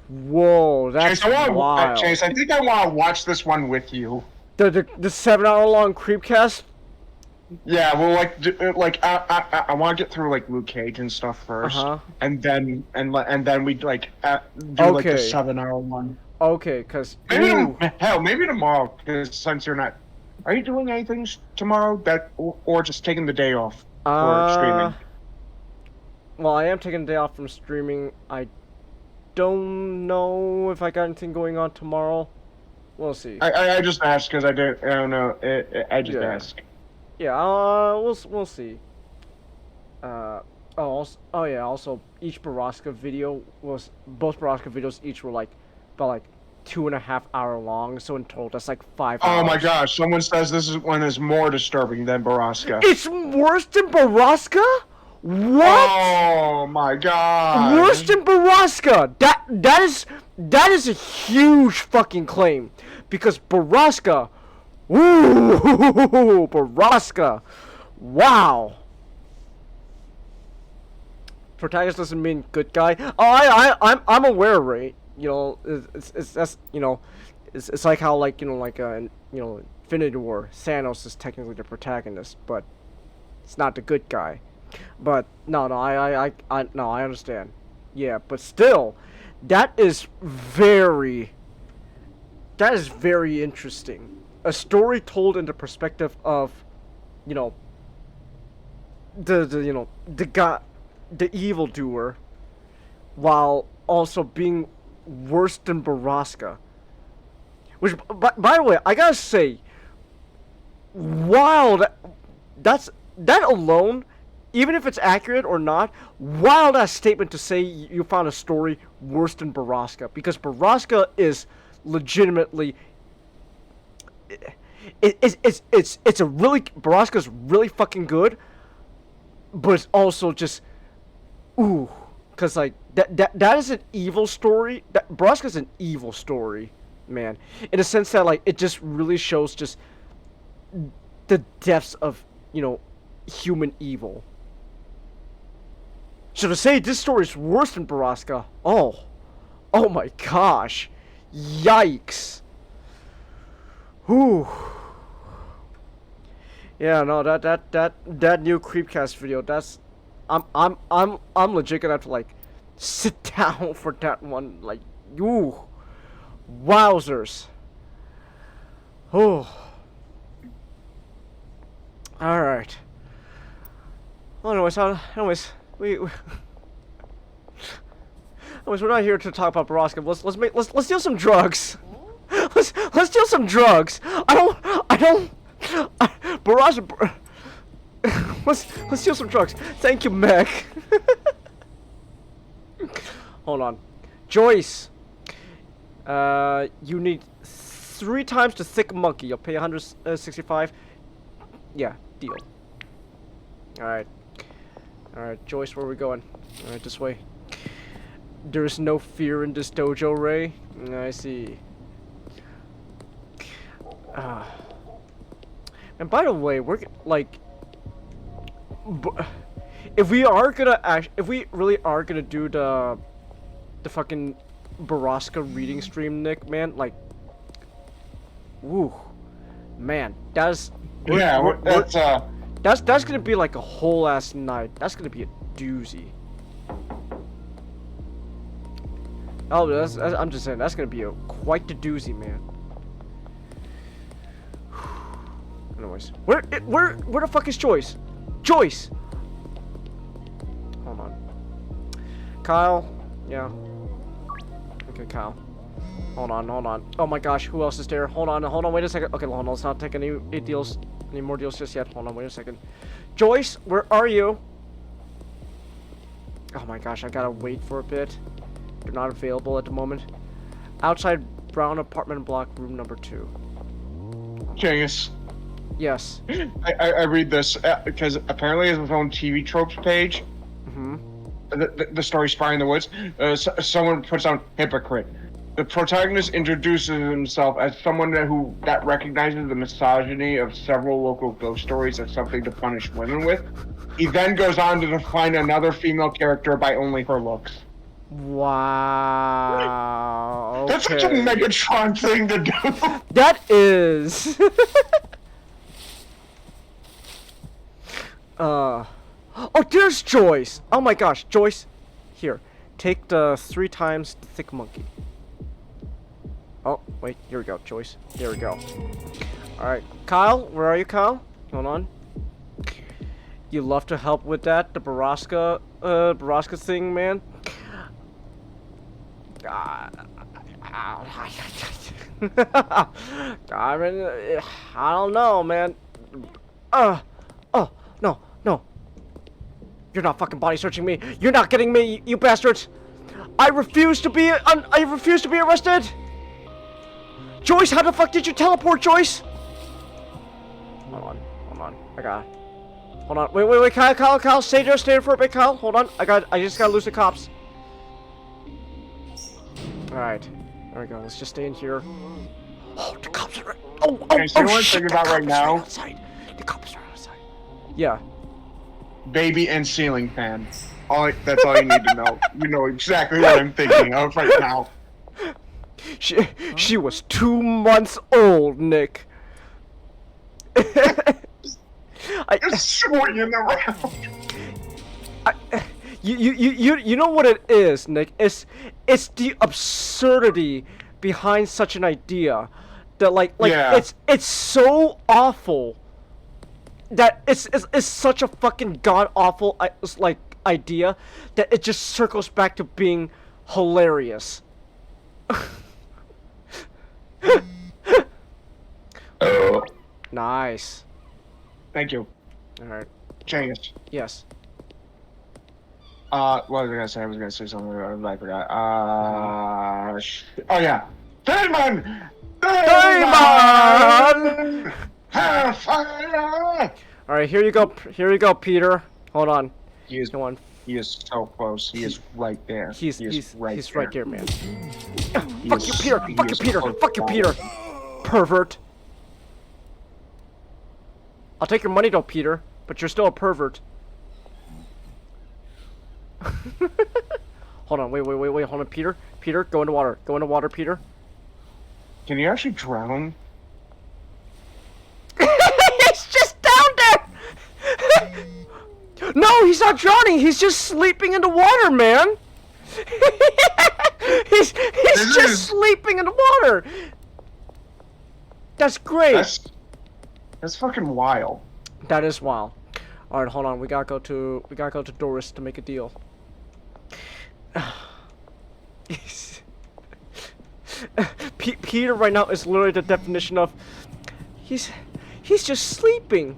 whoa, that's wild. Chase, I think I want to watch this one with you. The 7-hour long creepcast? Yeah, well, I want to get through like Luke Cage and stuff first, and then we do like the Okay. 7-hour one. Okay, cause Maybe tomorrow, because since you're not, are you doing anything tomorrow or just taking the day off for streaming? Well, I am taking a day off from streaming. I don't know if I got anything going on tomorrow. We'll see. I just asked because I don't know. I just asked. Yeah, we'll see. Also, each Baraska video both Baraska videos each were like about like 2.5 hour long, so in total that's like 5 hours. Oh my gosh! Someone says this one is more disturbing than Baraska. It's worse than Baraska? What? Oh my god! Worse than Baraska? That is a huge fucking claim, because Baraska, woo, Baraska, wow. Protagonist doesn't mean good guy. Oh, I'm aware, right? You know, it's that's, you know, it's like how, like, you know, like Infinity War, Thanos is technically the protagonist, but it's not the good guy. But no, I understand. Yeah, but still, that is very interesting. A story told in the perspective of, you know, the guy, the evildoer, while also being worse than Baraska. Which, by the way, I gotta say, wow, that alone, even if it's accurate or not, wild ass statement to say you found a story worse than Baraska, because Baraska is legitimately, it's a really, Baraska's really fucking good, but it's also just, ooh, cause like that is an evil story. Baraska's an evil story, man, in a sense that, like, it just really shows just the depths of, you know, human evil. So to say this story is worse than Baraska, oh my gosh, yikes. Whew. Yeah, no, that new Creepcast video, that's, I'm legit gonna have to, like, sit down for that one, like, ooh, wowzers. Oh. All right. Well, anyways, anyways, we're not here to talk about Baraska. Let's deal some drugs. Let's deal some drugs. Baraska. Let's deal some drugs. Thank you, Meg. Hold on, Joyce. You need 3 times the thick monkey. You'll pay 165. Yeah, deal. Alright, Joyce, where are we going? Alright, this way. There is no fear in this dojo, Ray. I see. And by the way, we're like, if we really are gonna do the fucking Baraska reading stream, Nick, man, like, woo, man, that's gonna be like a whole ass night. That's gonna be a doozy. Oh, I'm just saying, that's gonna be quite the doozy, man. Anyways, where the fuck is Joyce? Joyce! Hold on. Kyle? Yeah. Okay, Kyle. Hold on. Oh my gosh, who else is there? Hold on, wait a second. Okay, hold on, let's not take any deals. Any more deals just yet? Hold on, wait a second. Joyce, where are you? Oh my gosh, I gotta wait for a bit. You're not available at the moment. Outside brown apartment block, room number 2. Genghis, Yes. I read this because apparently it's his own TV tropes page. Mm-hmm. The story Spy in the Woods. Someone puts on hypocrite. The protagonist introduces himself as someone that recognizes the misogyny of several local ghost stories as something to punish women with. He then goes on to define another female character by only her looks. Wow. That's such a okay. Megatron thing to do. That is. Oh, there's Joyce. Oh my gosh, Joyce. Here, take the 3 times the thick monkey. Oh, wait, here we go, Joyce. Here we go. Alright, Kyle, where are you, Kyle? Hold on. You love to help with that, the Baraska thing, man? I mean, I don't know, man. Oh, no, no. You're not fucking body searching me. You're not getting me, you bastards. I refuse to be arrested. Joyce, how the fuck did you teleport, Joyce? Hold on. I got it. Hold on. Wait, Kyle, stay there for a bit, Kyle. Hold on. I just gotta lose the cops. Alright. There we go. Let's just stay in here. Oh, the cops are Okay, so you know what I'm shit, thinking about right now? Outside. The cops are outside. Yeah. Baby and ceiling fan. That's all you need to know. You know exactly what I'm thinking of right now. She was 2 months old, Nick. Just swinging around. You know what it is, Nick? It's the absurdity behind such an idea that like Yeah. it's so awful that it's such a fucking god awful like idea that it just circles back to being hilarious. Nice. Thank you. All right. Genghis. Yes. What was I gonna say? I was gonna say something, I forgot. Oh yeah. Damon! Damon! Hellfire! All right, here you go, Peter. Hold on. He is Come on. so close. He is right there. He's right there, man. He Fuck is- you, Peter. he Fuck you, is Peter. so Fuck you, close. Peter. Pervert. I'll take your money though, Peter, but you're still a pervert. Hold on, wait, hold on, Peter. Peter, go into water. Go into water, Peter. Can you actually drown? He's just down there! No, he's not drowning. He's just sleeping in the water, man. he's just sleeping in the water. That's great. That's fucking wild. That is wild. All right, hold on. We gotta go to Doris to make a deal. Peter right now is literally the definition of he's just sleeping.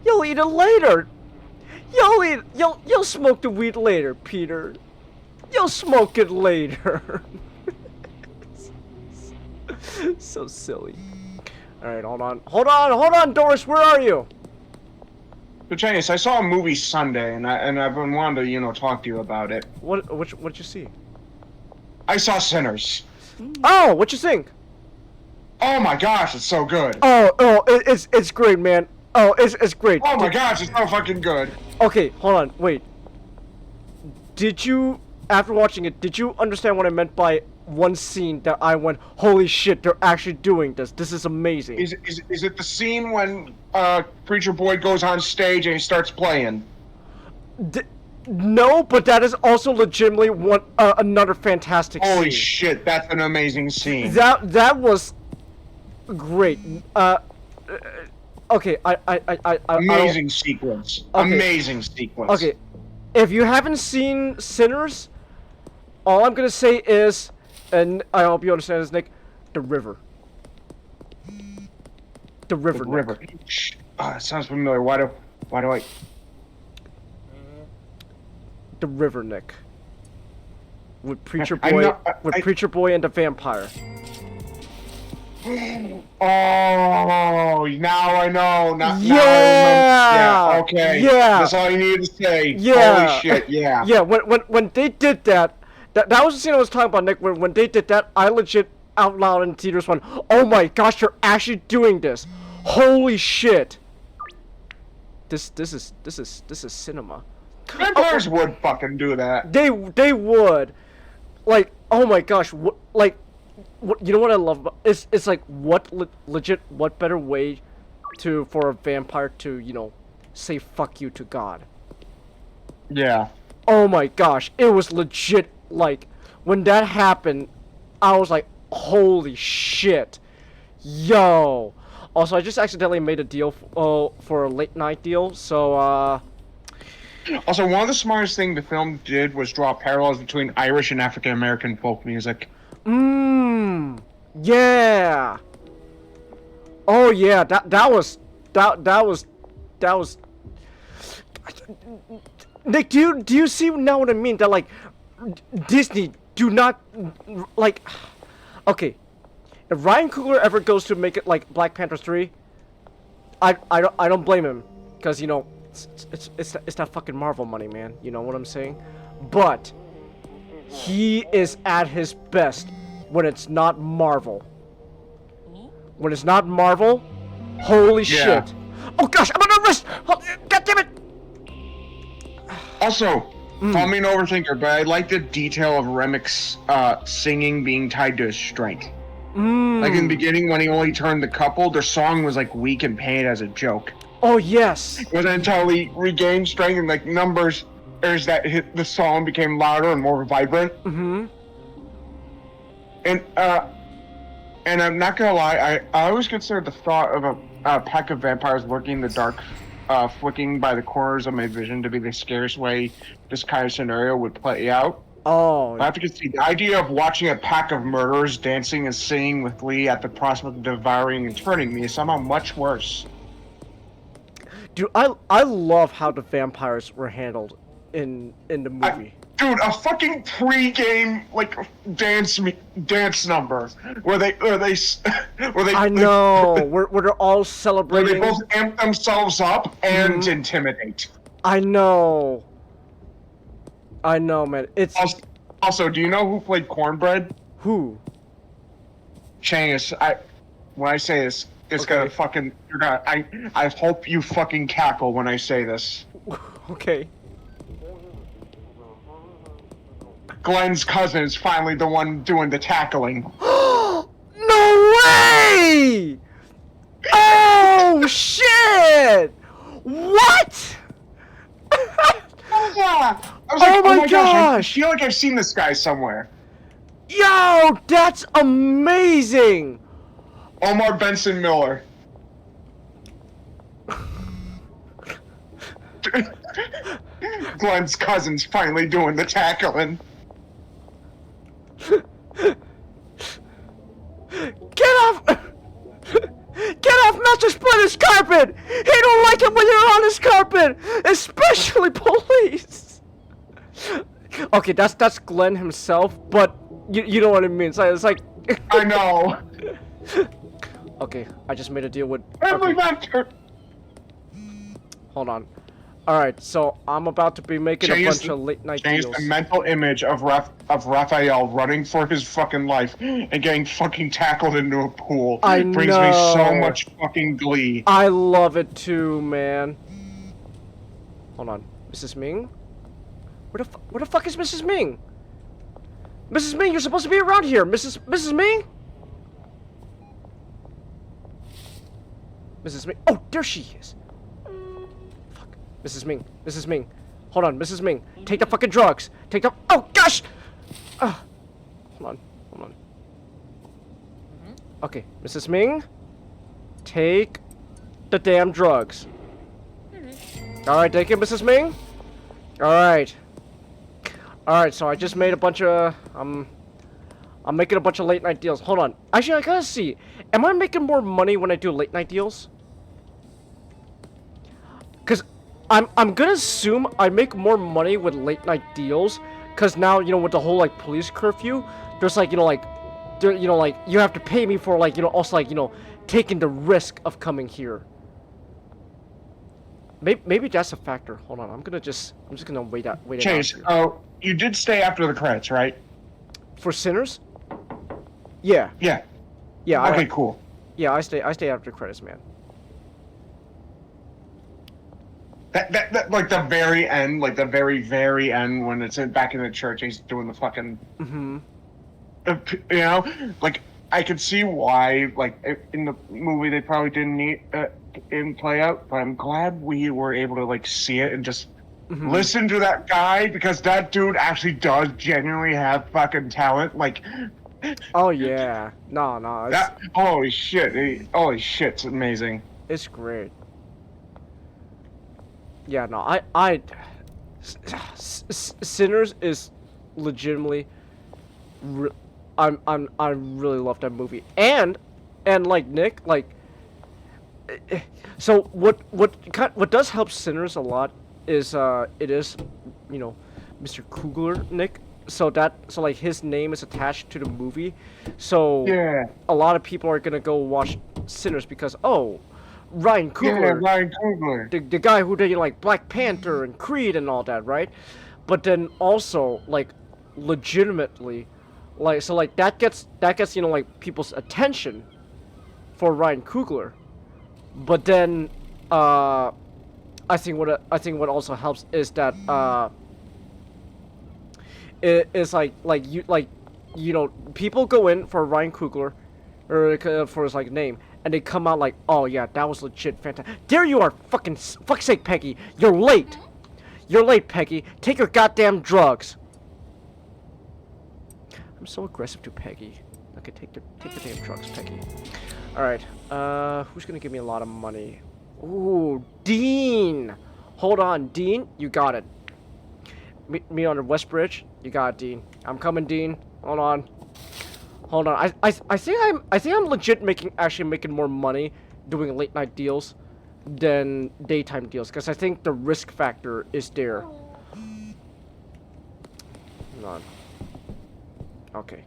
You'll eat it later. You'll smoke the weed later, Peter. You'll smoke it later. So silly. All right, hold on, Doris. Where are you? But Genghis, I saw a movie Sunday, and I've been wanting to, talk to you about it. What'd you see? I saw Sinners. Oh, what'd you think? Oh my gosh, it's so good. It's great, man. Oh, it's great. Oh my gosh, it's so fucking good. Okay, hold on, wait. Did you, after watching it, did you understand what I meant by one scene that I went, holy shit, they're actually doing this. This is amazing. Is it the scene when Preacher Boy goes on stage and he starts playing? No, but that is also legitimately another fantastic scene. Holy shit, that's an amazing scene. That was great. Okay, Amazing sequence. Okay. Amazing sequence. Okay, if you haven't seen Sinners, all I'm gonna say is, and I hope you understand this, Nick, the river. The river. The Nick. river. it sounds familiar. Why do I? The River, Nick. With Preacher I Boy, know- I- Preacher Boy and the vampire. Oh, now I know. Now I remember. Yeah! Yeah. Okay. Yeah! That's all you needed to say. Yeah. Holy shit. Yeah. Yeah, when they did that, that was the scene I was talking about, Nick. When they did that, I legit out loud in theaters went, "Oh my gosh, you're actually doing this! Holy shit! This is cinema." Vampires would fucking do that. They would, like, oh my gosh, what, like, what, you know what I love about it's like what legit what better way for a vampire to, you know, say fuck you to God. Yeah. Oh my gosh, it was legit, like, when that happened, I was like, holy shit. Yo. Also, I just accidentally made a deal for a late night deal, so, Also, one of the smartest things the film did was draw parallels between Irish and African American folk music. Yeah. Oh yeah, that was Nick, do you see now what I mean? That, like, Disney do not, like, okay, if Ryan Coogler ever goes to make it like Black Panther 3, I don't blame him, because, you know, it's that fucking Marvel money, man. You know what I'm saying? But he is at his best when it's not Marvel. When it's not Marvel, holy Yeah. shit! Oh gosh, I'm under arrest! Oh, God damn it! Also, I'm an overthinker, but I like the detail of Remic's singing being tied to his strength. Like in the beginning, when he only turned the couple, their song was like weak and painted as a joke. Oh yes. It wasn't until he regained strength and like numbers, the song became louder and more vibrant. And I'm not gonna lie, I always considered the thought of a pack of vampires lurking in the dark, flicking by the corners of my vision to be the scariest way this kind of scenario would play out. Oh. I have to concede, the idea of watching a pack of murderers dancing and singing with glee at the prospect of devouring and turning me is somehow much worse. Dude, I love how the vampires were handled in the movie. Dude, a fucking pre-game like dance number where they I know. Where they're all where celebrating. they both amp themselves up and intimidate. I know. I know, man. It's Also, do you know who played Cornbread? who? Changus. When I say this, it's Okay. gonna fucking. You're gonna. I hope you fucking cackle when I say this. Okay. Glenn's cousin is finally the one doing the tackling. No way! Oh shit! What? Yeah. I was Oh like, my I gosh! feel like I've seen this guy somewhere. Yo, that's amazing! Omar Benson Miller. Glenn's cousin's finally doing the tackling. Get off! Get off Master Splinter's carpet! He don't like it when you're on his carpet! Especially police! Okay, that's Glenn himself, but you know what I mean. So it's like... I know. Okay, I just made a deal with... Family Okay, Master. hold on. Alright, so I'm about to be making a bunch of late night Change deals. the mental image of Raphael running for his fucking life and getting fucking tackled into a pool. I Brings me so know. much fucking glee. I love it too, man. Hold on. Mrs. Ming? Where the fuck is Mrs. Ming? Mrs. Ming, you're supposed to be around here. Mrs. Ming? Mrs. Ming. Oh, there she is. Fuck. Mrs. Ming. Mrs. Ming. Hold on, Mrs. Ming. Take the fucking drugs. Take the... Oh, gosh! Hold on. Hold on. Okay, Mrs. Ming. Take the damn drugs. Alright, take it, Mrs. Ming. Alright. Alright, so I just made a bunch of... I'm making a bunch of late night deals. Hold on. Actually, I gotta see. Am I making more money when I do late night deals? Cause I'm gonna assume I make more money with late night deals. Cause now, you know, with the whole like police curfew, there's like, you know, like, you know, like you have to pay me for like, you know, also like, you know, taking the risk of coming here. Maybe that's a factor. Hold on, I'm just gonna wait it out. Chase, Here. oh, you did stay after the credits, right? For sinners? Yeah. Yeah. Yeah. Okay, cool. Yeah, I stay after the credits, man. That like the very end, like the very end when it's back in the church, he's doing the fucking. Mm-hmm. You know, like I could see why, like in the movie, they probably didn't need in play out, but I'm glad we were able to like see it and just listen to that guy because that dude actually does genuinely have fucking talent. Like, oh yeah, no, that holy shit, it's amazing. It's great. Yeah, no, Sinners is legitimately. I really love that movie, and like Nick, like. So what does help Sinners a lot is it is, you know, Mr. Coogler, Nick. So like his name is attached to the movie, so Yeah. a lot of people are gonna go watch Sinners because Ryan Coogler. Yeah, Ryan Coogler. The guy who did, you know, like Black Panther and Creed and all that, right? But then also like legitimately, like so like that gets you know like people's attention for Ryan Coogler. But then I think what also helps is that it is like you know people go in for Ryan Coogler or for his like name. And they come out like, oh yeah, that was legit fantastic. There you are, fuck's sake, Peggy. You're late. You're late, Peggy. Take your goddamn drugs. I'm so aggressive to Peggy. Okay, take the damn drugs, Peggy. All right. Who's gonna give me a lot of money? Ooh, Dean. Hold on, Dean. You got it. Me on the West Bridge. You got it, Dean. I'm coming, Dean. Hold on. Hold on, I think I'm legit actually making more money doing late night deals than daytime deals because I think the risk factor is there. Hold on. Okay,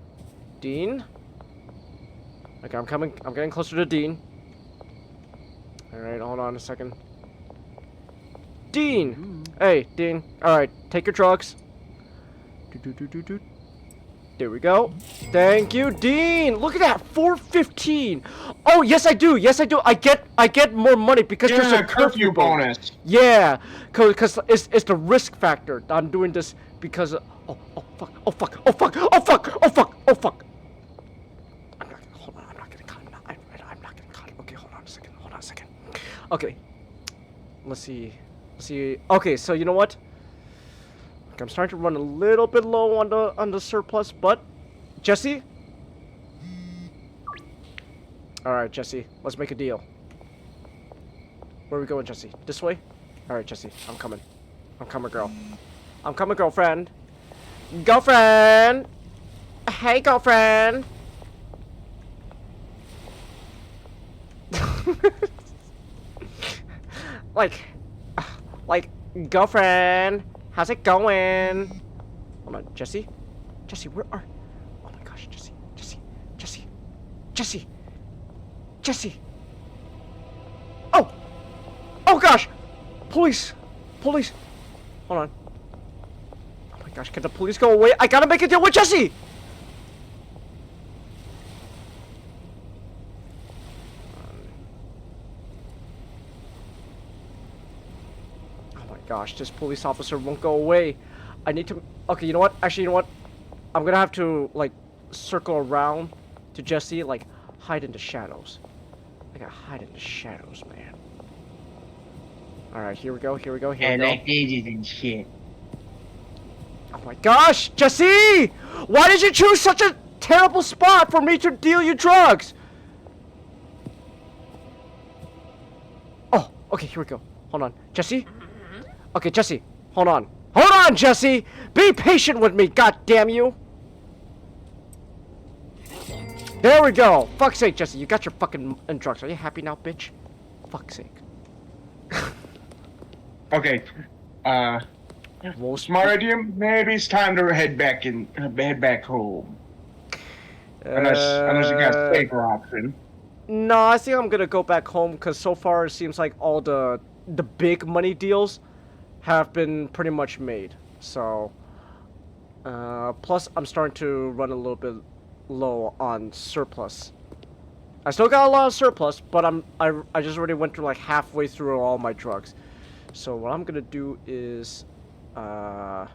Dean. Okay, I'm getting closer to Dean. All right, hold on a second. Dean, hey, Dean. All right, take your drugs. There we go. Thank you, Dean. Look at that, 415. Oh, yes, I do. Yes, I do. I get more money because there's a curfew bonus. Yeah, because it's the risk factor. I'm doing this because oh fuck. I'm not getting caught. I'm not getting caught. Okay, hold on a second. Okay. Let's see. Okay, so you know what? I'm starting to run a little bit low on the surplus, but Jesse? Alright, Jesse, let's make a deal. Where are we going, Jesse? This way? Alright, Jesse, I'm coming, girl. I'm coming, girlfriend. Girlfriend! Hey, girlfriend! like, girlfriend! How's it going? Hold on, Jesse? Jesse, where are... Oh my gosh, Jesse! Oh! Oh gosh! Police! Hold on. Oh my gosh, can the police go away? I gotta make a deal with Jesse! Gosh, this police officer won't go away. I need to... Okay, you know what? Actually, you know what? I'm gonna have to, like, circle around to Jesse, like, hide in the shadows. I gotta hide in the shadows, man. Alright, here we go. Like daisies and shit. Oh my gosh, Jesse! Why did you choose such a terrible spot for me to deal you drugs? Oh, okay, here we go. Hold on. Jesse? Okay, Jesse, hold on. Hold on, Jesse! Be patient with me, goddamn you! There we go! Fuck's sake, Jesse, you got your fucking drugs. Are you happy now, bitch? Fuck's sake. Okay. Smart idea. Maybe it's time to head back home. Unless you got a safer option. No, I think I'm gonna go back home because so far it seems like all the big money deals have been pretty much made. So, plus I'm starting to run a little bit low on surplus. I still got a lot of surplus, but I just already went through like halfway through all my drugs. So what I'm gonna do is, Not.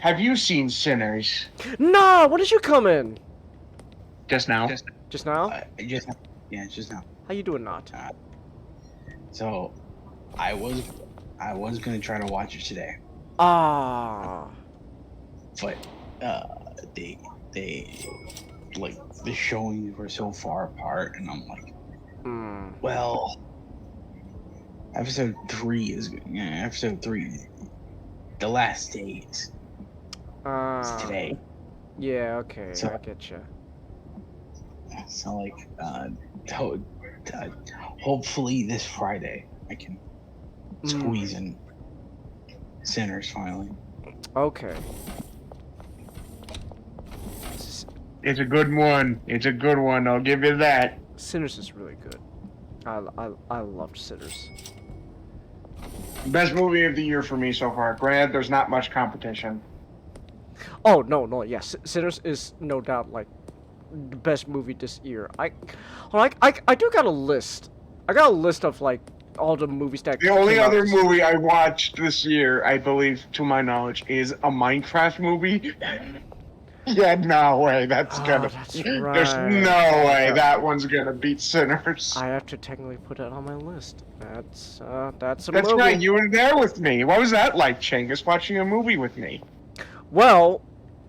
Have you seen Sinners? No, when did you come in? Just now. Just now? Just now. How you doing, Not? So, I was gonna try to watch it today, Ah. but they like the showings were so far apart, and I'm like, well, episode 3, the last days is today. Yeah. Okay. So- I get you. So like, hopefully this Friday I can squeeze in Sinners finally. Okay. It's a good one. It's a good one. I'll give you that. Sinners is really good. I loved Sinners. Best movie of the year for me so far. Granted, there's not much competition. Oh no, yes, Sinners is no doubt like the best movie this year. I do got a list. I got a list of like all the movies that. The only came out other this- movie I watched this year, I believe, to my knowledge, is a Minecraft movie. Yeah, no way. That's gonna. That's There's right. no way that one's gonna beat Sinners. I have to technically put it on my list. That's a That's movie. right. You were there with me. What was that like, Chingus, watching a movie with me? Well,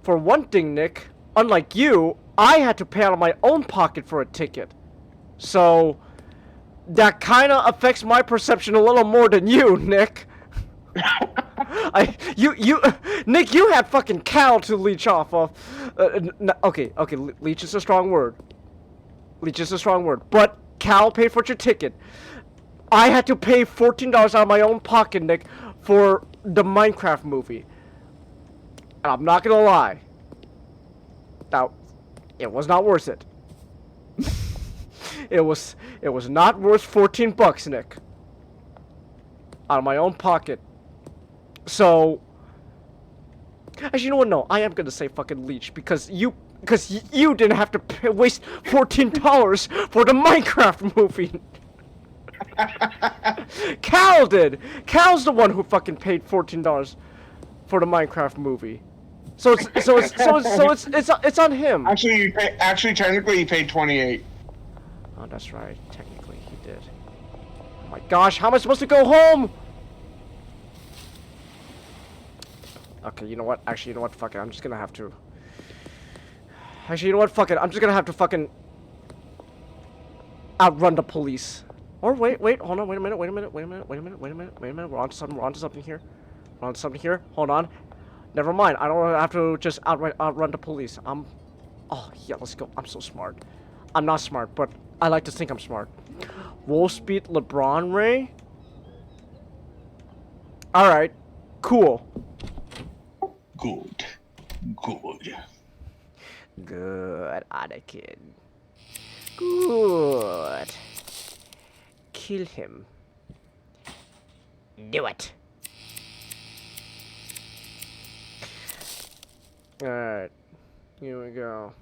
for one thing, Nick, unlike you, I had to pay out of my own pocket for a ticket. So, that kind of affects my perception a little more than you, Nick. Nick, you had fucking Cal to leech off of. Okay, leech is a strong word. Leech is a strong word. But Cal paid for your ticket. I had to pay $14 out of my own pocket, Nick, for the Minecraft movie. And I'm not gonna lie. Now, it was not worth it. It was not worth $14, Nick. Out of my own pocket. So, actually, you know what? No, I am gonna say fucking leech because you didn't have to waste $14 for the Minecraft movie. Cal did. Cal's the one who fucking paid $14 for the Minecraft movie. So it's on him. Actually, technically, he paid 28. Oh, that's right. Technically, he did. Oh my gosh, how am I supposed to go home? Okay, you know what? Actually, you know what? Fuck it. I'm just gonna have to. Actually, you know what? Fuck it. I'm just gonna have to fucking outrun the police. Or wait, hold on. Wait a minute. We're on to something here. Hold on. Never mind. I don't have to just outrun the police. Oh yeah, let's go. I'm so smart. I'm not smart, but I like to think I'm smart. Wolf speed LeBron Ray. All right. Cool. Good. Good, Anakin. Good. Kill him. Do it. Alright. Here we go.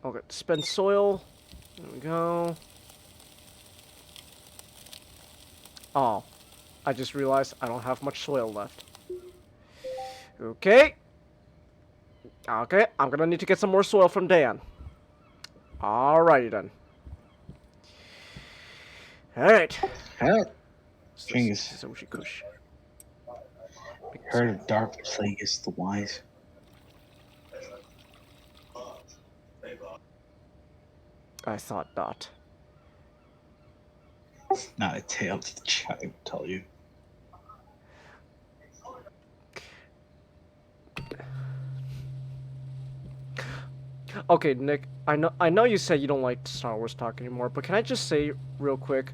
Okay, spend soil. There we go. Oh. I just realized I don't have much soil left. Okay. Okay, I'm gonna need to get some more soil from Dan. Alrighty then. Alright. Chingus. Sushi Kush. Heard of Dark Plagueis the Wise? I thought not. Not a tale to the child, tell you. Okay, Nick, I know you said you don't like Star Wars talk anymore, but can I just say real quick,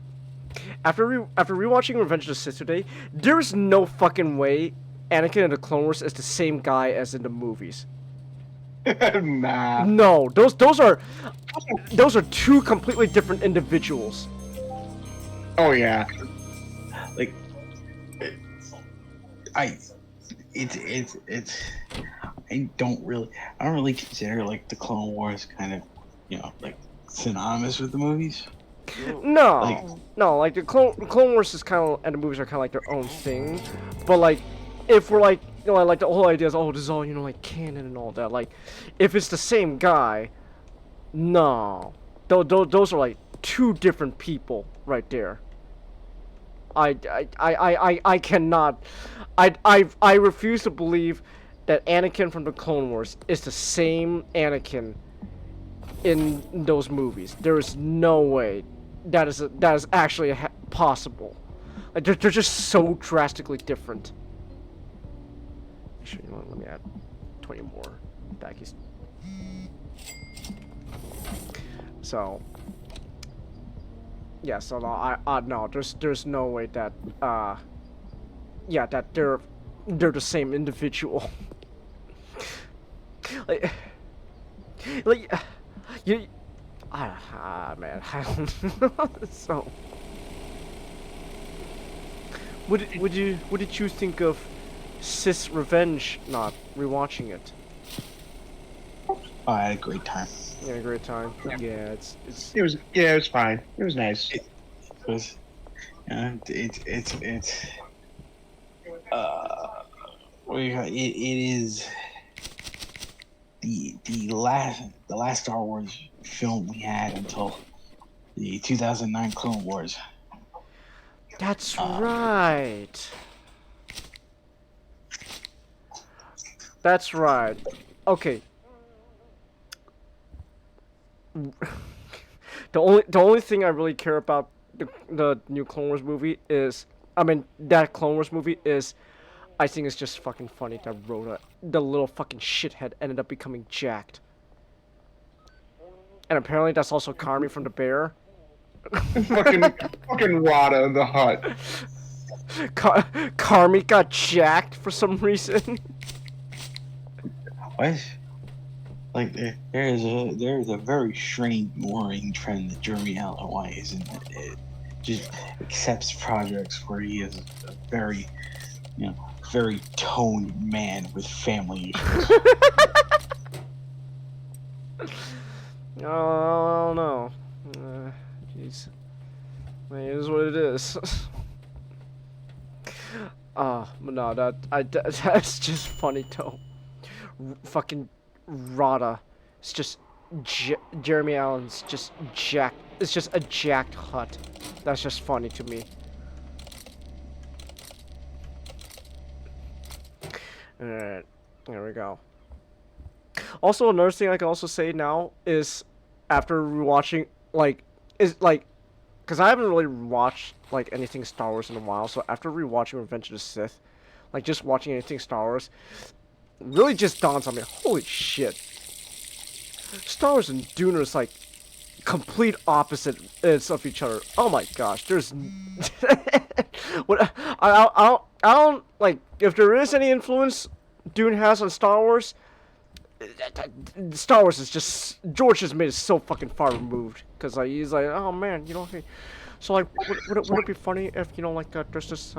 after rewatching Revenge of the Sith today, there is no fucking way Anakin in the Clone Wars is the same guy as in the movies. Nah. No, those are two completely different individuals. Oh yeah. Like, it's I don't really consider like the Clone Wars kind of, like synonymous with the movies. No, Like- no, like the Clone Wars is kind of, and the movies are kind of like their own thing. But like, if we're like, like the whole idea is, oh, this is all like canon and all that. Like, if it's the same guy, no, those are like two different people right there. I cannot, I refuse to believe that Anakin from the Clone Wars is the same Anakin in those movies. There is no way that is actually possible. Like they're just so drastically different. Actually, you know what, let me add 20 more backies. So yeah, so no, no, there's no way that yeah, that they're the same individual. like you man, I don't know. So what did you think of Sith's Revenge? Not rewatching it. Oh, I had a great time. You had a great time. Yeah, it's It was fine. It was nice. It was, it's it is the last Star Wars film we had until the 2009 Clone Wars. That's right. That's right. Okay. The only thing I really care about the new Clone Wars movie is, I mean, that Clone Wars movie is, I think it's just fucking funny that Rhoda, the little fucking shithead, ended up becoming jacked. And apparently that's also Carmi from the Bear. fucking Wada in the hut. Carmi got jacked for some reason. What? Like there is a very strange worrying trend that Jeremy Allen White is in. It just accepts projects where he is a very, very toned man with family issues. Oh no. Jeez. It is what it is. But no, that's just funny though. Fucking Rada. It's just Jeremy Allen's just jacked. It's just a jacked hut. That's just funny to me. Alright, there we go. Also, another thing I can also say now is, after rewatching, because I haven't really watched, anything Star Wars in a while, so after rewatching Revenge of the Sith, just watching anything Star Wars, really just dawns on me, holy shit. Star Wars and Dune are, complete opposites of each other. Oh my gosh, there's... I don't, if there is any influence Dune has on Star Wars, Star Wars is just, George has made it so fucking far removed, because he's like, oh man, hey, so would it be funny if there's this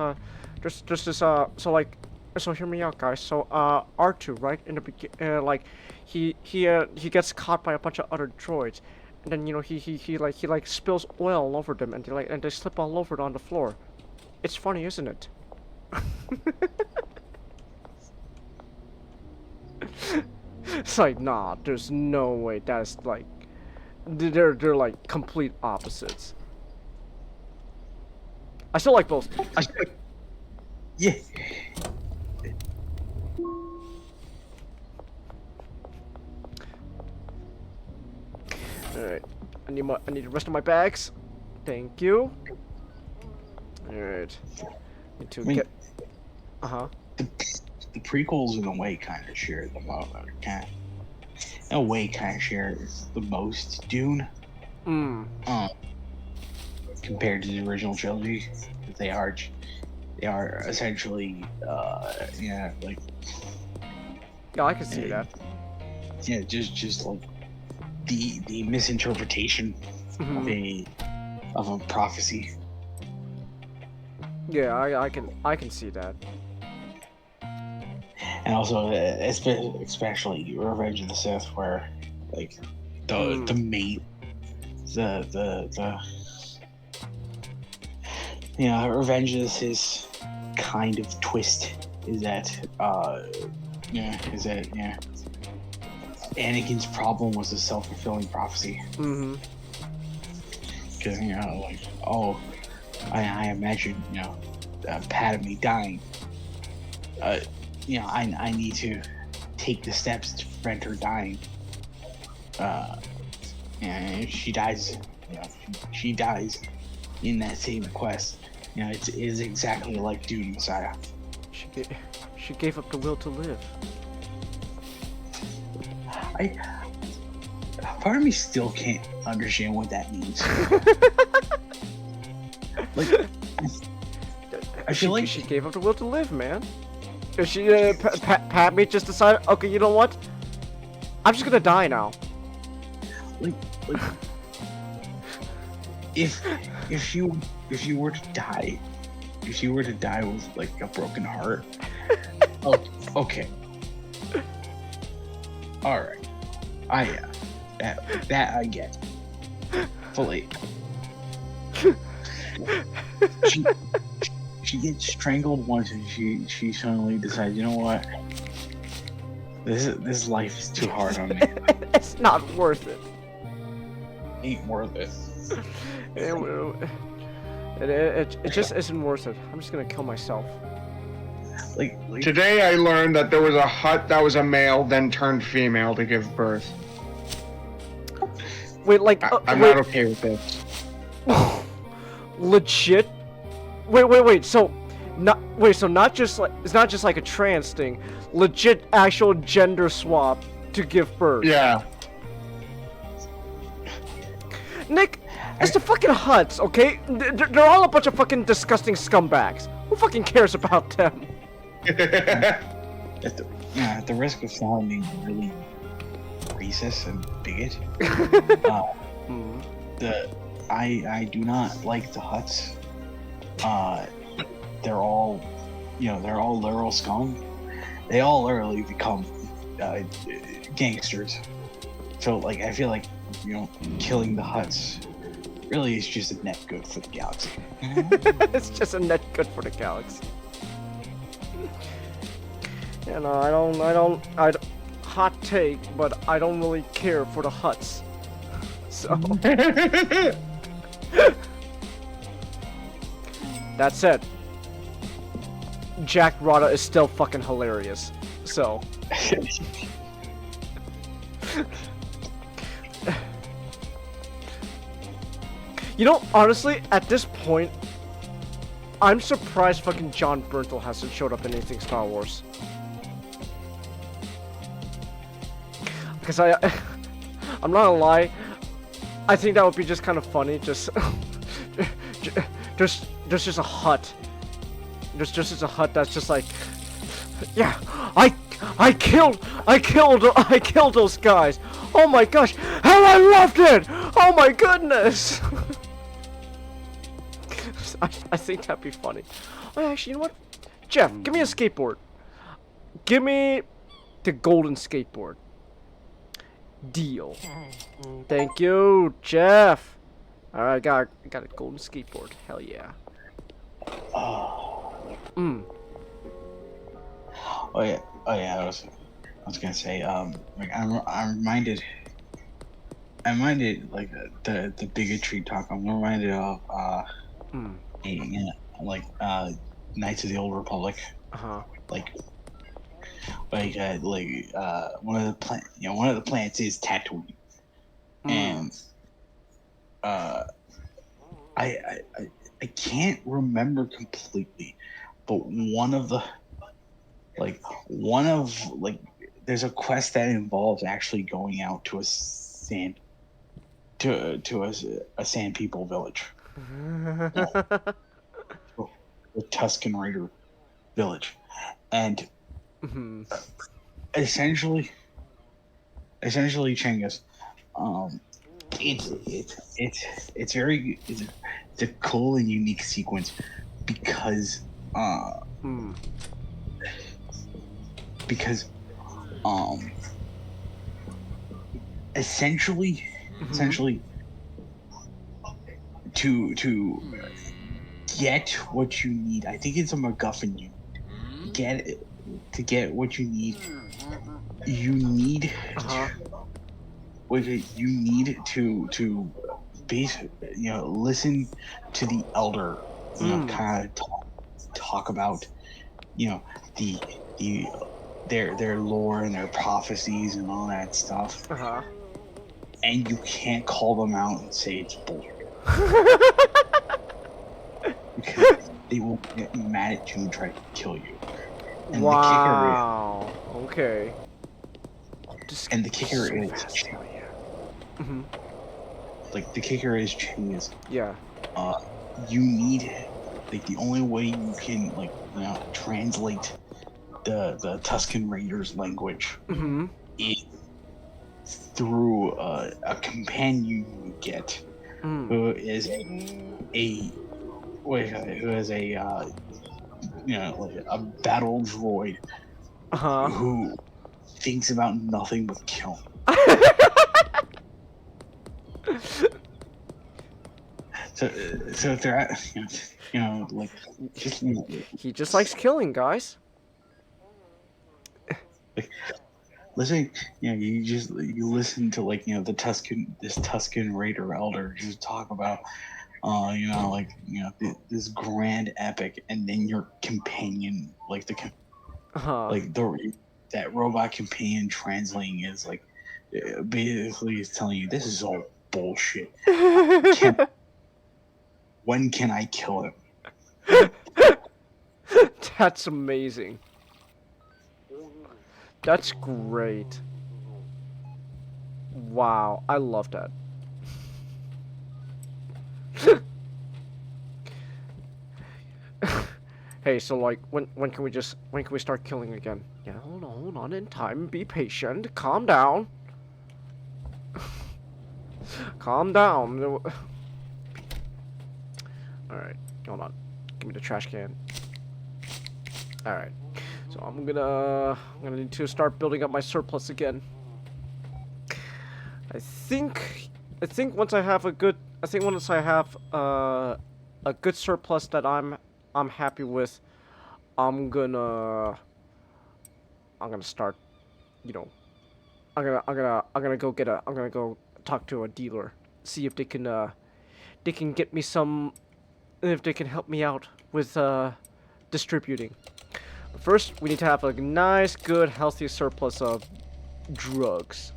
so hear me out, guys. So R2, right, in the beginning, he gets caught by a bunch of other droids, and then he spills oil all over them, and they slip all over it on the floor. It's funny, isn't it? It's nah, there's no way that's they're complete opposites. I still like both. Yeah. Alright. I need the rest of my bags. Thank you. Alright. Need to get The prequels in a way kind of share the moment, in a way, kind of shares the most Dune. Mm. Compared to the original trilogy, they are essentially, yeah, like, Yeah, I can see that. yeah, just like the misinterpretation Mhm. of a prophecy. Yeah, I can see that. And also, especially Revenge of the Sith, where like the main the Revenge of the Sith kind of twist is that Anakin's problem was a self-fulfilling prophecy. Mm-hmm. Because like, oh, I imagine Padme dying. I need to take the steps to prevent her dying. And if she dies, she dies in that same quest. It is exactly like Dune Messiah. She gave up the will to live. Part of me still can't understand what that means. Like, I feel like she gave up the will to live, man. She Padme just decided, okay, you know what? I'm just gonna die now. like if you were to die, with like a broken heart, oh, okay, all right, that I get fully. She gets strangled once, and she suddenly decides, you know what? This life is too hard on me. It's not worth it. Ain't worth it. It just isn't worth it. I'm just gonna kill myself. Like Today I learned that there was a hut that was a male, then turned female to give birth. Wait, like I'm wait, not okay with this. legit? Wait. So not just like it's not just like a trans thing. Legit, actual gender swap to give birth. Yeah. Nick, it's the fucking Huts, okay? They're all a bunch of fucking disgusting scumbags. Who fucking cares about them? at the risk of sounding really racist and bigot, I do not like the Huts. They're all literal scum. They all literally become gangsters. So like I feel like killing the Huts really is just a net good for the galaxy. It's just a net good for the galaxy. I don't hot take, but I don't really care for the Huts. So that said, Jack Rada is still fucking hilarious. So honestly, at this point, I'm surprised fucking John Bernthal hasn't showed up in anything Star Wars. Because I'm not gonna lie, I think that would be just kind of funny. There's just a hut. There's just a hut that's just like, yeah, I killed those guys. Oh my gosh, how I loved it! Oh my goodness! I think that'd be funny. Oh, actually, you know what? Jeff, give me a skateboard. Give me the golden skateboard. Deal. Thank you, Jeff. Alright, got a golden skateboard. Hell yeah. Oh yeah. I was gonna say, like I'm reminded like the bigotry talk. I'm reminded of like Knights of the Old Republic. Like one of the planets is Tatooine, and I can't remember completely, but one of there's a quest that involves actually going out to a sand people village, the Tuscan Raider village, and Mhm. essentially, Chengus, it's a cool and unique sequence because Mm. because essentially Mhm. to get what you need. I think it's a MacGuffin. You get it to get what you need. You need Uh-huh. you need to listen to the elder, Mm. kind of talk about, the the their lore and their prophecies and all that stuff, Uh-huh. and you can't call them out and say it's bullshit because they will get mad at you and try to kill you. And the kicker is, Wow. Okay. Just and the kicker so is, fast. Hell yeah. Mhm. like the kicker is, Chingus, Yeah. uh, you need, like, the only way you can, like, translate the Tuscan Raiders language Mhm. is through a companion you get Mm. who is a who is a like a battle droid Uh-huh. who thinks about nothing but killing. So if they're at, like, just He just likes killing, guys. like, listen, you listen to, like, this Tuscan Raider elder just talk about this grand epic, and then your companion, like Uh-huh. like the that robot companion translating is like, basically is telling you this is all bullshit. When can I kill him? That's amazing. That's great. Wow, I love that. Hey, so like, when can we start killing again? Yeah, hold on in time. Be patient. Calm down. Calm down. All right, hold on. Give me the trash can. All right. So I'm gonna need to start building up my surplus again. I think once I have a good surplus that I'm happy with, I'm gonna start, you know, I'm gonna go talk to a dealer, see if they can get me some, if they can help me out with distributing. But first, we need to have a nice, good, healthy surplus of drugs.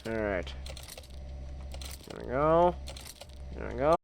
All right. There we go. There we go.